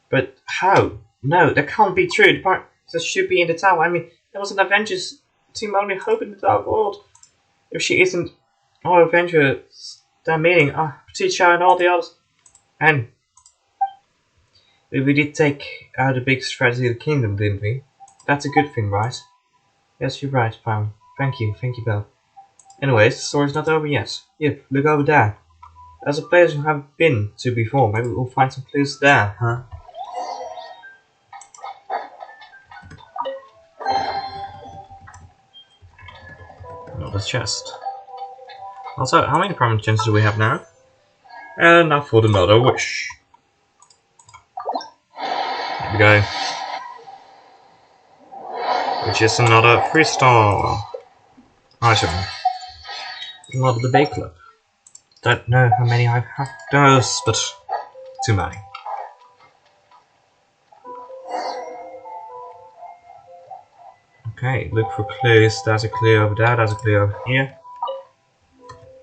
Speaker 1: But how? No, that can't be true. The part that should be in the tower. I mean, there was an Avengers team only hope in the Dark World. If she isn't our Avengers, they're meaning Patricia and all the others. And we did take out the biggest threat to the kingdom, didn't we? That's a good thing, right? Yes, you're right, Pam. Thank you, Belle. Anyways, the story's not over yet. Yep, look over there. There's a place we haven't been to before. Maybe we'll find some clues there, huh? Another chest. Also, how many prominent gems do we have now? And now for another wish. Here we go. Which is another 3-star item. Not the Bay Club. Don't know how many I have those, but too many. Okay, look for clues. There's a clue over there, there's a clue over here.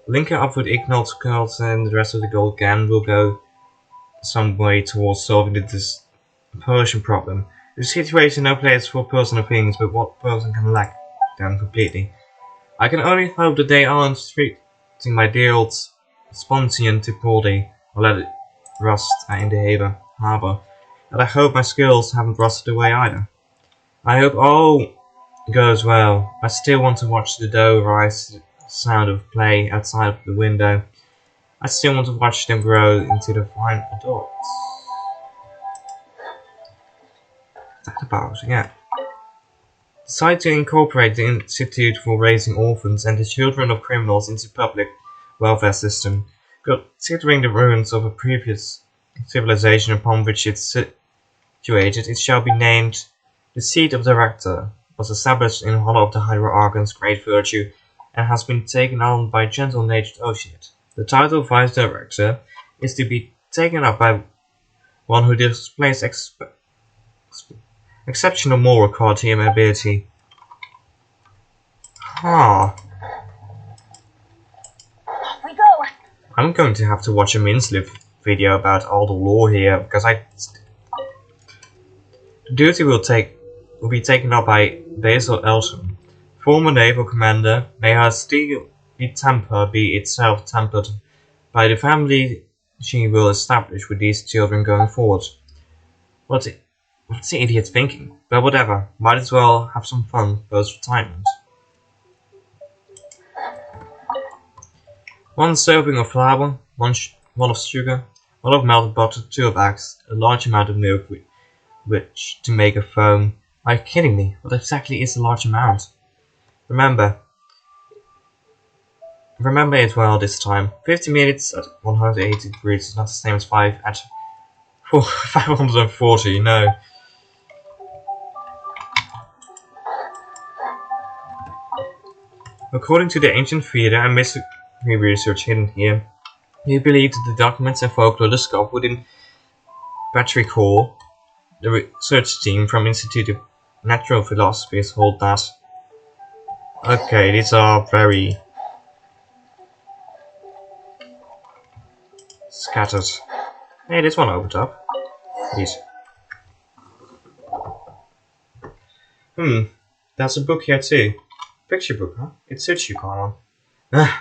Speaker 1: Link it up with Ignat's cards and the rest of the gold again will go some way towards solving this Persian problem. The situation no place for personal opinions, but what person can lack them completely. I can only hope that they aren't treating my dear old Spontian too poorly, or let it rust in the harbour. And I hope my skills haven't rusted away either. I hope all goes well. I still want to watch the dough rise to the sound of play outside of the window. I still want to watch them grow into the fine adults. That about, yeah. Decide to incorporate the Institute for Raising Orphans and the Children of Criminals into public welfare system. Considering the ruins of a previous civilization upon which it's situated, it shall be named the Seat of Director. Was established in honor of the Hierarchan's great virtue and has been taken on by gentle-natured Oceanid. The title of Vice Director is to be taken up by one who displays exceptional moral quality and ability.
Speaker 2: Off we go.
Speaker 1: I'm going to have to watch a Minslip video about all the lore here, because the duty will be taken up by Basil Elton, former naval commander. May her steely temper be itself tempered by the family she will establish with these children going forward. What's the idiot thinking? But whatever, might as well have some fun post-retirement. One serving of flour, one of sugar, one of melted butter, 2 of eggs, a large amount of milk which to make a foam. Are you kidding me? What exactly is a large amount? Remember it well this time. 50 minutes at 180 degrees is not the same as 5 at 540, no. According to the ancient theater and mystery research hidden here, we believe that the documents and folklore discovered within Patrick Hall, the research team from Institute of Natural Philosophy hold that. Okay, these are very scattered. Hey, this one opened up. Please. There's a book here too. Picture book, huh? It suits you, Carl. Well,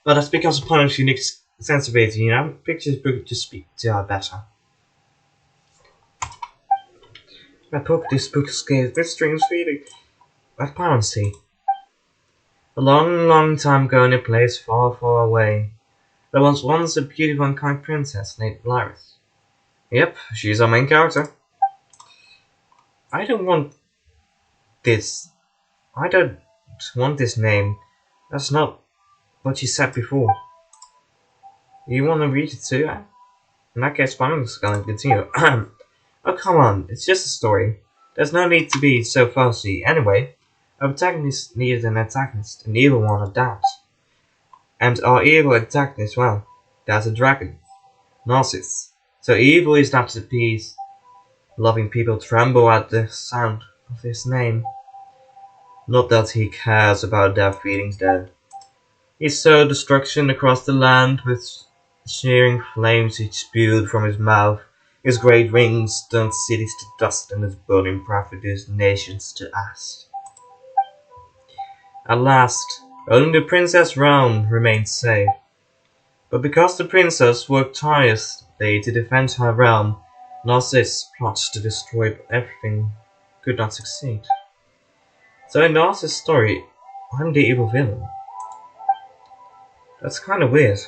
Speaker 1: that's because of Planet's unique sensibility, you know? Pictures book just speak to her better. This book scares with strange feeling. At Pansy. A long, long time ago in a place far, far away, there was once a beautiful and kind princess named Lyris. Yep, she's our main character. I don't want this name. That's not what you said before. You want to read it too? In that case, I'm just gonna continue. Oh, come on, it's just a story. There's no need to be so fussy. Anyway, our protagonist needed an antagonist, an evil one, of doubt. And our evil antagonist, well, there's a dragon. Narcissus. So evil is that the peace. Loving people tremble at the sound of his name. Not that he cares about their feelings though. He sowed destruction across the land with searing flames he spewed from his mouth. His great rings turned cities to dust and his burning breath reduced nations to ash. At last, only the Princess realm remained safe. But because the princess worked tirelessly to defend her realm, Narcissus' plots to destroy everything could not succeed. So in Narcissus' story, I'm the evil villain. That's kinda weird.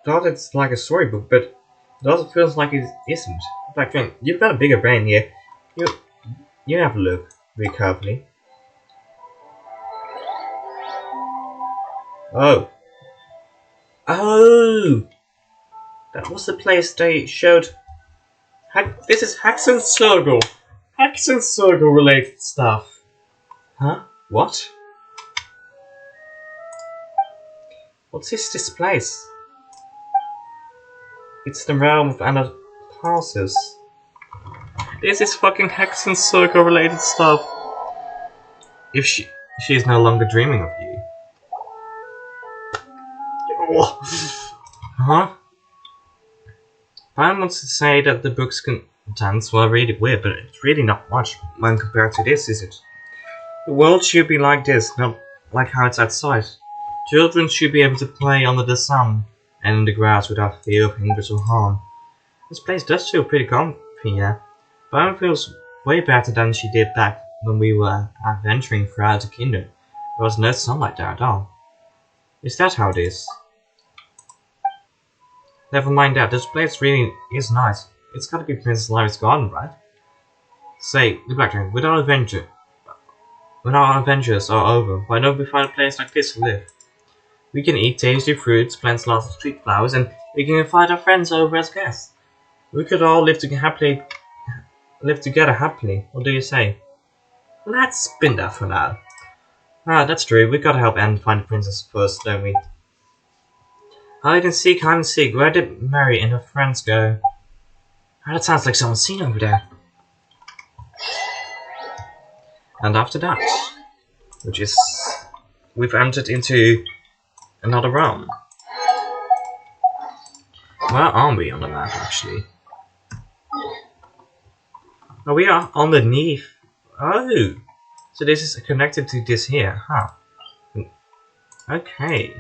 Speaker 1: Thought it's like a storybook, but it also feels like it isn't. Like, you've got a bigger brain here. You have a look very carefully. Oh, that was the place they showed. This is Haxon Circle. Haxon Circle related stuff. Huh? What? What is this place? It's the realm of Anapausis. This is fucking Haxon Circle related stuff. If she is no longer dreaming of you. Huh? I want to say that the book's contents were really weird, but it's really not much when compared to this, is it? The world should be like this, not like how it's outside. Children should be able to play under the sun and in the grass without fear of injury or harm. This place does feel pretty comfy, yeah. But it feels way better than she did back when we were adventuring throughout the kingdom. There was no sunlight there at all. Is that how it is? Never mind that, this place really is nice. It's gotta be Princess Lyra's garden, right? Say, the Blackdragon, when our adventures are over, why don't we find a place like this to live? We can eat tasty fruits, plant lots of sweet flowers, and we can invite our friends over as guests. We could all live together happily. What do you say? Let's spin that for now. Ah, that's true. We gotta help Anne find the princess first, don't we? Hide and seek. Where did Mary and her friends go? Ah, that sounds like someone's seen over there. And after that, which is... we've entered into another realm. Where are we on the map, actually? Oh, we are underneath. Oh! So this is connected to this here, huh? Okay.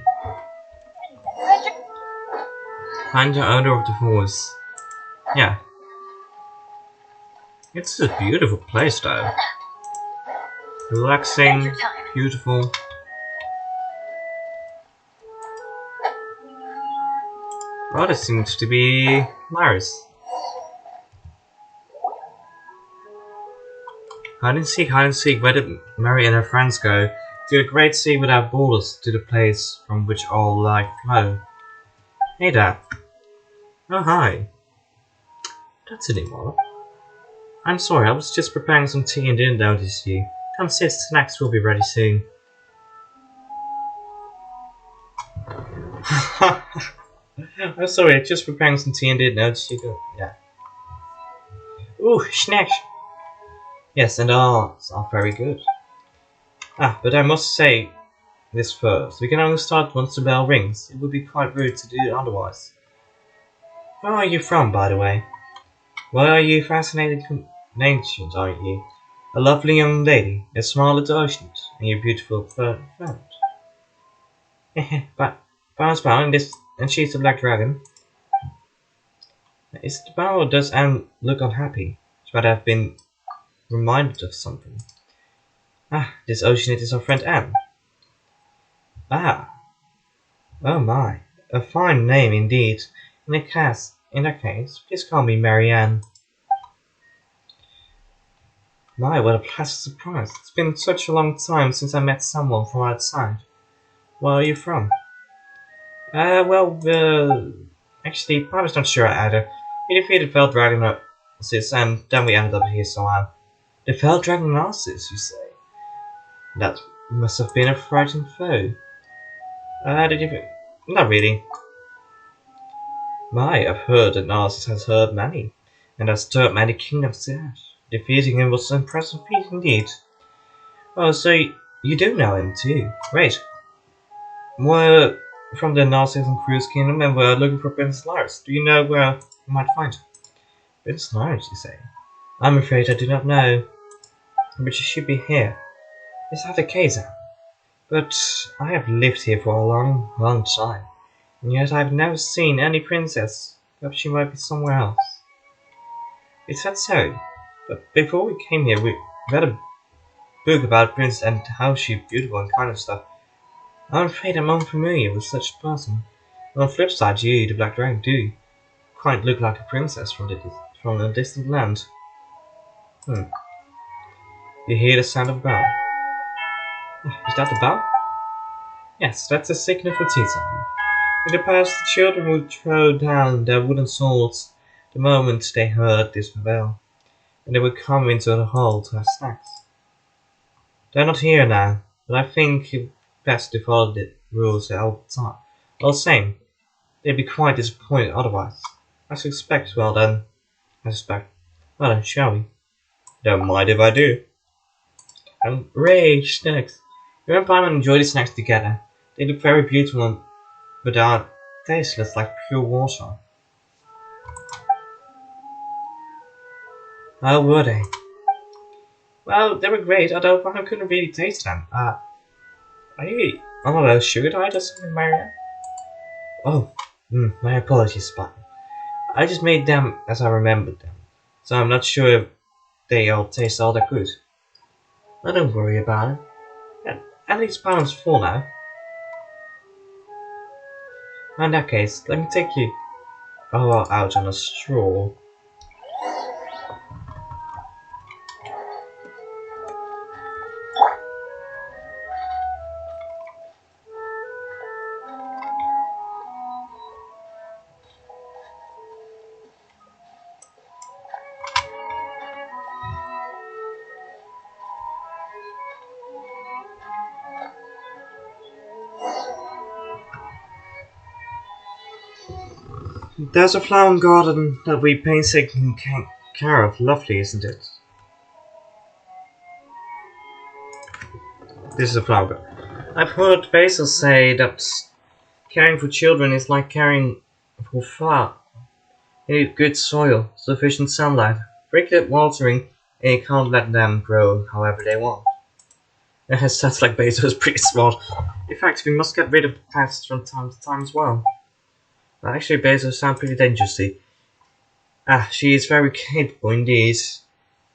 Speaker 1: Find the owner of the voice. Yeah. It's a beautiful place, though. Relaxing, beautiful. Well, this seems to be nice. Hide and seek. Where did Mary and her friends go? To a great sea without borders, to the place from which all life flow. Hey there. Oh, hi. That's anymore. I'm sorry, I was just preparing some tea and didn't notice you. Come sit, snacks will be ready soon. I'm sorry, I was just preparing some tea and didn't notice you. Yeah. Ooh, snacks. Yes, and ours are very good. Ah, but I must say this first. We can only start once the bell rings. It would be quite rude to do otherwise. Where are you from, by the way? Why are you fascinated with ancient, aren't you? A lovely young lady, a smile at the ocean, and your beautiful friend. But Bounce and this, and she's the black dragon. Is the bow or does Anne look unhappy? She might have been reminded of something. Ah, this ocean is our friend Anne. Ah, oh my, a fine name indeed. In that case, please call me Marianne. My, what a pleasant surprise. It's been such a long time since I met someone from outside. Where are you from? Actually, I was not sure either. We defeated Fell Dragonosis, and then we ended up here somehow. The Fell Dragonosis, you say? That must have been a frightened foe. Did you... Not really. My, I've heard that Narcissus has hurt many, and has stirred many kingdoms to ash. Defeating him was an impressive feat indeed. Oh, so you do know him too. Great. We're from the Narcissus and Cruise Kingdom, and we're looking for Prince Lars. Do you know where we might find him? Prince Lars, you say? I'm afraid I do not know. But you should be here. Is that the case, Anne? But I have lived here for a long, long time, and yet I've never seen any princess. Perhaps she might be somewhere else. Is that so? But before we came here, we read a book about Prince and how she's beautiful and kind of stuff. I'm afraid I'm unfamiliar with such a person. On the flip side, you, the Black Dragon, do quite look like a princess from a distant land. You hear the sound of a bell. Is that the bell? Yes, that's a signal for tea time. In the past, the children would throw down their wooden swords the moment they heard this bell, and they would come into the hall to have snacks. They're not here now, but I think it's best to follow the rules all the time. All the same, they'd be quite disappointed otherwise. I suspect, well then, shall we? Don't mind if I do. And rage snacks. You and Paimon enjoy the snacks together. They look very beautiful, but they are tasteless like pure water. How were they? Well, they were great, although I couldn't really taste them. Are you on a sugar diet or something, Maria? Oh, my apologies, but I just made them as I remembered them, so I'm not sure if they all taste all that good. But don't worry about it. At least Paimon full now. In that case, let me take you out on a stroll. There's a flower garden that we painstakingly take care of. Lovely, isn't it? This is a flower garden. I've heard Basil say that caring for children is like caring for They need good soil, sufficient sunlight, frequent watering, and you can't let them grow however they want. It sounds like Basil is pretty smart. In fact, we must get rid of pests from time to time as well. But actually, Basil sounds pretty dangerously. She is very capable indeed.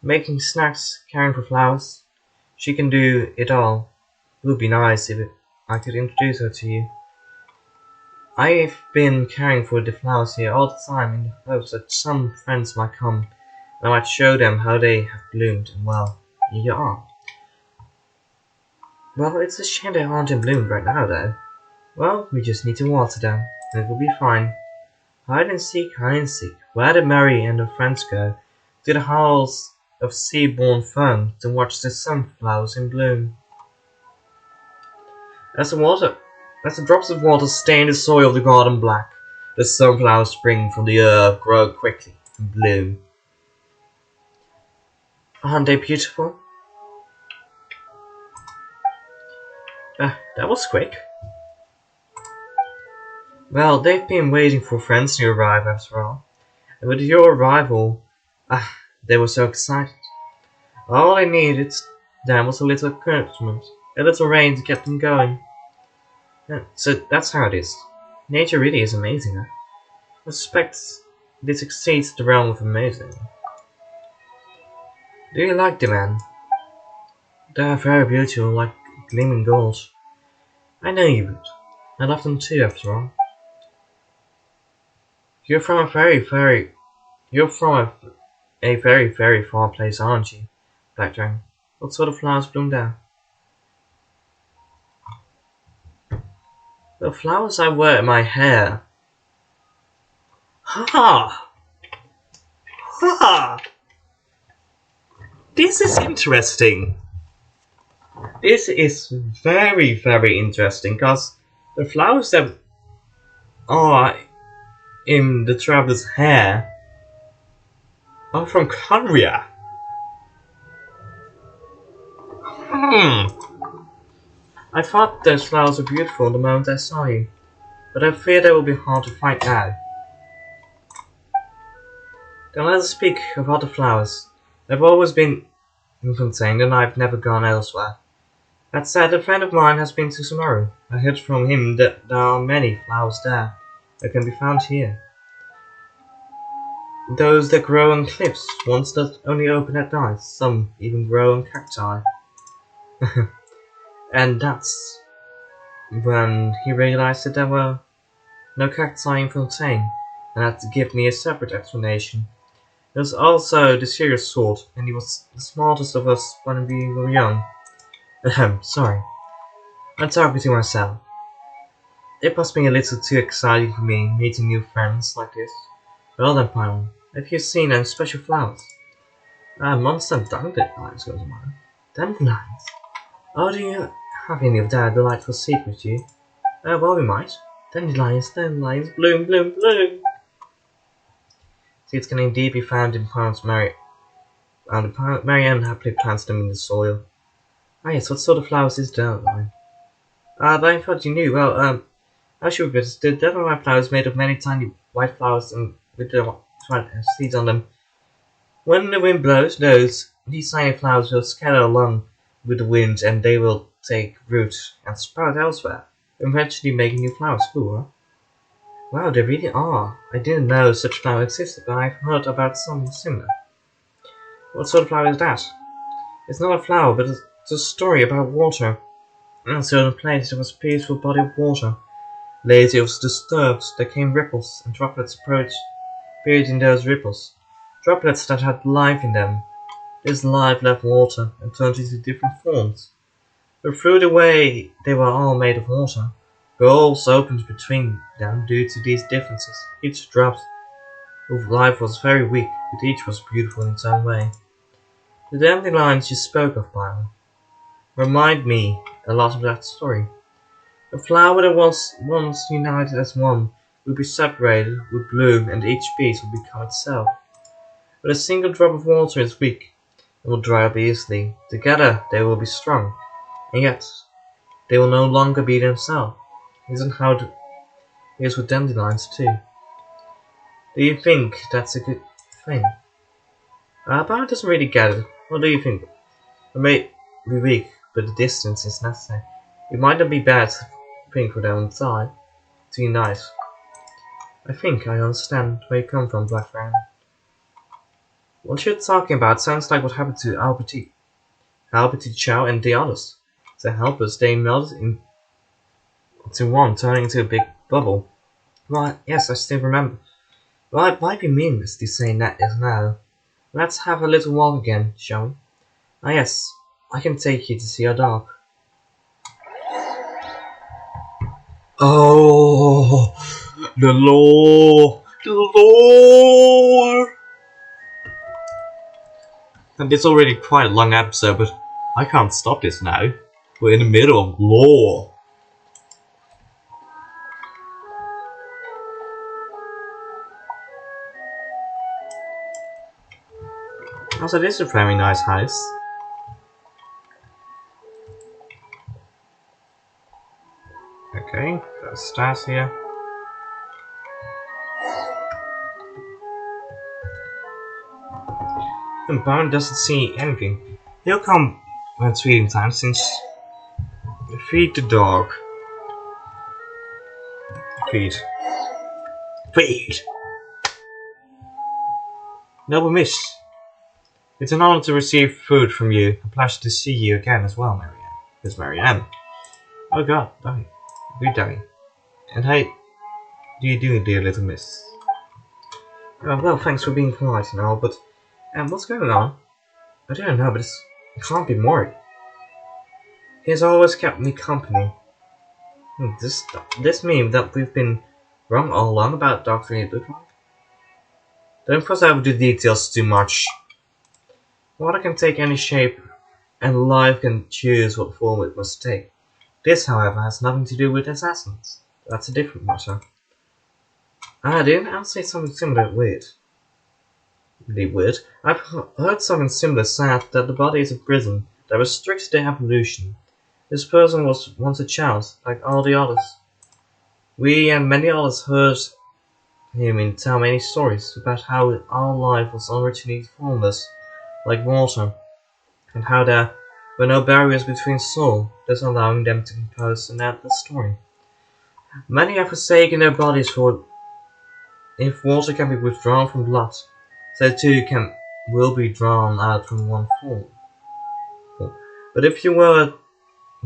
Speaker 1: Making snacks, caring for flowers. She can do it all. It would be nice if I could introduce her to you. I've been caring for the flowers here all the time in the hopes that some friends might come and I might show them how they have bloomed, and well, here you are. Well, it's a shame they aren't in bloom right now though. Well, we just need to water them, and it will be fine. Hide and seek, hide and seek. Where did Mary and her friends go? To the halls of sea-born ferns to watch the sunflowers in bloom. As the drops of water stain the soil of the garden black, the sunflowers spring from the earth, grow quickly, and bloom. Aren't they beautiful? That was quick. Well, they've been waiting for friends to arrive after all. And with your arrival, they were so excited. All I needed then was a little encouragement, a little rain to get them going. So that's how it is. Nature really is amazing, huh? I suspect this exceeds the realm of amazing. Do you like the men? They are very beautiful, like gleaming gold. I know you would. I love them too, after all. You're from a very, very far place, aren't you, Black Dragon? What sort of flowers bloom there? The flowers I wear in my hair. Ha! Ha! This is interesting. This is very, very interesting, because the flowers that are in the traveler's hair are from Korea. I thought those flowers were beautiful the moment I saw you, but I fear they will be hard to find now. Then let us speak of other flowers. I've always been in Fontaine and I've never gone elsewhere. That said, a friend of mine has been to Sumaru. I heard from him that there are many flowers there that can be found here. Those that grow on cliffs, ones that only open at night, some even grow on cacti. And that's when he realized that there were no cacti in Fontaine, and had to give me a separate explanation. He was also the serious sort, and he was the smartest of us when we were young. Sorry. I'm talking to myself. It must be a little too exciting for me, meeting new friends like this. Well then, Pylon, have you seen any special flowers? Monster dandelions goes to mind. Dandelions? Oh, do you have any of that delightful seed with you? Well, we might. Dandelions, dandelions, bloom, bloom, bloom! Seeds can indeed be found in plants Mary Ann happily plants them in the soil. Ah yes, what sort of flowers is dandelion? I thought you knew. Well, I should be the dandelion flower is made of many tiny white flowers and with the seeds on them. When the wind blows, these tiny flowers will scatter along with the wind and they will take root and sprout elsewhere, eventually making new flowers. Cool, huh? Wow, they really are. I didn't know such flower existed, but I've heard about something similar. What sort of flower is that? It's not a flower, but it's a story about water. In a certain place there was a peaceful body of water. Later it was disturbed, there came ripples, and droplets appeared in those ripples. Droplets that had life in them. This life left water and turned into different forms. But through the way they were all made of water, gulfs opened between them due to these differences. Each drop of life was very weak, but each was beautiful in its own way. The dandelions you spoke of, Byron, remind me a lot of that story. A flower that was once united as one would be separated, would bloom, and each piece would become itself. But a single drop of water is weak and will dry up easily. Together they will be strong, and yet they will no longer be themselves. Isn't how it is with dandelions too. Do you think that's a good thing? Baron doesn't really get it. What do you think? I may be weak, but the distance is necessary. It might not be bad thing for them inside. To be nice. I think I understand where you come from, Black Baron. What you're talking about sounds like what happened to Albert Chow and the others. The helpers, they melted into one, turning into a big bubble. Right, yes, I still remember. Well, it might be meaningless to say that is now. Let's have a little walk again, shall we? Ah yes, I can take you to see our dog. Oh, the lore! The lore! And it's already quite a long episode, but I can't stop this now. We're in the middle of lore. Also, this is a very nice house. Okay, there's stairs here. And Baron doesn't see anything. He'll come when it's feeding time, since feed the dog. Feed. Feed! Noble Miss. It's an honor to receive food from you. A pleasure to see you again as well, Marianne. It's Marianne. Oh god, Daddy. Good Daddy. And how do you do, dear little miss? Well, thanks for being polite and all, but what's going on? I don't know, but it can't be Mori. He has always kept me company. This mean that we've been wrong all along about Dr. Edward? Don't fuss over the details too much. Water can take any shape, and life can choose what form it must take. This, however, has nothing to do with assassins. That's a different matter. Didn't I say something similar weird? Really weird. I've heard something similar said that the body is a prison that restricts their evolution. This person was once a child, like all the others. We and many others heard him tell many stories about how our life was originally formless, like water, and how there were no barriers between souls, thus allowing them to compose an endless story. Many have forsaken their bodies for if water can be withdrawn from blood, so too will be drawn out from one form. But if you were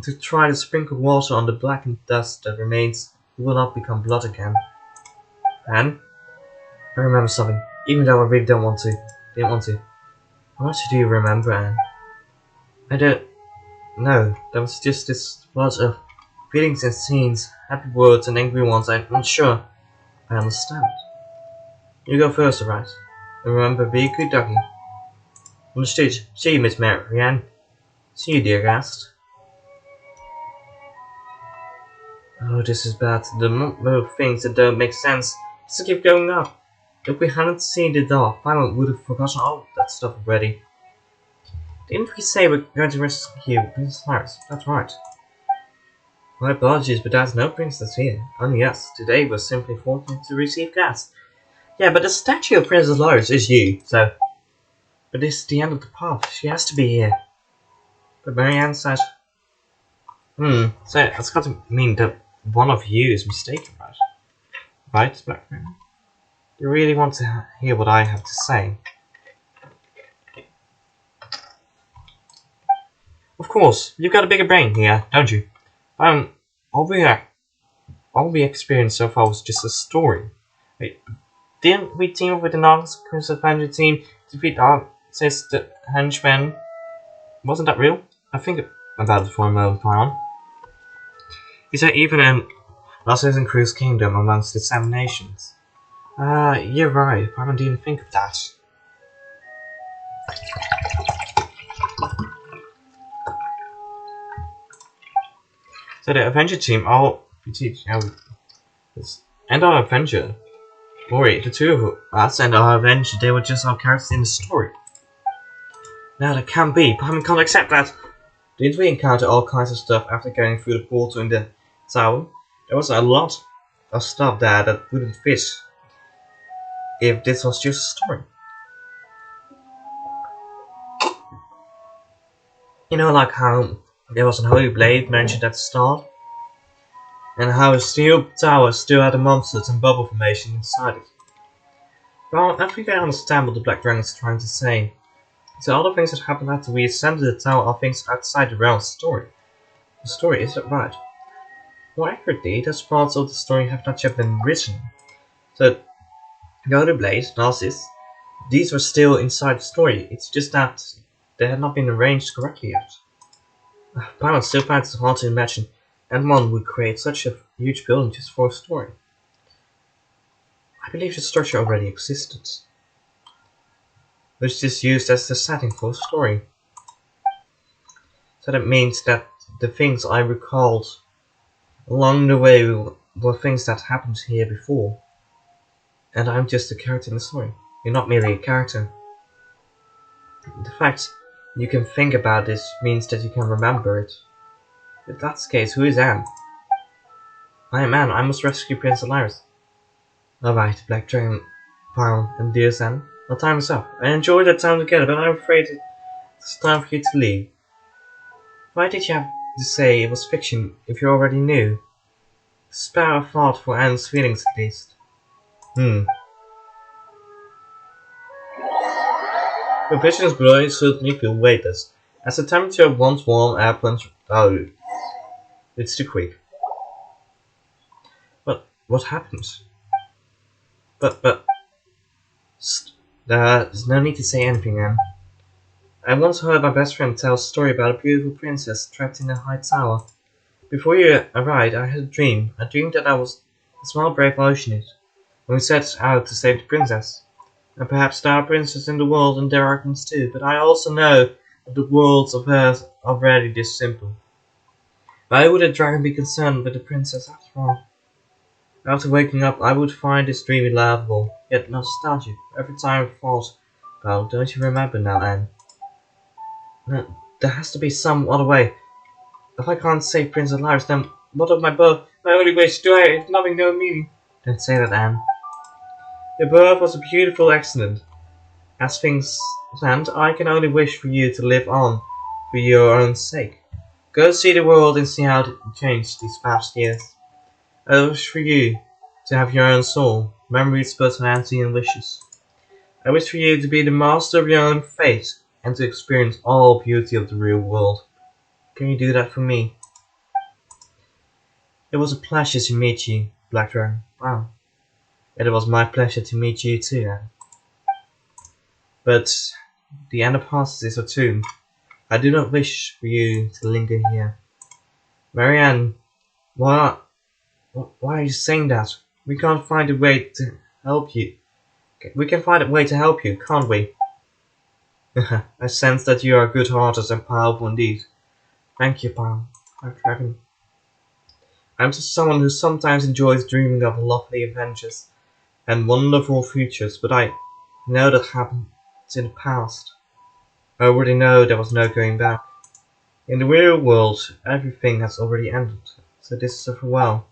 Speaker 1: to try to sprinkle water on the blackened dust that remains, you will not become blood again. And I remember something, even though I really didn't want to. How much do you remember, Anne? I don't know. There was just this flood of feelings and scenes, happy words and angry ones. I'm not sure I understand. You go first, alright? And remember, be a good doggy. Understood. See you, Miss Marianne. See you, dear guest. Oh, this is bad. The number of things that don't make sense just keep going up. If we hadn't seen the dog, Final would have forgotten all that stuff already. Didn't we say we're going to rescue Princess Iris? That's right. My apologies, but there's no princess here. Only us. Today we're simply fortunate to receive guests. Yeah, but the statue of Princess Iris is you, so... But this is the end of the path. She has to be here. But Marianne said... so that's got to mean that one of you is mistaken, right? Right, Blackbeard? You really want to hear what I have to say? Of course, you've got a bigger brain here, don't you? All we experienced so far was just a story. Wait, didn't we team up with the non-Crimson Adventure team to defeat the henchmen? Wasn't that real? I think about it for a moment, Pion. Is there even an Assassin's Creed kingdom amongst the 7 nations? You're right. I didn't think of that. So the adventure team, and our adventure. Wait, the two of us and our adventure, they were just our characters in the story. Now that can't be. Paimon can't accept that. Didn't we encounter all kinds of stuff after going through the portal in the tower? There was a lot of stuff there that wouldn't fit. if this was just a story. You know, like how there was an holy blade mentioned at the start, and how a steel tower still had the monsters and bubble formation inside it. Well, I think I understand what the Black Dragon is trying to say. The other things that happened after we ascended the tower are things outside the realm of the story. The story, is that right? More accurately, those parts of the story have not yet been written. So, Golden Blade, Narcissus, these were still inside the story, it's just that they had not been arranged correctly yet. Paimon still finds it hard to imagine anyone would create such a huge building just for a story. I believe the structure already existed. It was just used as the setting for a story. So that means that the things I recalled along the way were things that happened here before. And I'm just a character in the story. You're not merely a character. The fact you can think about this means that you can remember it. If that's the case, who is Anne? I am Anne. I must rescue Prince Elias. Alright, Black Dragon, Paimon, and dear Anne. Our time is up. I enjoyed our time together, but I'm afraid it's time for you to leave. Why did you have to say it was fiction if you already knew? Spare a thought for Anne's feelings at least. Your vision's blurry certainly feel weightless. As the temperature of once warm air plunged it's too quick. But what happened? But there's no need to say anything, Anne. I once heard my best friend tell a story about a beautiful princess trapped in a high tower. Before you arrived, I had a dream that I was a small brave oceanist, and we set out to save the princess. And perhaps there are princes in the world and there are dragons too, but I also know that the worlds of Earth are rarely this simple. Why would a dragon be concerned with the princess after all? After waking up, I would find this dream laughable, yet nostalgic. Every time I thought, well, don't you remember now, Anne? There has to be some other way. If I can't save Prince Elias, then what of my birth? My only wish, do I have nothing, no meaning? Don't say that, Anne. Your birth was a beautiful accident. As things stand, I can only wish for you to live on for your own sake. Go see the world and see how it changed these past years. I wish for you to have your own soul, memories, personality, and wishes. I wish for you to be the master of your own fate and to experience all beauty of the real world. Can you do that for me? It was a pleasure to meet you, Black Dragon. Wow. And it was my pleasure to meet you too, Anne. But the end of past is a tomb. I do not wish for you to linger here. Marianne, why are you saying that? We can't find a way to help you. We can find a way to help you, can't we? I sense that you are good-hearted and powerful indeed. Thank you, Paimon. Black Dragon. I'm just someone who sometimes enjoys dreaming of lovely adventures and wonderful futures, but I know that happened in the past. I already know there was no going back. In the real world, everything has already ended, so this is a farewell.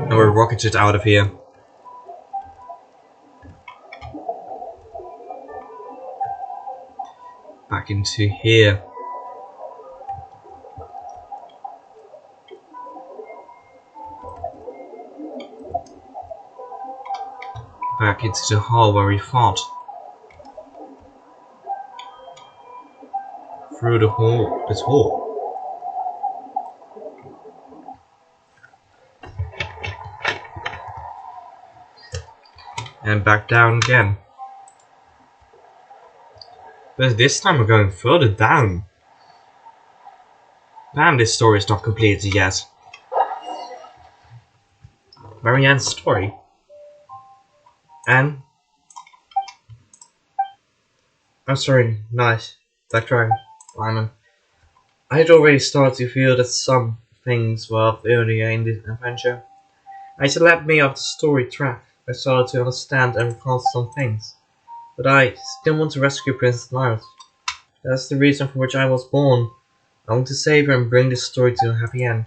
Speaker 1: And we're rocketed out of here. Back into here. Back into the hall where we fought. Through the hall, this hall. And back down again. But this time we're going further down. Damn, this story is not completed yet. Marianne's story. And I'm sorry, nice. Black Dragon, Simon. I had already started to feel that some things were off earlier in this adventure. As it led me off the story track, I started to understand and recall some things. But I still want to rescue Princess Light. That's the reason for which I was born. I want to save her and bring this story to a happy end.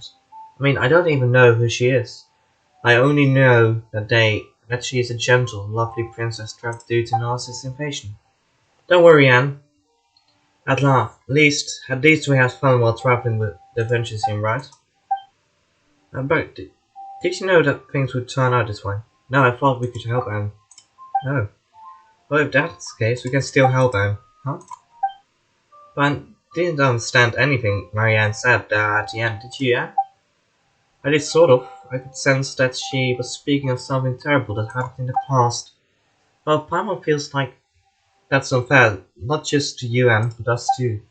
Speaker 1: I mean, I don't even know who she is. I only know that she is a gentle, lovely princess trapped due to Narcissus' invasion. Don't worry, Anne. At least we had fun while traveling with the adventure scene, right? But did you know that things would turn out this way? No, I thought we could help Anne. No. Well, if that's the case, we can still help Anne. Huh? But I didn't understand anything Marianne said at the end, did you, Anne? I did sort of. I could sense that she was speaking of something terrible that happened in the past. Well, Paimon feels like that's unfair, not just to you, Anne, but us too.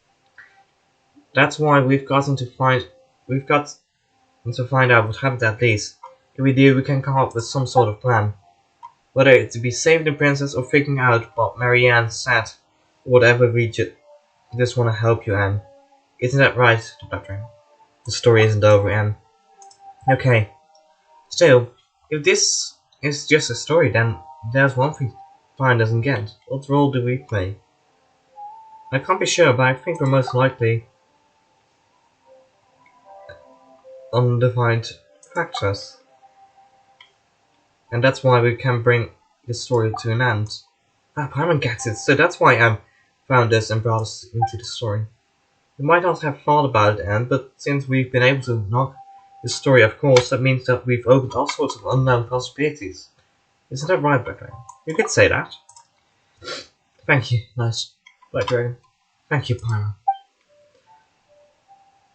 Speaker 1: That's why we've got to find out what happened at least. If we do, we can come up with some sort of plan. Whether it's to be saving the princess or figuring out what Marianne said, whatever we just want to help you, Anne. Isn't that right, Doctor? The story isn't over, Anne. Okay. Still, if this is just a story, then there's one thing Fine doesn't get. What role do we play? I can't be sure, but I think we're most likely undefined factors. And that's why we can bring the story to an end. Paimon gets it, so that's why Anne found us and brought us into the story. We might not have thought about it, Anne, but since we've been able to knock the story, of course, that means that we've opened all sorts of unknown possibilities. Isn't that right, Black Dragon? You could say that. Thank you, nice Black Dragon. Thank you, Paimon.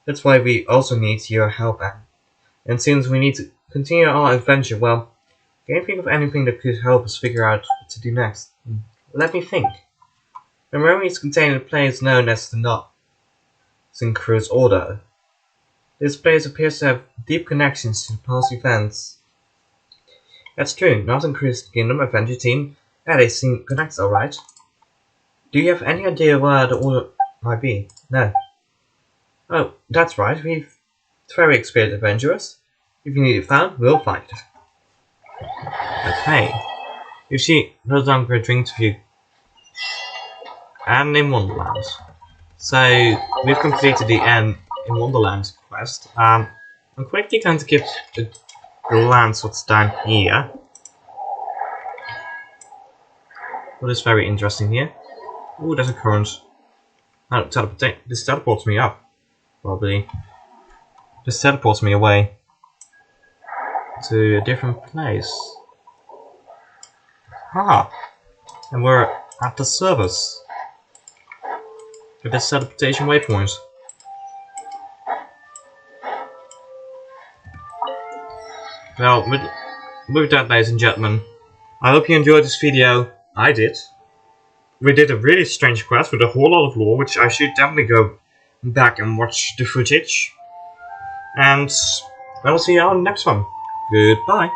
Speaker 1: That's why we also need your help, Anne. And since we need to continue our adventure, well, can you think of anything that could help us figure out what to do next? Let me think. The memories contained in the place known as the Synchronous Order. This place appears to have deep connections to past events. That's true, Northern Crystal Kingdom Adventure Team, they seem connected alright. Do you have any idea where the order might be? No. Oh, that's right, we've very experienced adventurers. If you need it found, we'll find it. Okay. If she goes down for a drink with you. And in Wonderland. So, we've completed the end in Wonderland quest. I'm quickly going to give a glance what's down here. What is very interesting here? Ooh, there's a current. Oh, this teleports me up. Probably. This teleports me away to a different place. Ah! And we're at the service. With this teleportation waypoint. Well, with that, ladies and gentlemen, I hope you enjoyed this video. I did. We did a really strange quest with a whole lot of lore, which I should definitely go back and watch the footage. And I will see you on the next one. Goodbye.